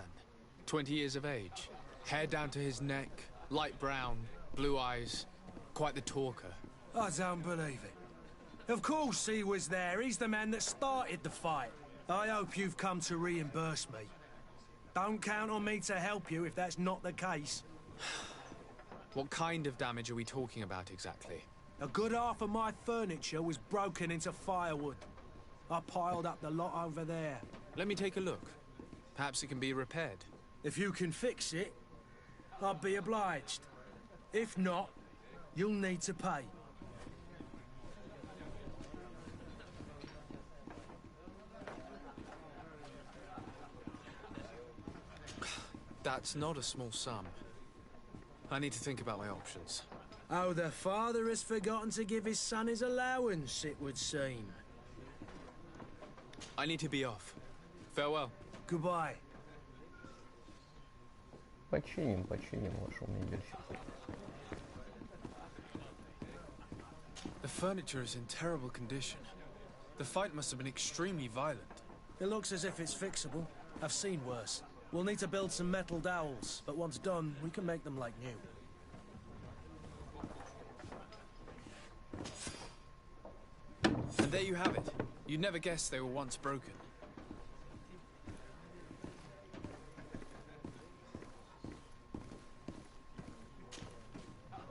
[SPEAKER 4] 20 years of age. Hair down to his neck, light brown, blue eyes. Quite the talker.
[SPEAKER 7] I don't believe it. Of course he was there. He's the man that started the fight. I hope you've come to reimburse me. Don't count on me to help you if that's not the case.
[SPEAKER 4] What kind of damage are we talking about exactly?
[SPEAKER 7] A good half of my furniture was broken into firewood. I piled up the lot over there.
[SPEAKER 4] Let me take a look. Perhaps it can be repaired.
[SPEAKER 7] If you can fix it, I'd be obliged. If not, you'll need to pay.
[SPEAKER 4] That's not a small sum. I need to think about my options.
[SPEAKER 7] Oh, the father has forgotten to give his son his allowance, it would seem.
[SPEAKER 4] I need to be off. Farewell.
[SPEAKER 7] Goodbye.
[SPEAKER 2] Починим вашу мебельщик.
[SPEAKER 4] The furniture is in terrible condition. The fight must have been extremely violent.
[SPEAKER 7] It looks as if it's fixable. I've seen worse. We'll need to build some metal dowels, but once done, we can make them like new.
[SPEAKER 4] And there you have it. You'd never guess they were once broken.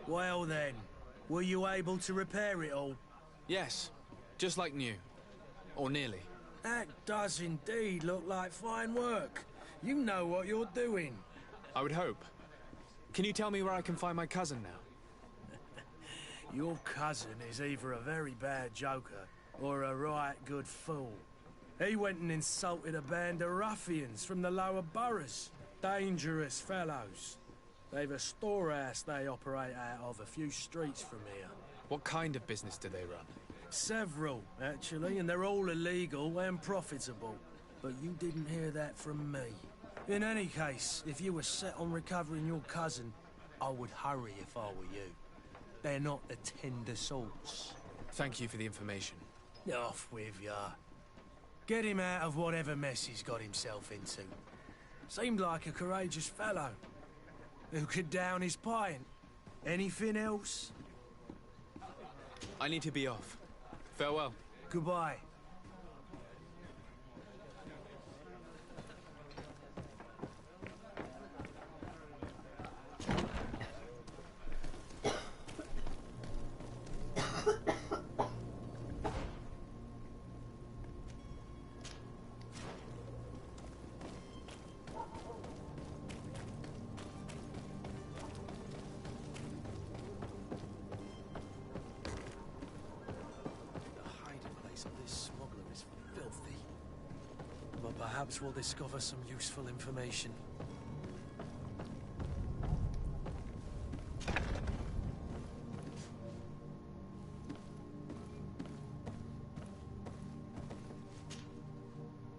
[SPEAKER 7] Well then, were you able to repair it all?
[SPEAKER 4] Yes, just like new. Or nearly.
[SPEAKER 7] That does indeed look like fine work. You know what you're doing.
[SPEAKER 4] I would hope. Can you tell me where I can find my cousin now?
[SPEAKER 7] Your cousin is either a very bad joker or a right good fool. He went and insulted a band of ruffians from the lower boroughs. Dangerous fellows. They've a storehouse they operate out of a few streets from here.
[SPEAKER 4] What kind of business do they run?
[SPEAKER 7] Several, actually, and they're all illegal and profitable. But you didn't hear that from me. In any case, if you were set on recovering your cousin, I would hurry if I were you. They're not the tender sorts.
[SPEAKER 4] Thank you for the information.
[SPEAKER 7] Off with ya. Get him out of whatever mess he's got himself into. Seemed like a courageous fellow. Who could down his pint. Anything else?
[SPEAKER 4] I need to be off. Farewell.
[SPEAKER 7] Goodbye. Perhaps we'll discover some useful information.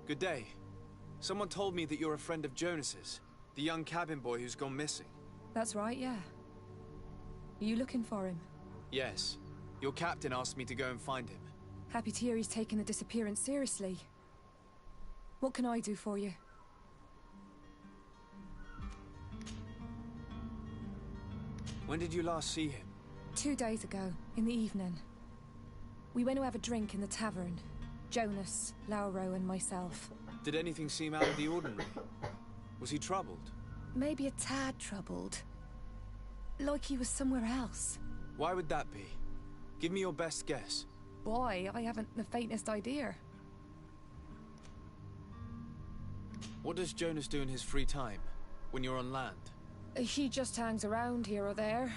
[SPEAKER 18] Good day. Someone told me that you're a friend of Jonas's, the young cabin boy who's gone missing.
[SPEAKER 21] That's right, yeah. Are you looking for him?
[SPEAKER 18] Yes. Your captain asked me to go and find him.
[SPEAKER 21] Happy to hear he's taken the disappearance seriously. What can I do for you?
[SPEAKER 18] When did you last see him?
[SPEAKER 21] 2 days ago, in the evening. We went to have a drink in the tavern. Jonas, Lauro and myself.
[SPEAKER 18] Did anything seem out of the ordinary? Was he troubled?
[SPEAKER 21] Maybe a tad troubled. Like he was somewhere else.
[SPEAKER 18] Why would that be? Give me your best guess.
[SPEAKER 21] Boy, I haven't the faintest idea.
[SPEAKER 18] What does Jonas do in his free time, when you're on land?
[SPEAKER 21] He just hangs around here or there.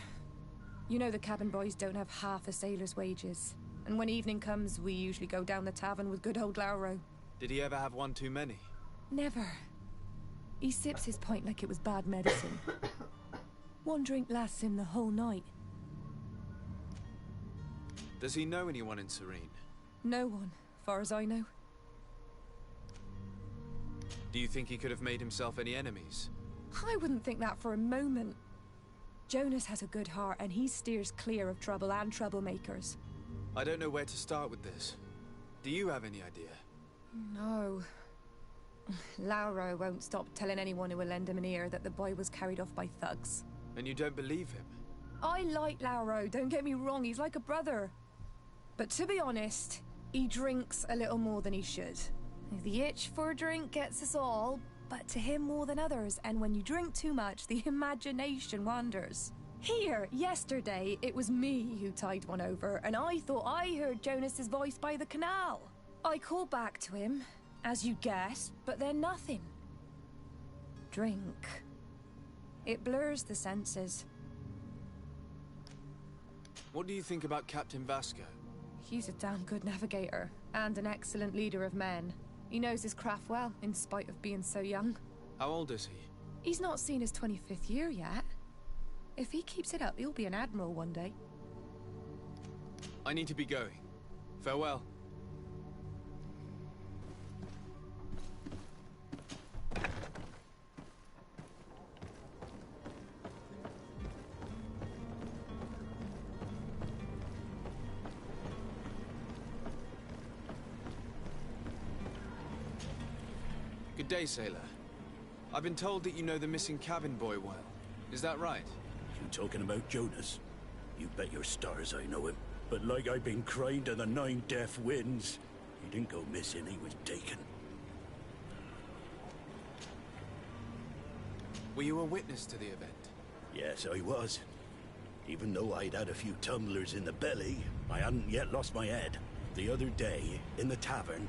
[SPEAKER 21] You know the cabin boys don't have half a sailor's wages. And when evening comes, we usually go down the tavern with good old Lauro.
[SPEAKER 18] Did he ever have one too many?
[SPEAKER 21] Never. He sips his pint like it was bad medicine. One drink lasts him the whole night.
[SPEAKER 18] Does he know anyone in Serene?
[SPEAKER 21] No one, far as I know.
[SPEAKER 18] Do you think he could have made himself any enemies?
[SPEAKER 21] I wouldn't think that for a moment. Jonas has a good heart, and he steers clear of trouble and troublemakers.
[SPEAKER 18] I don't know where to start with this. Do you have any idea?
[SPEAKER 21] No. Lauro won't stop telling anyone who will lend him an ear that the boy was carried off by thugs.
[SPEAKER 18] And you don't believe him?
[SPEAKER 21] I like Lauro, don't get me wrong, he's like a brother. But to be honest, he drinks a little more than he should. The itch for a drink gets us all, but to him more than others, and when you drink too much, the imagination wanders. Here, yesterday, it was me who tied one over, and I thought I heard Jonas's voice by the canal. I called back to him, as you guessed, but then nothing. Drink. It blurs the senses.
[SPEAKER 18] What do you think about Captain Vasco?
[SPEAKER 21] He's a damn good navigator, and an excellent leader of men. He knows his craft well, in spite of being so young.
[SPEAKER 18] How old is he?
[SPEAKER 21] He's not seen his 25th year yet. If he keeps it up, he'll be an admiral one day.
[SPEAKER 18] I need to be going. Farewell. Good day, sailor. I've been told that you know the missing cabin boy well. Is that right?
[SPEAKER 9] You talking about Jonas? You bet your stars I know him. But like I've been crying to the 9 deaf winds, he didn't go missing, he was taken.
[SPEAKER 18] Were you a witness to the event?
[SPEAKER 9] Yes, I was. Even though I'd had a few tumblers in the belly, I hadn't yet lost my head. The other day, in the tavern,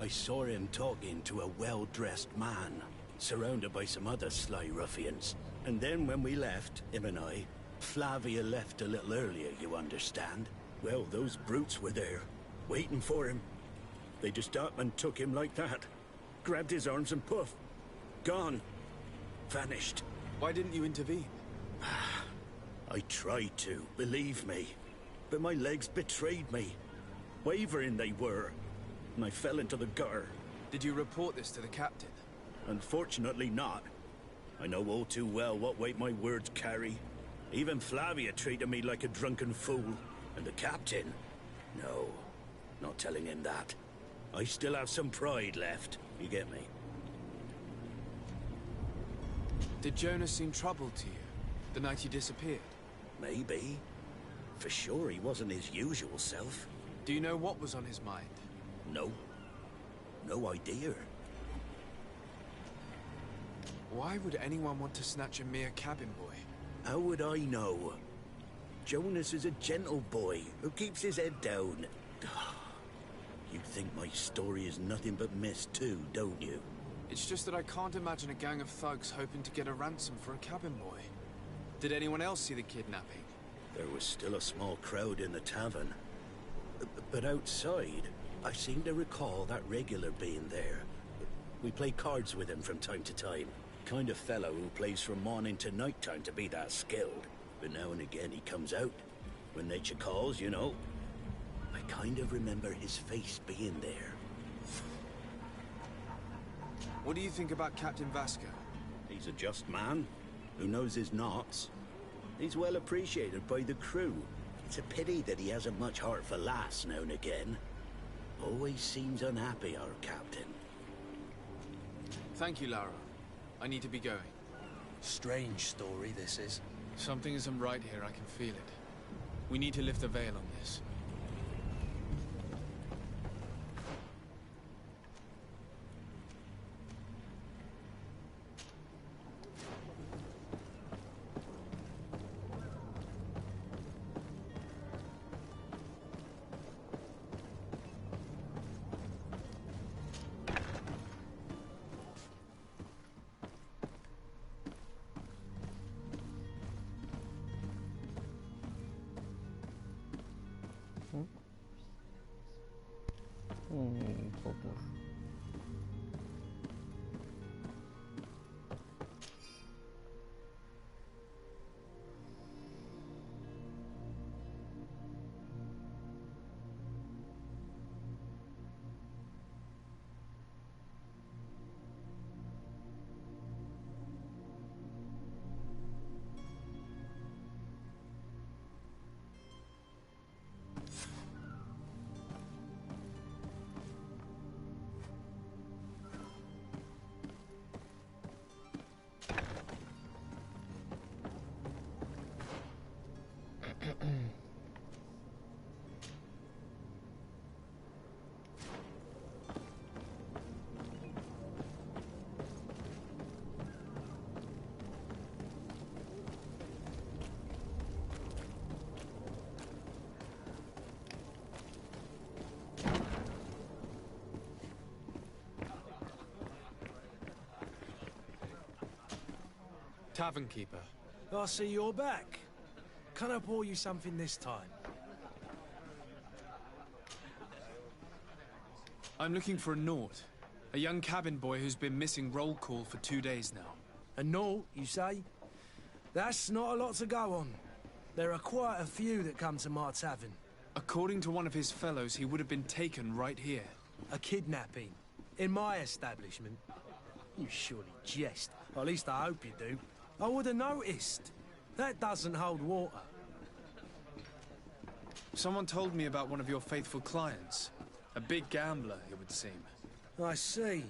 [SPEAKER 9] I saw him talking to a well-dressed man, surrounded by some other sly ruffians. And then when we left, him and I, Flavia left a little earlier, you understand. Well, those brutes were there, waiting for him. They just up and took him like that. Grabbed his arms and poof. Gone. Vanished.
[SPEAKER 18] Why didn't you intervene?
[SPEAKER 9] I tried to, believe me. But my legs betrayed me. Wavering they were. And I fell into the gutter.
[SPEAKER 18] Did you report this to the captain?
[SPEAKER 9] Unfortunately not. I know all too well what weight my words carry. Even Flavia treated me like a drunken fool. And the captain? No, not telling him that. I still have some pride left, you get me?
[SPEAKER 18] Did Jonas seem troubled to you, the night he disappeared?
[SPEAKER 9] Maybe. For sure he wasn't his usual self.
[SPEAKER 18] Do you know what was on his mind?
[SPEAKER 9] No. No idea.
[SPEAKER 18] Why would anyone want to snatch a mere cabin boy?
[SPEAKER 9] How would I know? Jonas is a gentle boy who keeps his head down. You think my story is nothing but mist too, don't you?
[SPEAKER 18] It's just that I can't imagine a gang of thugs hoping to get a ransom for a cabin boy. Did anyone else see the kidnapping?
[SPEAKER 9] There was still a small crowd in the tavern. But outside, I seem to recall that regular being there. We play cards with him from time to time. Kind of fellow who plays from morning to night time to be that skilled. But now and again he comes out. When nature calls, you know. I kind of remember his face being there.
[SPEAKER 18] What do you think about Captain Vasco?
[SPEAKER 9] He's a just man who knows his knots. He's well appreciated by the crew. It's a pity that he hasn't much heart for lass now and again. Always seems unhappy, our captain.
[SPEAKER 18] Thank you, Lara. I need to be going.
[SPEAKER 7] Strange story, this is.
[SPEAKER 4] Something isn't right here, I can feel it. We need to lift the veil on this.
[SPEAKER 10] Попозже.
[SPEAKER 4] Tavern keeper.
[SPEAKER 7] I see you're back. Can I pour you something this time?
[SPEAKER 4] I'm looking for a Nort. A young cabin boy who's been missing roll call for 2 days now.
[SPEAKER 7] A Nort, you say? That's not a lot to go on. There are quite a few that come to my tavern.
[SPEAKER 4] According to one of his fellows, he would have been taken right here.
[SPEAKER 7] A kidnapping? In my establishment? You surely jest. Or at least I hope you do. I would have noticed. That doesn't hold water.
[SPEAKER 4] Someone told me about one of your faithful clients. A big gambler, it would seem.
[SPEAKER 7] I see.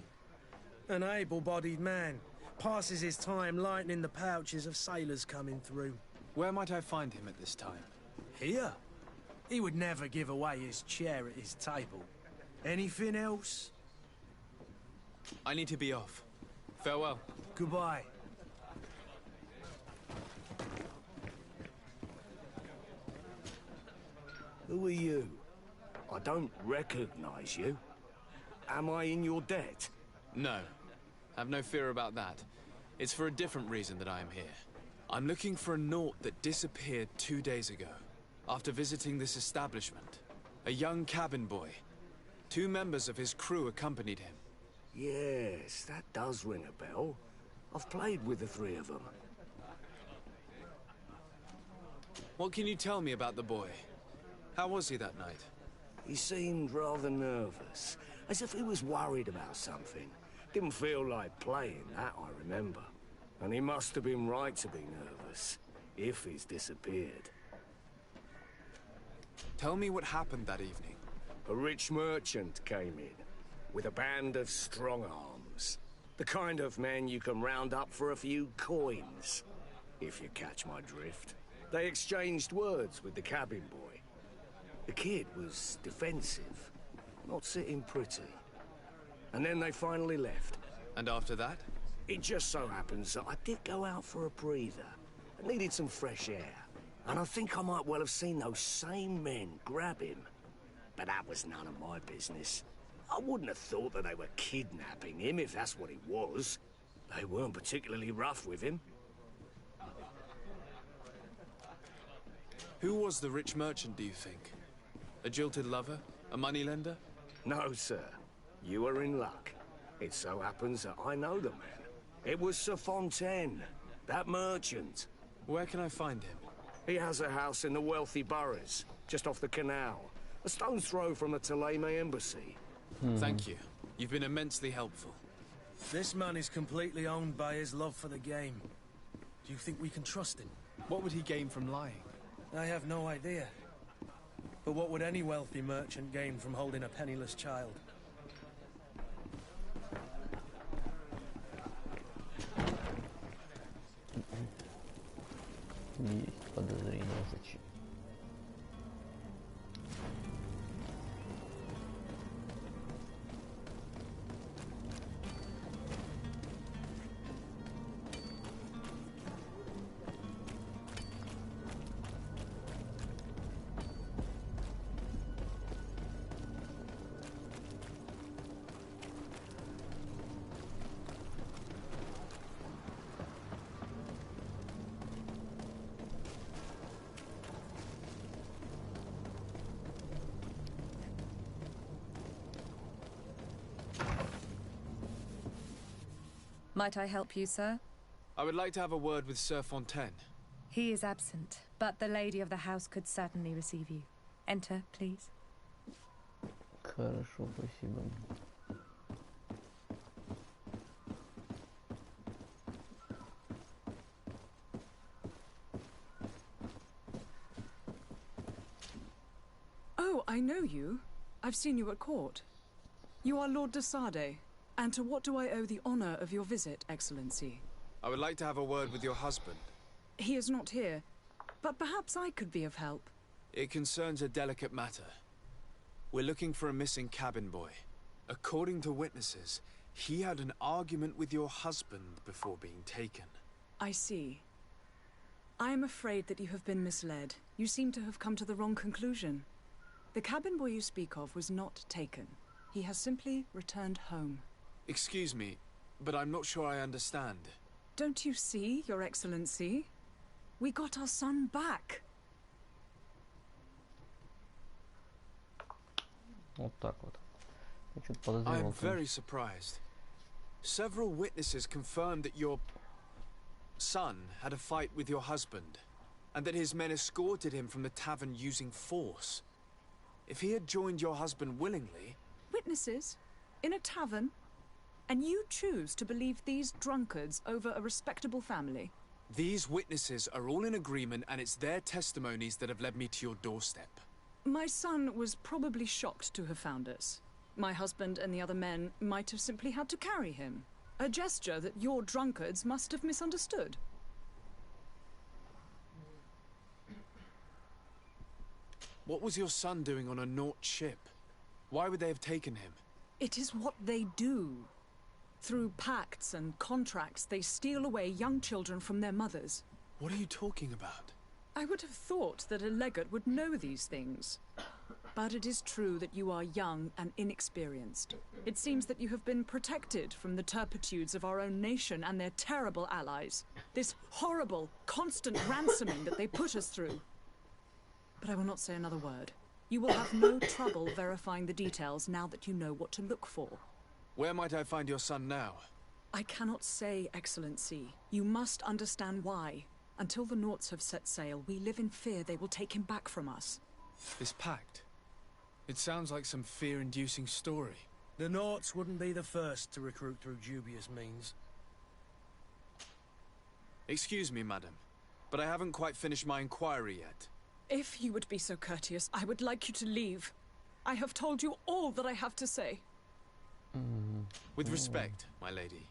[SPEAKER 7] An able-bodied man. Passes his time lightening the pouches of sailors coming through.
[SPEAKER 4] Where might I find him at this time?
[SPEAKER 7] Here? He would never give away his chair at his table. Anything else?
[SPEAKER 4] I need to be off. Farewell.
[SPEAKER 7] Goodbye.
[SPEAKER 9] Who are you? I don't recognize you. Am I in your debt?
[SPEAKER 4] No. Have no fear about that. It's for a different reason that I am here. I'm looking for a Nort that disappeared 2 days ago, after visiting this establishment. A young cabin boy. 2 members of his crew accompanied him.
[SPEAKER 9] Yes, that does ring a bell. I've played with the 3 of them.
[SPEAKER 4] What can you tell me about the boy? How was he that night?
[SPEAKER 9] He seemed rather nervous, as if he was worried about something. Didn't feel like playing, that I remember. And he must have been right to be nervous, if he's disappeared.
[SPEAKER 4] Tell me what happened that evening.
[SPEAKER 9] A rich merchant came in, with a band of strong arms. The kind of men you can round up for a few coins, if you catch my drift. They exchanged words with the cabin boy. The kid was defensive, not sitting pretty. And then they finally left.
[SPEAKER 4] And after that?
[SPEAKER 9] It just so happens that I did go out for a breather. I needed some fresh air. And I think I might well have seen those same men grab him. But that was none of my business. I wouldn't have thought that they were kidnapping him, if that's what it was. They weren't particularly rough with him.
[SPEAKER 4] Who was the rich merchant, do you think? A jilted lover? A moneylender?
[SPEAKER 9] No, sir. You are in luck. It so happens that I know the man. It was Sir Fontaine, that merchant.
[SPEAKER 4] Where can I find him?
[SPEAKER 9] He has a house in the wealthy boroughs, just off the canal. A stone's throw from the Thélème embassy.
[SPEAKER 4] Thank you. You've been immensely helpful.
[SPEAKER 7] This man is completely owned by his love for the game. Do you think we can trust him?
[SPEAKER 4] What would he gain from lying?
[SPEAKER 7] I have no idea. But what would any wealthy merchant gain from holding a penniless child?
[SPEAKER 2] Есть подозрение, зачем?
[SPEAKER 1] Might I help you, sir?
[SPEAKER 4] I would like to have a word with Sir Fontaine.
[SPEAKER 1] He is absent, but the lady of the house could certainly receive you. Enter, please.
[SPEAKER 2] Хорошо, спасибо.
[SPEAKER 8] Oh, I know you. I've seen you at court. You are Lord de Sardet. And to what do I owe the honor of your visit, Excellency?
[SPEAKER 4] I would like to have a word with your husband.
[SPEAKER 8] He is not here, but perhaps I could be of help.
[SPEAKER 4] It concerns a delicate matter. We're looking for a missing cabin boy. According to witnesses, he had an argument with your husband before being taken.
[SPEAKER 8] I see. I am afraid that you have been misled. You seem to have come to the wrong conclusion. The cabin boy you speak of was not taken. He has simply returned home.
[SPEAKER 4] Excuse me, but I'm not sure I understand.
[SPEAKER 8] Don't you see, Your Excellency? We got our son back.
[SPEAKER 2] Вот так вот. Я что-то
[SPEAKER 18] I
[SPEAKER 2] подозревал.
[SPEAKER 18] am very surprised. Several witnesses confirmed that your son had a fight with your husband, and that his men escorted him from the tavern using force. If he had joined your husband willingly...
[SPEAKER 8] Witnesses? In a tavern? And you choose to believe these drunkards over a respectable family?
[SPEAKER 18] These witnesses are all in agreement, and it's their testimonies that have led me to your doorstep.
[SPEAKER 8] My son was probably shocked to have found us. My husband and the other men might have simply had to carry him. A gesture that your drunkards must have misunderstood.
[SPEAKER 18] What was your son doing on a Naut ship? Why would they have taken him?
[SPEAKER 8] It is what they do. Through pacts and contracts, they steal away young children from their mothers.
[SPEAKER 18] What are you talking about?
[SPEAKER 8] I would have thought that a legate would know these things. But it is true that you are young and inexperienced. It seems that you have been protected from the turpitudes of our own nation and their terrible allies. This horrible, constant ransoming that they put us through. But I will not say another word. You will have no trouble verifying the details now that you know what to look for.
[SPEAKER 18] Where might I find your son now?
[SPEAKER 8] I cannot say, Excellency. You must understand why. Until the Nauts have set sail, we live in fear they will take him back from us.
[SPEAKER 18] This pact? It sounds like some fear-inducing story.
[SPEAKER 7] The Nauts wouldn't be the first to recruit through dubious means.
[SPEAKER 18] Excuse me, madam, but I haven't quite finished my inquiry yet.
[SPEAKER 8] If you would be so courteous, I would like you to leave. I have told you all that I have to say.
[SPEAKER 18] With respect, my lady.